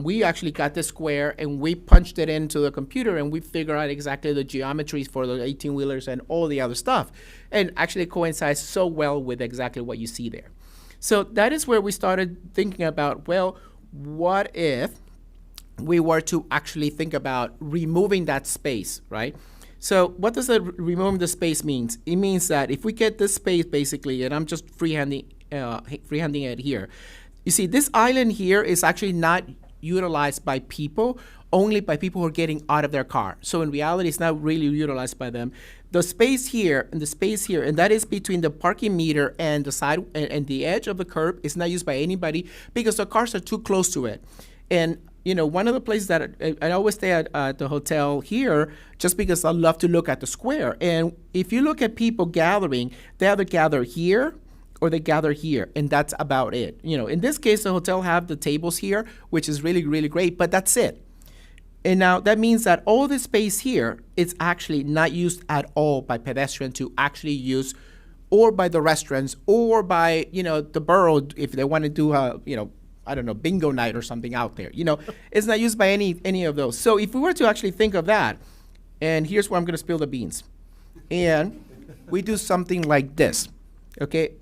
we actually got this square and we punched it into the computer and we figured out exactly the geometries for the 18-wheelers and all the other stuff. And actually it coincides so well with exactly what you see there. So that is where we started thinking about, well, what if we were to actually think about removing that space, right? So what does removing the space means? It means that if we get this space basically, and I'm just freehanding it here. You see, this island here is actually not utilized by people, only by people who are getting out of their car. So in reality, it's not really utilized by them. The space here and the space here, and that is between the parking meter and the side and the edge of the curb, is not used by anybody because the cars are too close to it. And you know, one of the places that I always stay at the hotel here, just because I love to look at the square. And if you look at people gathering, they either gather here or they gather here, and that's about it. You know, in this case, the hotel have the tables here, which is really, really great, but that's it. And now that means that all this space here is actually not used at all by pedestrians to actually use, or by the restaurants, or by, you know, the borough if they want to do you know, I don't know, bingo night or something out there. You know, it's not used by any of those. So if we were to actually think of that, and here's where I'm going to spill the beans, and we do something like this, okay?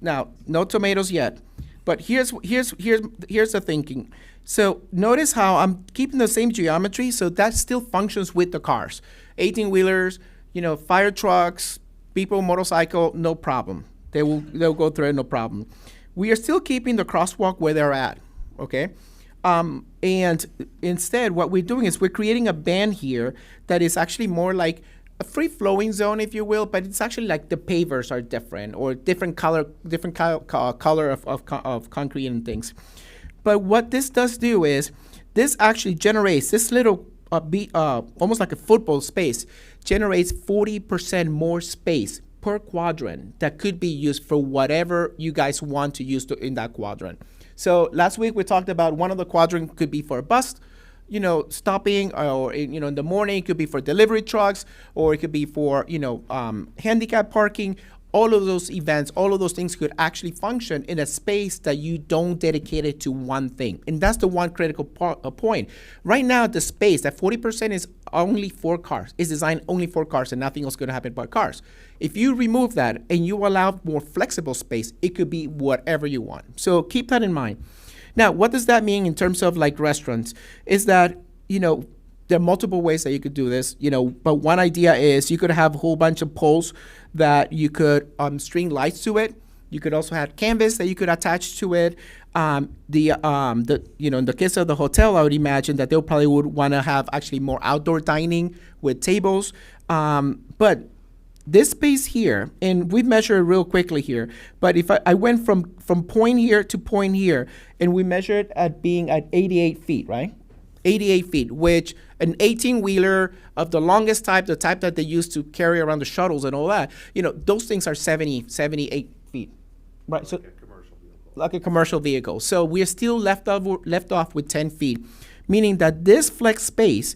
Now, no tomatoes yet, but here's the thinking. So notice how I'm keeping the same geometry, so that still functions with the cars, 18-wheelers, you know, fire trucks, people, motorcycle, no problem. They'll go through it, no problem. We are still keeping the crosswalk where they're at, okay? And instead, what we're doing is we're creating a band here that is actually more like a free-flowing zone, if you will, but it's actually like the pavers are different or different color of concrete and things. But what this does do is this actually generates this little almost like a football space, generates 40% more space per quadrant that could be used for whatever you guys want to use in that quadrant. So last week we talked about one of the quadrants could be for a bus, stopping, or in the morning it could be for delivery trucks, or it could be for handicap parking. All of those events, all of those things could actually function in a space that you don't dedicate it to one thing. And that's the one critical point. Right now, the space, that 40% is only for cars, is designed only for cars, and nothing else is going to happen but cars. If you remove that and you allow more flexible space, it could be whatever you want. So keep that in mind. Now, what does that mean in terms of like restaurants? Is that, there are multiple ways that you could do this, but one idea is you could have a whole bunch of poles that you could string lights to it. You could also have canvas that you could attach to it. In the case of the hotel, I would imagine that they probably would want to have actually more outdoor dining with tables. But this space here, and we measure it real quickly here, but if I went from point here to point here, and we measure it at being at 88 feet, right? 88 feet, which an 18-wheeler of the longest type, the type that they use to carry around the shuttles and all that, those things are 78 feet, right? So like a commercial vehicle. So we're still left off with 10 feet, meaning that this flex space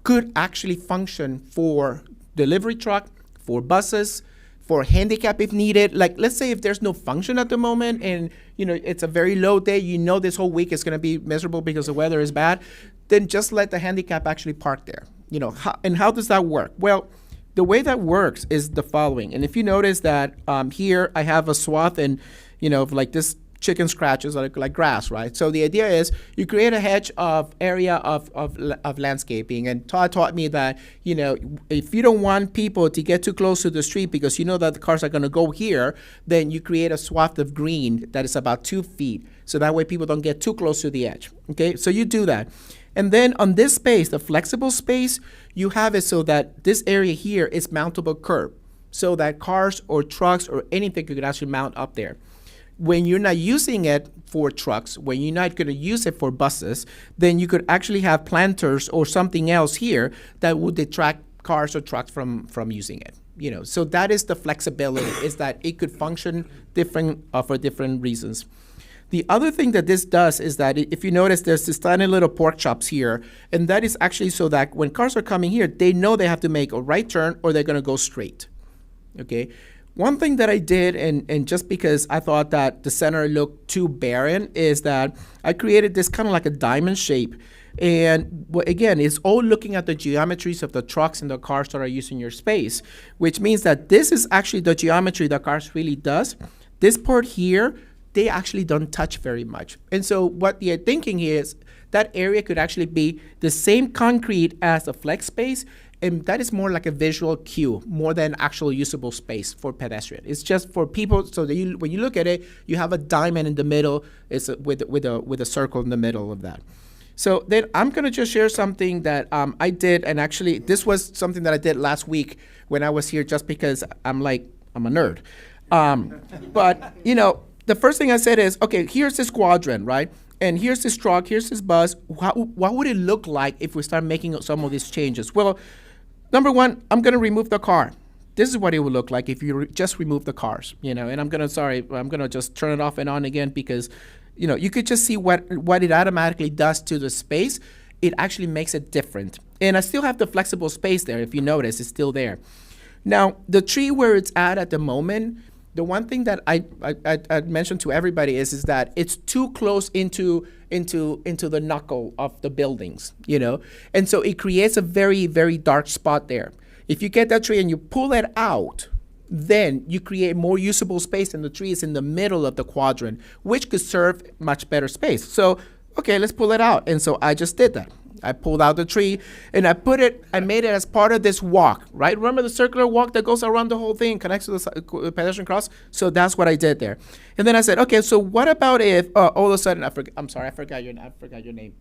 could actually function for delivery truck, for buses, for handicap if needed. Like, let's say if there's no function at the moment and, it's a very low day, this whole week is going to be miserable because the weather is bad, then just let the handicap actually park there. How does that work? Well, the way that works is the following. And if you notice that here I have a swath and, like this chicken scratches like grass, right? So the idea is you create a hedge of area of landscaping. And Todd taught me that, if you don't want people to get too close to the street because that the cars are going to go here, then you create a swath of green that is about 2 feet. So that way people don't get too close to the edge. Okay, so you do that. And then on this space, the flexible space, you have it so that this area here is mountable curb so that cars or trucks or anything could actually mount up there. When you're not using it for trucks, when you're not going to use it for buses, then you could actually have planters or something else here that would detract cars or trucks from using it. So that is the flexibility, is that it could function different for different reasons. The other thing that this does is that if you notice, there's this tiny little pork chops here, and that is actually so that when cars are coming here, they know they have to make a right turn or they're going to go straight. Okay. One thing that I did, and just because I thought that the center looked too barren, is that I created this kind of like a diamond shape. And again, it's all looking at the geometries of the trucks and the cars that are using your space, which means that this is actually the geometry that cars really does. This part here, they actually don't touch very much. And so what the thinking here is that area could actually be the same concrete as the flex space, and that is more like a visual cue, more than actual usable space for pedestrian. It's just for people, so that when you look at it, you have a diamond in the middle, it's with a circle in the middle of that. So then I'm gonna just share something that I did, and actually this was something that I did last week when I was here, just because I'm a nerd. But the first thing I said is, okay, here's this quadrant, right? And here's this truck, here's this bus. What would it look like if we start making some of these changes? Well, number one, I'm going to remove the car. This is what it would look like if you just remove the cars, and I'm going to just turn it off and on again because, you could just see what it automatically does to the space. It actually makes it different. And I still have the flexible space there. If you notice, it's still there. Now, the tree where it's at the moment, the one thing that I mentioned to everybody is that it's too close into the knuckle of the buildings, and so it creates a very, very dark spot there. If you get that tree and you pull it out, then you create more usable space, and the tree is in the middle of the quadrant, which could serve much better space. So, okay, let's pull it out, and so I just did that. I pulled out the tree and I made it as part of this walk, right? Remember the circular walk that goes around the whole thing, connects to the pedestrian cross? So that's what I did there. And then I said, okay, so what about if all of a sudden, I forgot your name.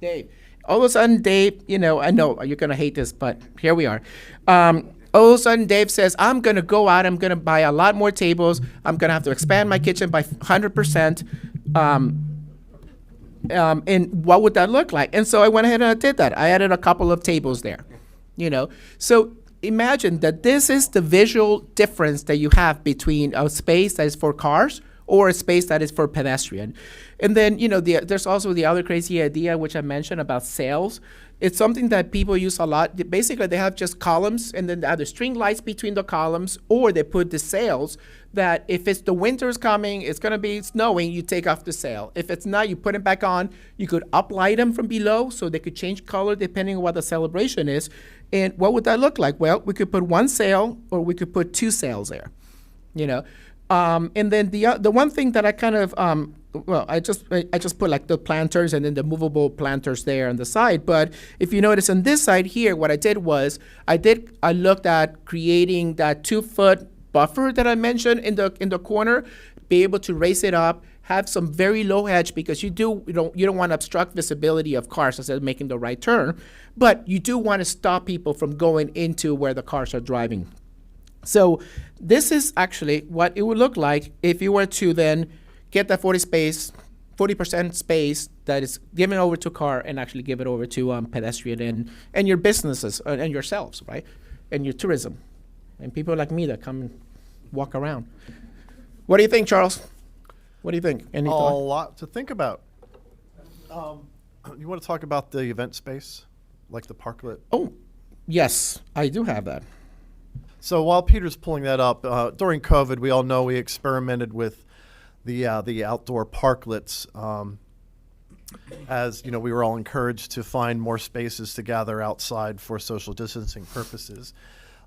Dave. All of a sudden, Dave, I know you're going to hate this, but here we are. All of a sudden, Dave says, I'm going to go out, I'm going to buy a lot more tables, I'm going to have to expand my kitchen by 100%. And what would that look like? And so I went ahead and I did that. I added a couple of tables there, So imagine that this is the visual difference that you have between a space that is for cars or a space that is for pedestrian. And then, there's also the other crazy idea, which I mentioned about sails. It's something that people use a lot. Basically, they have just columns and then they either string lights between the columns or they put the sails that if it's the winter's coming, it's going to be snowing, you take off the sail. If it's not, you put it back on. You could uplight them from below so they could change color depending on what the celebration is. And what would that look like? Well, we could put one sail or we could put two sails there, And then the one thing that I kind of I just put like the planters and then the movable planters there on the side. But if you notice on this side here, what I did was I looked at creating that 2-foot buffer that I mentioned in the corner, be able to raise it up, have some very low edge because you don't want to obstruct visibility of cars as they're making the right turn, but you do want to stop people from going into where the cars are driving. So this is actually what it would look like if you were to then get that 40% space that is given over to car and actually give it over to pedestrian and your businesses and yourselves, right? And your tourism and people like me that come and walk around. What do you think, Charles? What do you think? Any thought? A lot to think about. You want to talk about the event space, like the parklet? Oh, yes, I do have that. So while Peter's pulling that up, during COVID, we all know we experimented with the outdoor parklets. As we were all encouraged to find more spaces to gather outside for social distancing purposes.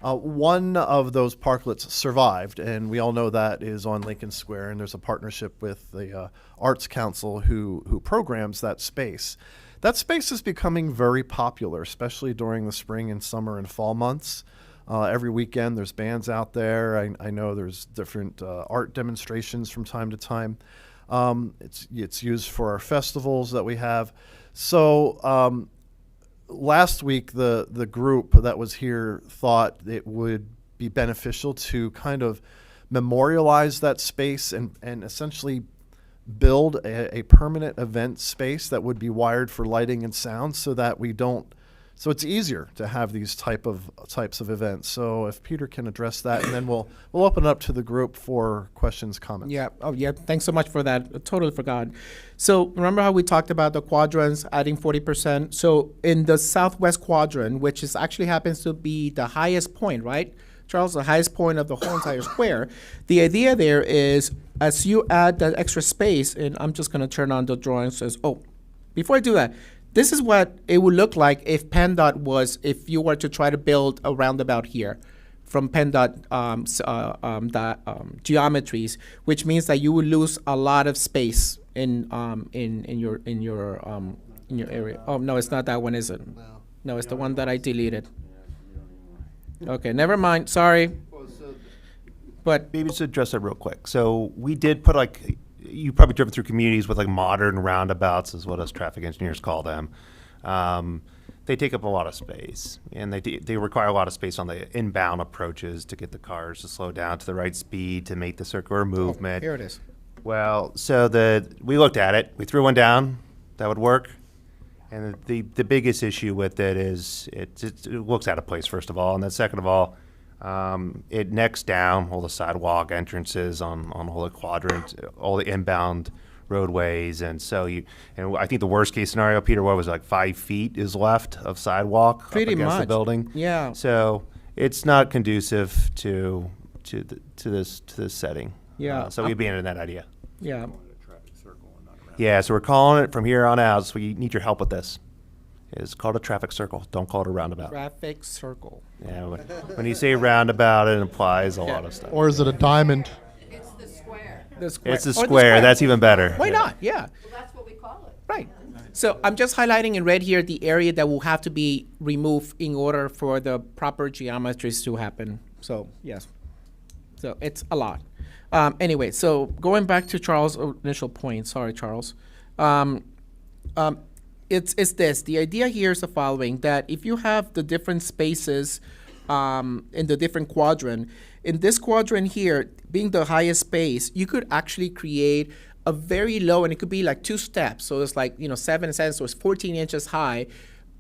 One of those parklets survived, and we all know that is on Lincoln Square, and there's a partnership with the Arts Council who programs that space. That space is becoming very popular, especially during the spring and summer and fall months. Every weekend there's bands out there. I know there's different art demonstrations from time to time. It's used for our festivals that we have. So last week, the group that was here thought it would be beneficial to kind of memorialize that space and essentially build a permanent event space that would be wired for lighting and sound so it's easier to have these types of events. So if Peter can address that, and then we'll open it up to the group for questions, comments. Yeah. Oh, yeah. Thanks so much for that. I totally forgot. So remember how we talked about the quadrants adding 40%? So in the southwest quadrant, which actually happens to be the highest point, right, Charles, the highest point of the whole entire square, the idea there is as you add that extra space, and I'm just going to turn on the drawing. Says, before I do that, this is what it would look like if PennDOT was, if you were to try to build a roundabout here from PennDOT geometries, which means that you would lose a lot of space in your area. Oh no, it's not that one, is it? No, it's the one that I deleted. Okay, never mind. Sorry. But maybe to address that real quick. So we did put you've probably driven through communities with modern roundabouts, is what us traffic engineers call them. They take up a lot of space, and they require a lot of space on the inbound approaches to get the cars to slow down to the right speed to make the circular movement. Here it is. Well, so we looked at it. We threw one down. That would work. And the biggest issue with it is it looks out of place, first of all, and then second of all, it necks down all the sidewalk entrances on the whole quadrant, all the inbound roadways, and so and I think the worst case scenario, Peter, what was it, 5 feet is left of sidewalk pretty up against much the building? Yeah. So it's not conducive to this setting. Yeah. So we abandoned that idea. Yeah. Yeah. So we're calling it from here on out. So we need your help with this. It's called a traffic circle. Don't call it a roundabout. Traffic circle. Yeah. When you say roundabout, it implies a lot of stuff. Or is it a diamond? It's the square. The square. It's the square. That's even better. Why not? Yeah. Well, that's what we call it. Right. So I'm just highlighting in red here the area that will have to be removed in order for the proper geometries to happen. So yes, so it's a lot. Anyway, so going back to Charles' initial point, sorry, Charles. It's this. The idea here is the following, that if you have the different spaces in the different quadrant, in this quadrant here, being the highest space, you could actually create a very low, and it could be like 2 steps. So it's like, 7 cents, so it's 14 inches high,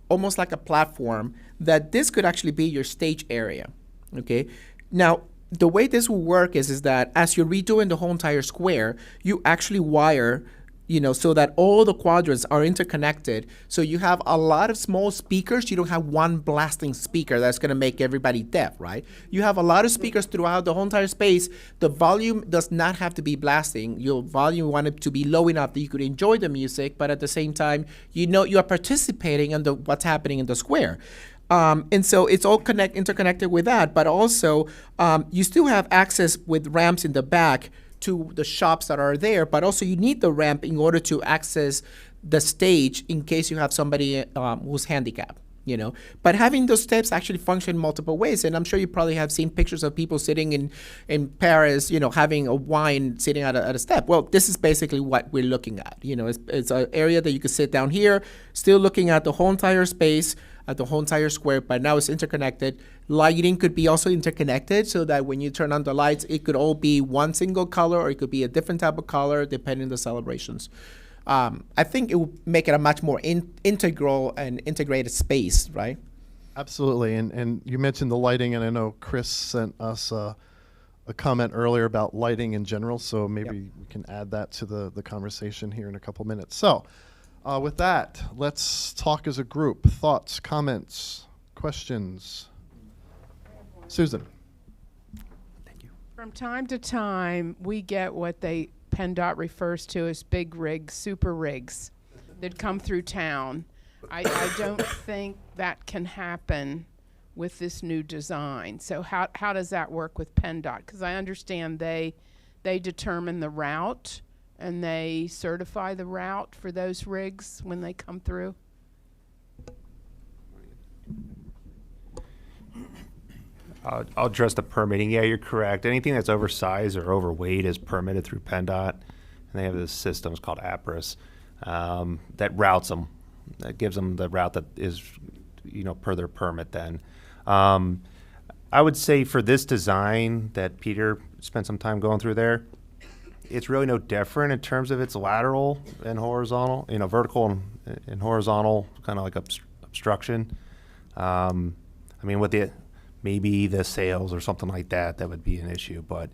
almost like a platform, that this could actually be your stage area, okay? Now, the way this will work is that as you're redoing the whole entire square, you actually wire, so that all the quadrants are interconnected. So you have a lot of small speakers. You don't have one blasting speaker that's going to make everybody deaf, right? You have a lot of speakers throughout the whole entire space. The volume does not have to be blasting. Your volume want it to be low enough that you could enjoy the music, but at the same time, you are participating in what's happening in the square. And so it's all interconnected with that, but also you still have access with ramps in the back to the shops that are there, but also you need the ramp in order to access the stage in case you have somebody who's handicapped, But having those steps actually function multiple ways, and I'm sure you probably have seen pictures of people sitting in Paris, having a wine sitting at a step. Well, this is basically what we're looking at. It's an area that you could sit down here, still looking at the whole entire space, at the whole entire square, but now it's interconnected. Lighting could be also interconnected so that when you turn on the lights, it could all be one single color, or it could be a different type of color depending on the celebrations. I think it will make it a much more integral and integrated space, right? Absolutely, and you mentioned the lighting, and I know Chris sent us a comment earlier about lighting in general, so maybe we can add that to the conversation here in a couple minutes. So with that, let's talk as a group. Thoughts, comments, questions? Susan. From time to time, we get what PennDOT refers to as big rigs, super rigs, that come through town. I don't think that can happen with this new design. So how does that work with PennDOT? Because I understand they determine the route and they certify the route for those rigs when they come through. I'll address the permitting. Yeah, you're correct. Anything that's oversized or overweight is permitted through PennDOT, and they have this system called APRIS that routes them, that gives them the route that is, per their permit. Then, I would say for this design that Peter spent some time going through there, it's really no different in terms of its lateral and horizontal, vertical and horizontal kind of like obstruction. With maybe the sails or something like that would be an issue. But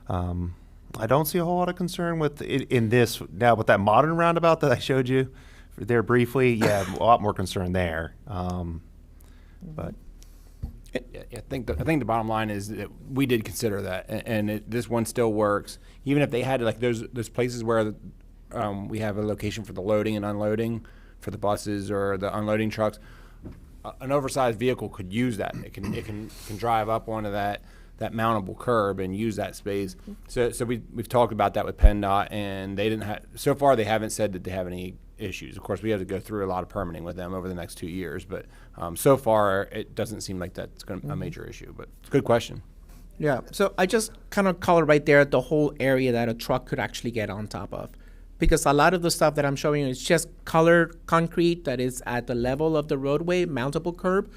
I don't see a whole lot of concern with it in this. Now, with that modern roundabout that I showed you there briefly, yeah, a lot more concern there. But I think the bottom line is that we did consider that, and this one still works. Even if they had those places where we have a location for the loading and unloading for the buses or the unloading trucks. An oversized vehicle could use that. It can drive up onto that mountable curb and use that space. So we've talked about that with PennDOT, and they didn't have so far. They haven't said that they have any issues. Of course, we have to go through a lot of permitting with them over the next 2 years, but so far it doesn't seem like that's going to be a major issue. But it's a good question. Yeah. So I just kind of color right there the whole area that a truck could actually get on top of. Because a lot of the stuff that I'm showing you is just colored concrete that is at the level of the roadway, mountable curb,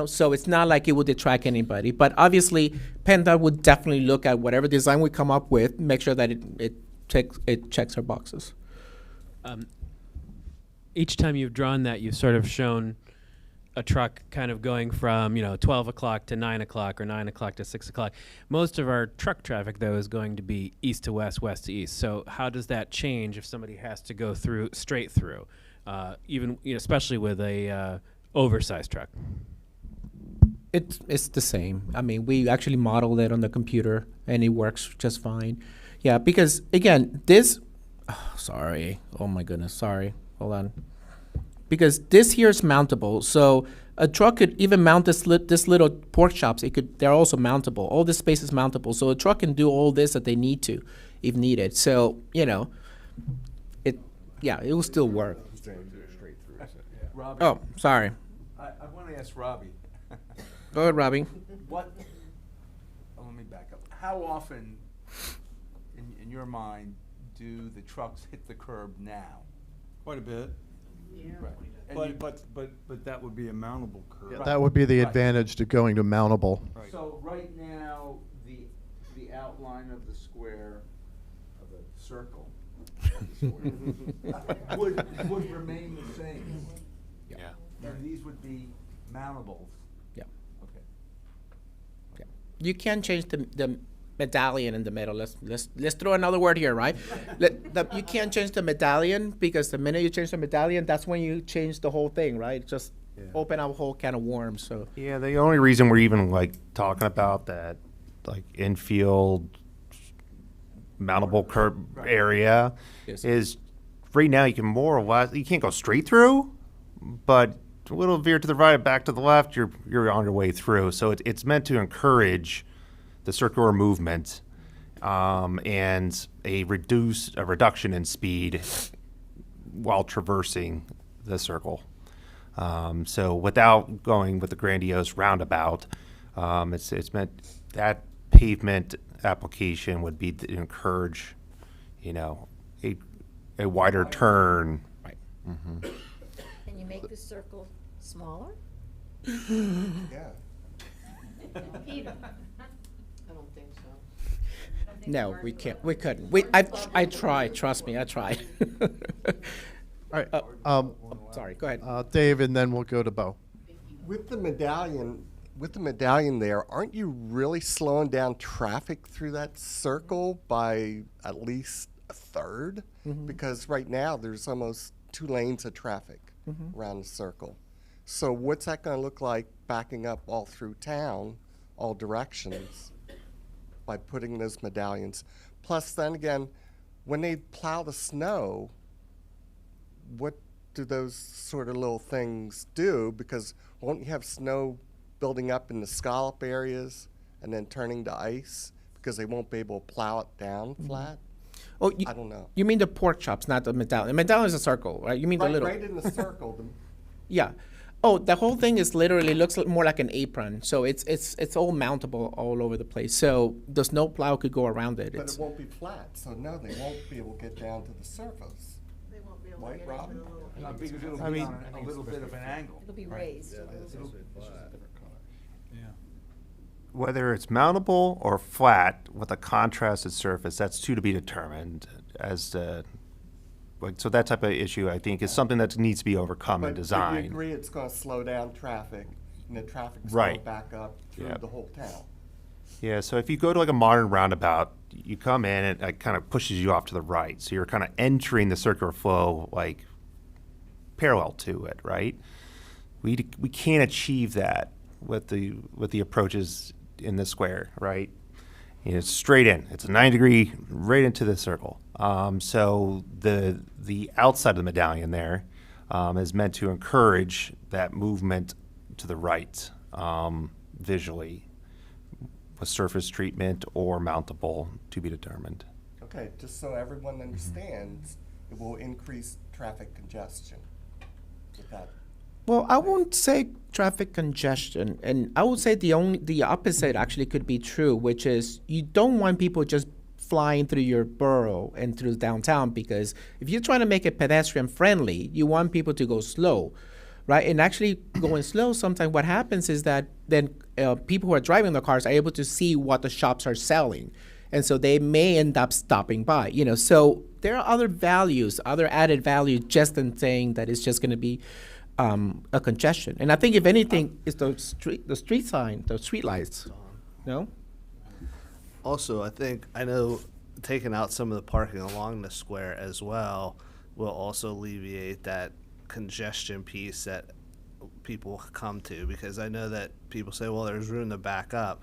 so it's not like it would detract anybody. But obviously, PennDOT would definitely look at whatever design we come up with, make sure that it checks our boxes. Each time you've drawn that, you've sort of shown a truck kind of going from 12 o'clock to 9 o'clock or 9 o'clock to 6 o'clock. Most of our truck traffic, though, is going to be east to west, west to east. So how does that change if somebody has to go through straight through, even especially with a oversized truck? It's the same. We actually modeled it on the computer, and it works just fine. Yeah, because again, this. Sorry. Oh my goodness. Sorry. Hold on. Because this here is mountable, so a truck could even mount this little pork chops. They're also mountable. All this space is mountable, so a truck can do all this that they need to, if needed. So Yeah, it will still work. Straight through, so, yeah. Robbie, Oh, sorry. I want to ask Robbie. Go ahead, Robbie. What, let me back up. How often, in your mind, do the trucks hit the curb now? Quite a bit. Right. And you- But that would be a mountable curve. That would be the Right. advantage to going to mountable. So right now, the outline of the square, of the circle, would remain the same. Yeah. And these would be mountables. Yeah. Okay. Yeah. You can change the medallion in the middle. Let's throw another word here, right? You can't change the medallion because the minute you change the medallion, that's when you change the whole thing, right? Just open up a whole can of worms. So Yeah, the only reason we're even like talking about that, like infield mountable curb area, Yes. is right now you can more or less, you can't go straight through, but a little veer to the right, back to the left, you're on your way through. So it's meant to encourage the circular movement and a reduction in speed while traversing the circle. So without going with the grandiose roundabout, it's meant that pavement application would be to encourage, a wider turn. Right. Mm-hmm. Can you make the circle smaller? Yeah. Peter? I don't think so. no, we can't. We couldn't. I tried. Trust me, I tried. All right. Sorry. Go ahead. Dave, and then we'll go to Bo. With the medallion there, aren't you really slowing down traffic through that circle by at least a third? Mhm. Because right now there's almost 2 lanes of traffic around the circle. So what's that going to look like backing up all through town, all directions, by putting those medallions? Plus, then again, when they plow the snow, what do those sort of little things do? Because won't you have snow building up in the scallop areas and then turning to ice because they won't be able to plow it down flat? Oh, I don't know. You mean the pork chops, not the medallion. The medallion is a circle, right? You mean the little. Right in the circle. Yeah. Oh, the whole thing is literally looks more like an apron. So it's all mountable all over the place. So the snow plow could go around it. But it won't be flat, so no, they won't be able to get down to the surface. They won't be able to get Rob? Because it'll I be mean- on a little bit of an angle. It'll be raised. Whether it's mountable or flat with a contrasted surface, that's to be determined as so that type of issue, I think, is something that needs to be overcome in But design. you agree it's going to slow down traffic, and the traffic's Right. going to back up through Yep. the whole town. Yeah, so if you go to like a modern roundabout, you come in and it kind of pushes you off to the right. So you're kind of entering the circular flow like parallel to it, right? We can't achieve that with the approaches in the square, right? It's straight in. It's a 9-degree right into the circle. So the outside of the medallion there is meant to encourage that movement to the right visually, with surface treatment or mountable to be determined. Okay, just so everyone understands, it will increase traffic congestion with that. Well, I won't say traffic congestion, and I would say the opposite actually could be true, which is you don't want people just flying through your borough and through downtown, because if you're trying to make it pedestrian friendly, you want people to go slow, right? And actually going slow, sometimes what happens is that then people who are driving the cars are able to see what the shops are selling. And so they may end up stopping by, So there are other values, other added value just in saying that it's just going to be a congestion. And I think if anything, it's the street sign, the street lights, no? Also, I know taking out some of the parking along the square as well will also alleviate that congestion piece that people come to, because I know that people say, well, there's room to back up.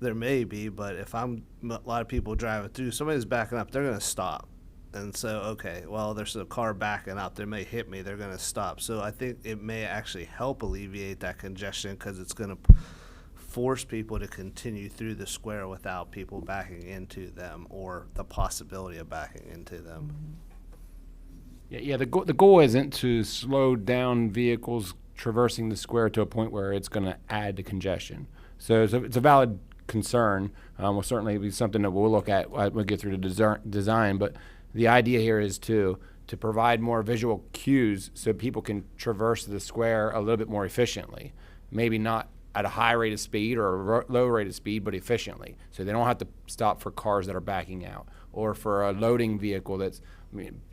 There may be, but if a lot of people driving through, somebody's backing up, they're going to stop. And so, okay, well, there's a car backing up, they may hit me, they're going to stop. So I think it may actually help alleviate that congestion, because it's going to force people to continue through the square without people backing into them or the possibility of backing into them. Yeah. The goal isn't to slow down vehicles traversing the square to a point where it's going to add to congestion. So it's a valid concern. Will certainly be something that we'll look at when we get through the design. But the idea here is to provide more visual cues so people can traverse the square a little bit more efficiently. Maybe not at a high rate of speed or a low rate of speed, but efficiently. So they don't have to stop for cars that are backing out or for a loading vehicle that's,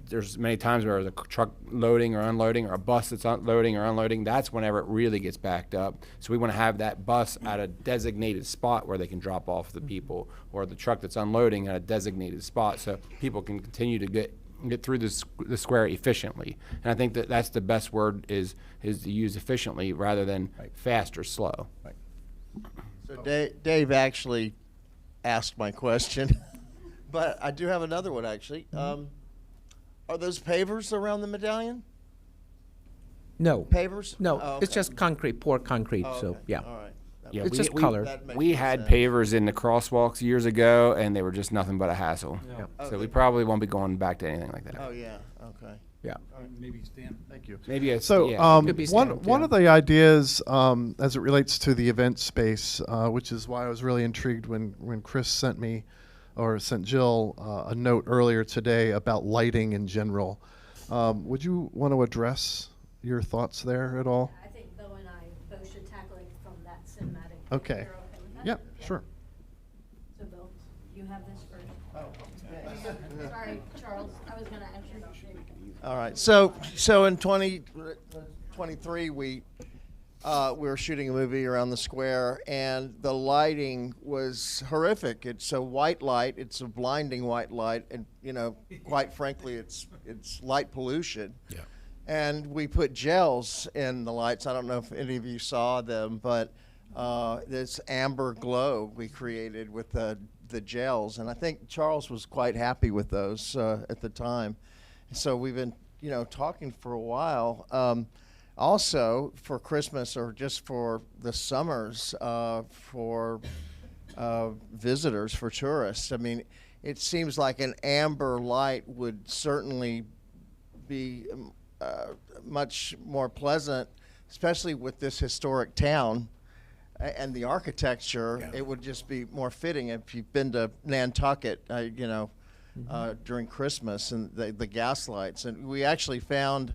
there's many times where the truck loading or unloading or a bus that's loading or unloading, that's whenever it really gets backed up. So we want to have that bus at a designated spot where they can drop off the people, or the truck that's unloading at a designated spot so people can continue to get through the square efficiently. And I think that's the best word is to use efficiently rather than fast or slow. Right. So Dave actually asked my question, but I do have another one actually. Are those pavers around the medallion? No. Pavers? No, Oh, it's okay. just concrete, poured concrete, Oh, so, okay. yeah. All right. Yeah, It's just color. We had pavers in the crosswalks years ago, and they were just nothing but a hassle. Yeah. So Okay. we probably won't be going back to anything like that. Oh, yeah, okay. Yeah. Maybe stamp. Thank you. Maybe So Could be one stamped, one yeah. of the ideas as it relates to the event space, which is why I was really intrigued when Chris sent me or sent Jill a note earlier today about lighting in general. Would you want to address your thoughts there at all? I think Bill and I both should tackle it from that cinematic. Okay. Yeah, sure. So Bill, you have this first. Sorry, Charles, I was gonna answer. All right. So in 2023, we were shooting a movie around the square, and the lighting was horrific. It's a white light. It's a blinding white light, and quite frankly, it's light pollution. Yeah. And we put gels in the lights. I don't know if any of you saw them, but this amber glow we created with the gels, and I think Charles was quite happy with those at the time. So we've been, talking for a while. Also, for Christmas or just for the summers, for visitors, for tourists. I mean, it seems like an amber light would certainly be much more pleasant, especially with this historic town and the architecture. Yeah. It would just be more fitting. If you've been to Nantucket, during Christmas and the gas lights. And we actually found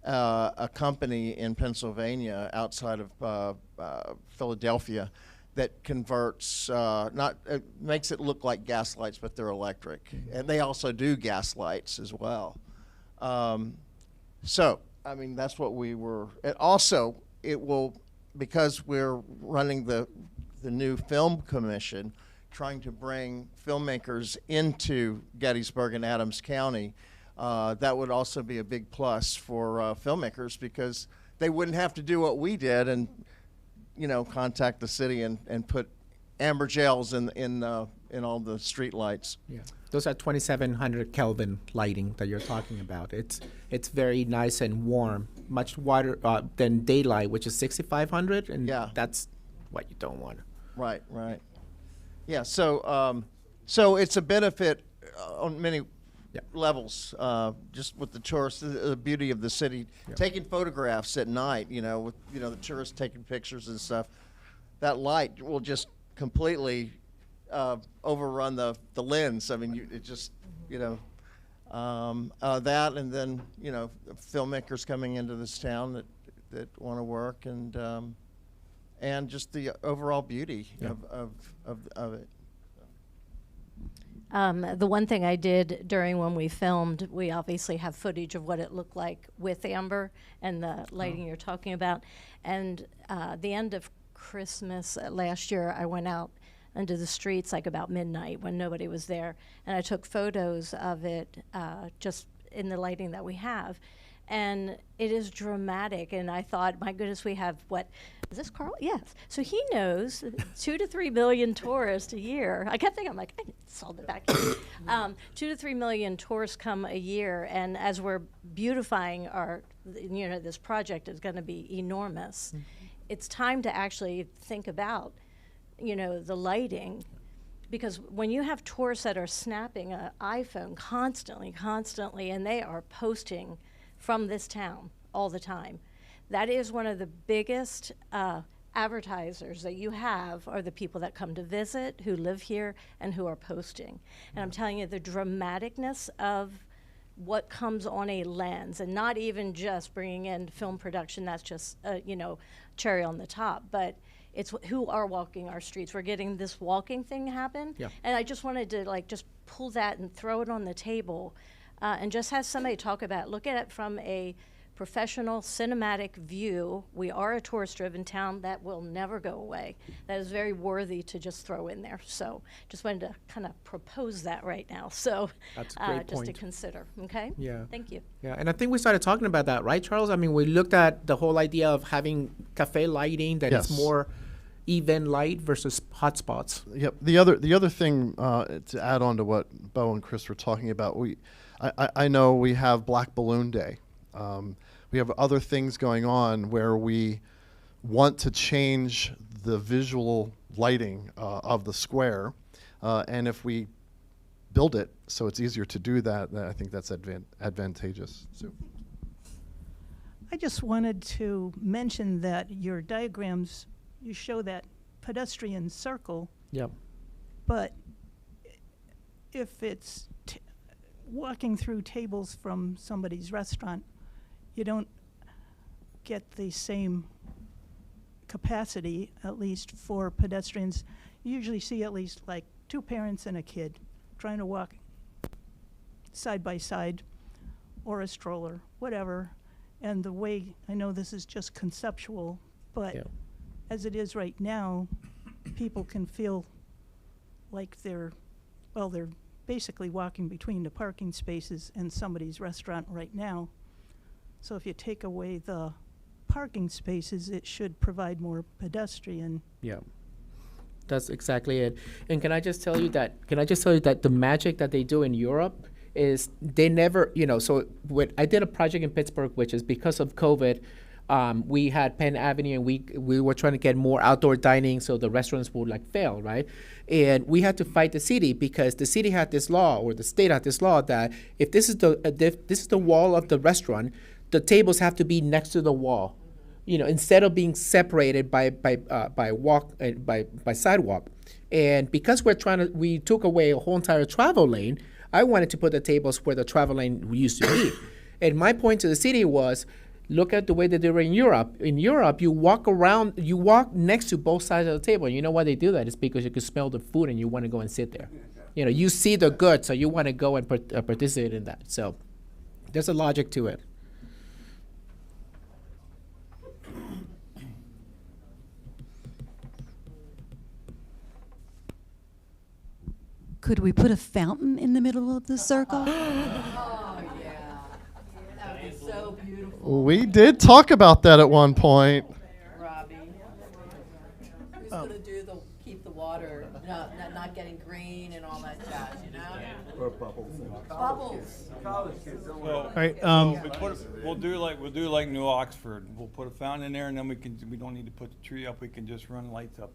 a company in Pennsylvania outside of Philadelphia that converts, makes it look like gas lights, but they're electric. And they also do gas lights as well. So, I mean, that's what we were. And also, it will, because we're running the new film commission, trying to bring filmmakers into Gettysburg and Adams County, that would also be a big plus for filmmakers, because they wouldn't have to do what we did and, contact the city and put amber gels in all the street lights. Yeah, those are 2700 Kelvin lighting that you're talking about. It's very nice and warm, much wider than daylight, which is 6500, and that's what you don't want. Right. Yeah, so it's a benefit on many levels, just with the tourists, the beauty of the city, taking photographs at night, with the tourists taking pictures and stuff. That light will just completely overrun the lens. I mean, it just that, and then filmmakers coming into this town that want to work, and just the overall beauty of it. The one thing I did during when we filmed, we obviously have footage of what it looked like with amber and the lighting you're talking about. And the end of Christmas last year, I went out into the streets like about midnight when nobody was there, and I took photos of it just in the lighting that we have. And it is dramatic, and I thought, my goodness, we have what, is this Carl? Yes. So he knows 2 to 3 million tourists a year. I kept thinking, I'm like, I sold it back. 2 to 3 million tourists come a year, and as we're beautifying our, this project is going to be enormous. It's time to actually think about, the lighting because when you have tourists that are snapping an iPhone constantly, and they are posting from this town all the time, that is one of the biggest advertisers that you have are the people that come to visit, who live here, and who are posting. And I'm telling you, the dramaticness of what comes on a lens, and not even just bringing in film production, that's just, cherry on the top, but it's who are walking our streets. We're getting this walking thing happen. Yeah. And I just wanted to just pull that and throw it on the table and just have somebody talk about it. Look at it from a professional cinematic view. We are a tourist-driven town that will never go away. That is very worthy to just throw in there. So just wanted to kind of propose that right now. So That's a great just to point. consider, okay? Yeah. Thank you. Yeah, and I think we started talking about that, right, Charles? I mean, we looked at the whole idea of having cafe lighting that is Yes. more even light versus hotspots. Yep. The other thing to add on to what Bo and Chris were talking about, I know we have Black Balloon Day. We have other things going on where we want to change the visual lighting of the square, and if we build it so it's easier to do that, then I think that's advantageous. So. I just wanted to mention that your diagrams, you show that pedestrian circle. Yep. But if it's walking through tables from somebody's restaurant, you don't get the same capacity, at least for pedestrians. You usually see at least like two parents and a kid trying to walk side by side, or a stroller, whatever. And the way, I know this is just conceptual, but Yeah. as it is right now, people can feel like they're basically walking between the parking spaces and somebody's restaurant right now. So if you take away the parking spaces, it should provide more pedestrian. Yeah. That's exactly it. And can I just tell you that the magic that they do in Europe is they never, so when I did a project in Pittsburgh, which is because of COVID, we had Penn Avenue, and we were trying to get more outdoor dining, so the restaurants would fail, right? And we had to fight the city because the city had this law, or the state had this law, that if this is the wall of the restaurant, the tables have to be next to the wall, instead of being separated by sidewalk. And because we took away a whole entire travel lane, I wanted to put the tables where the travel lane used to be. And my point to the city was, look at the way they do it in Europe. In Europe, you walk next to both sides of the table. And you know why they do that? It's because you can smell the food and you want to go and sit there. You see the good, so you want to go and participate in that. So there's a logic to it. Could we put a fountain in the middle of the circle? Oh, yeah. That would be so beautiful. We did talk about that at one point. Robbie. Who's going to keep the water not getting green and all that jazz, Or bubbles. Bubbles. College kids don't All worry. right. We'll do like New Oxford. We'll put a fountain in there, and then we don't need to put the tree up. We can just run lights up.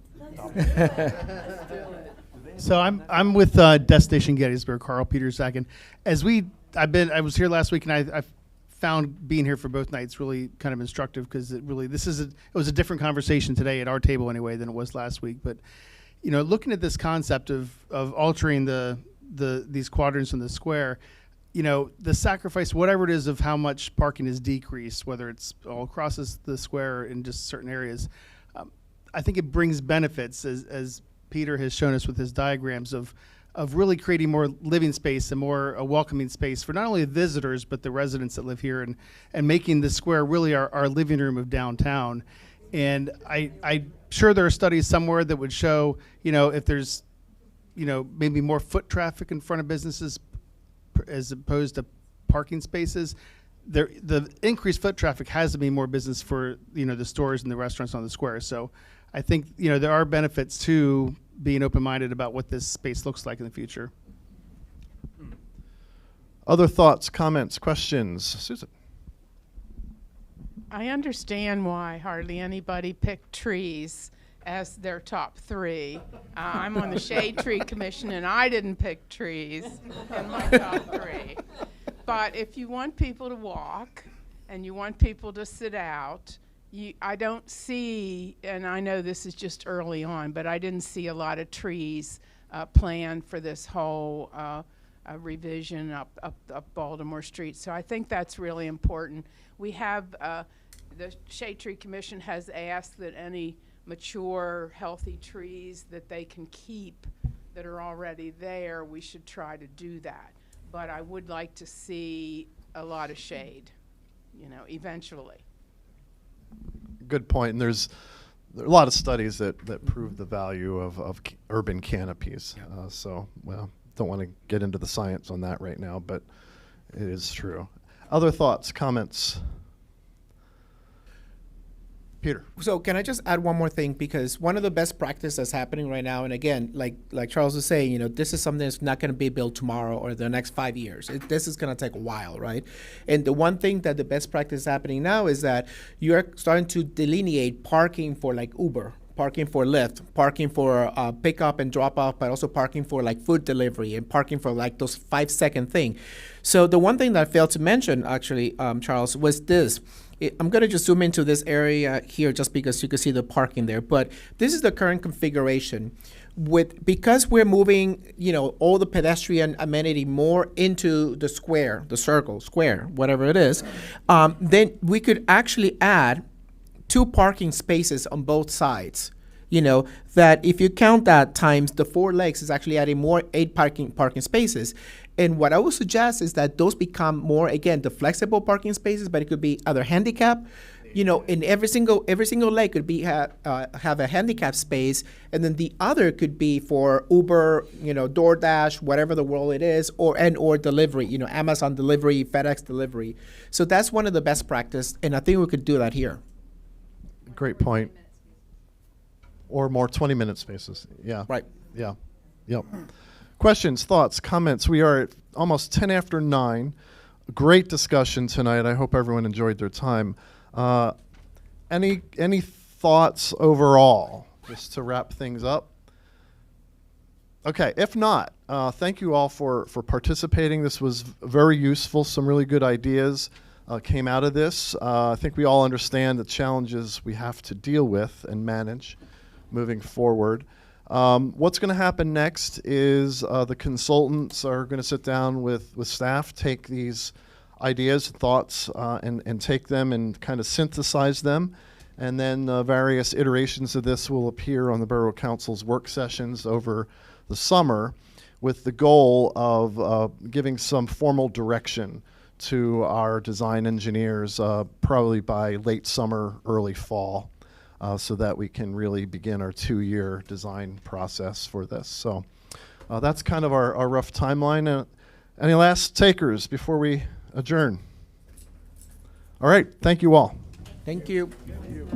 So I'm with Destination Gettysburg, Carl Peters Sagan. I was here last week, and I found being here for both nights really kind of instructive, because it was a different conversation today at our table anyway than it was last week. But looking at this concept of altering these quadrants in the square, the sacrifice, whatever it is, of how much parking is decreased, whether it's all across the square or in just certain areas, I think it brings benefits, as Peter has shown us with his diagrams of really creating more living space and more a welcoming space for not only visitors but the residents that live here, and making the square really our living room of downtown. And I'm sure there are studies somewhere that would show, if there's, maybe more foot traffic in front of businesses as opposed to parking spaces, the increased foot traffic has to be more business for, the stores and the restaurants on the square. So I think, there are benefits to being open-minded about what this space looks like in the future. Other thoughts, comments, questions? Susan? I understand why hardly anybody picked trees as their top three. I'm on the Shade Tree Commission, and I didn't pick trees in my top three. But if you want people to walk and you want people to sit out, I don't see, and I know this is just early on, but I didn't see a lot of trees planned for this whole revision up Baltimore Street. So I think that's really important. We have, the Shade Tree Commission has asked that any mature, healthy trees that they can keep that are already there, we should try to do that. But I would like to see a lot of shade, eventually. Good point. And there are a lot of studies that prove the value of urban canopies. So, well, don't want to get into the science on that right now, but it is true. Other thoughts, comments? Peter. So can I just add one more thing? Because one of the best practice that's happening right now, and again, like Charles was saying, this is something that's not going to be built tomorrow or the next 5 years. This is going to take a while, right? And the one thing that the best practice happening now is that you're starting to delineate parking for like Uber, parking for Lyft, parking for pickup and drop off, but also parking for like food delivery and parking for like those 5-second thing. So the one thing that I failed to mention actually, Charles, was this. I'm going to just zoom into this area here just because you can see the parking there. But this is the current configuration. Because we're moving, all the pedestrian amenity more into the square, the circle, square, whatever it is, then we could actually add 2 parking spaces on both sides. That if you count that times the 4 legs is actually adding more 8 parking spaces. And what I would suggest is that those become more, again, the flexible parking spaces, but it could be either handicap, in every single leg could be have a handicap space, and then the other could be for Uber, DoorDash, whatever the world it is, or delivery, Amazon delivery, FedEx delivery. So that's one of the best practice, and I think we could do that here. Great point. Or more 20-minute spaces. Yeah. Right. Yeah. Yep. Questions, thoughts, comments? We are at almost 10 after 9. Great discussion tonight. I hope everyone enjoyed their time. Any thoughts overall, just to wrap things up? Okay, if not, thank you all for participating. This was very useful. Some really good ideas came out of this. I think we all understand the challenges we have to deal with and manage moving forward. What's going to happen next is the consultants are going to sit down with staff, take these ideas, thoughts, and take them and kind of synthesize them. And then various iterations of this will appear on the Borough Council's work sessions over the summer with the goal of giving some formal direction to our design engineers probably by late summer, early fall. So that we can really begin our 2-year design process for this. So that's kind of our rough timeline. Any last takers before we adjourn? All right, thank you all. Thank you. Thank you.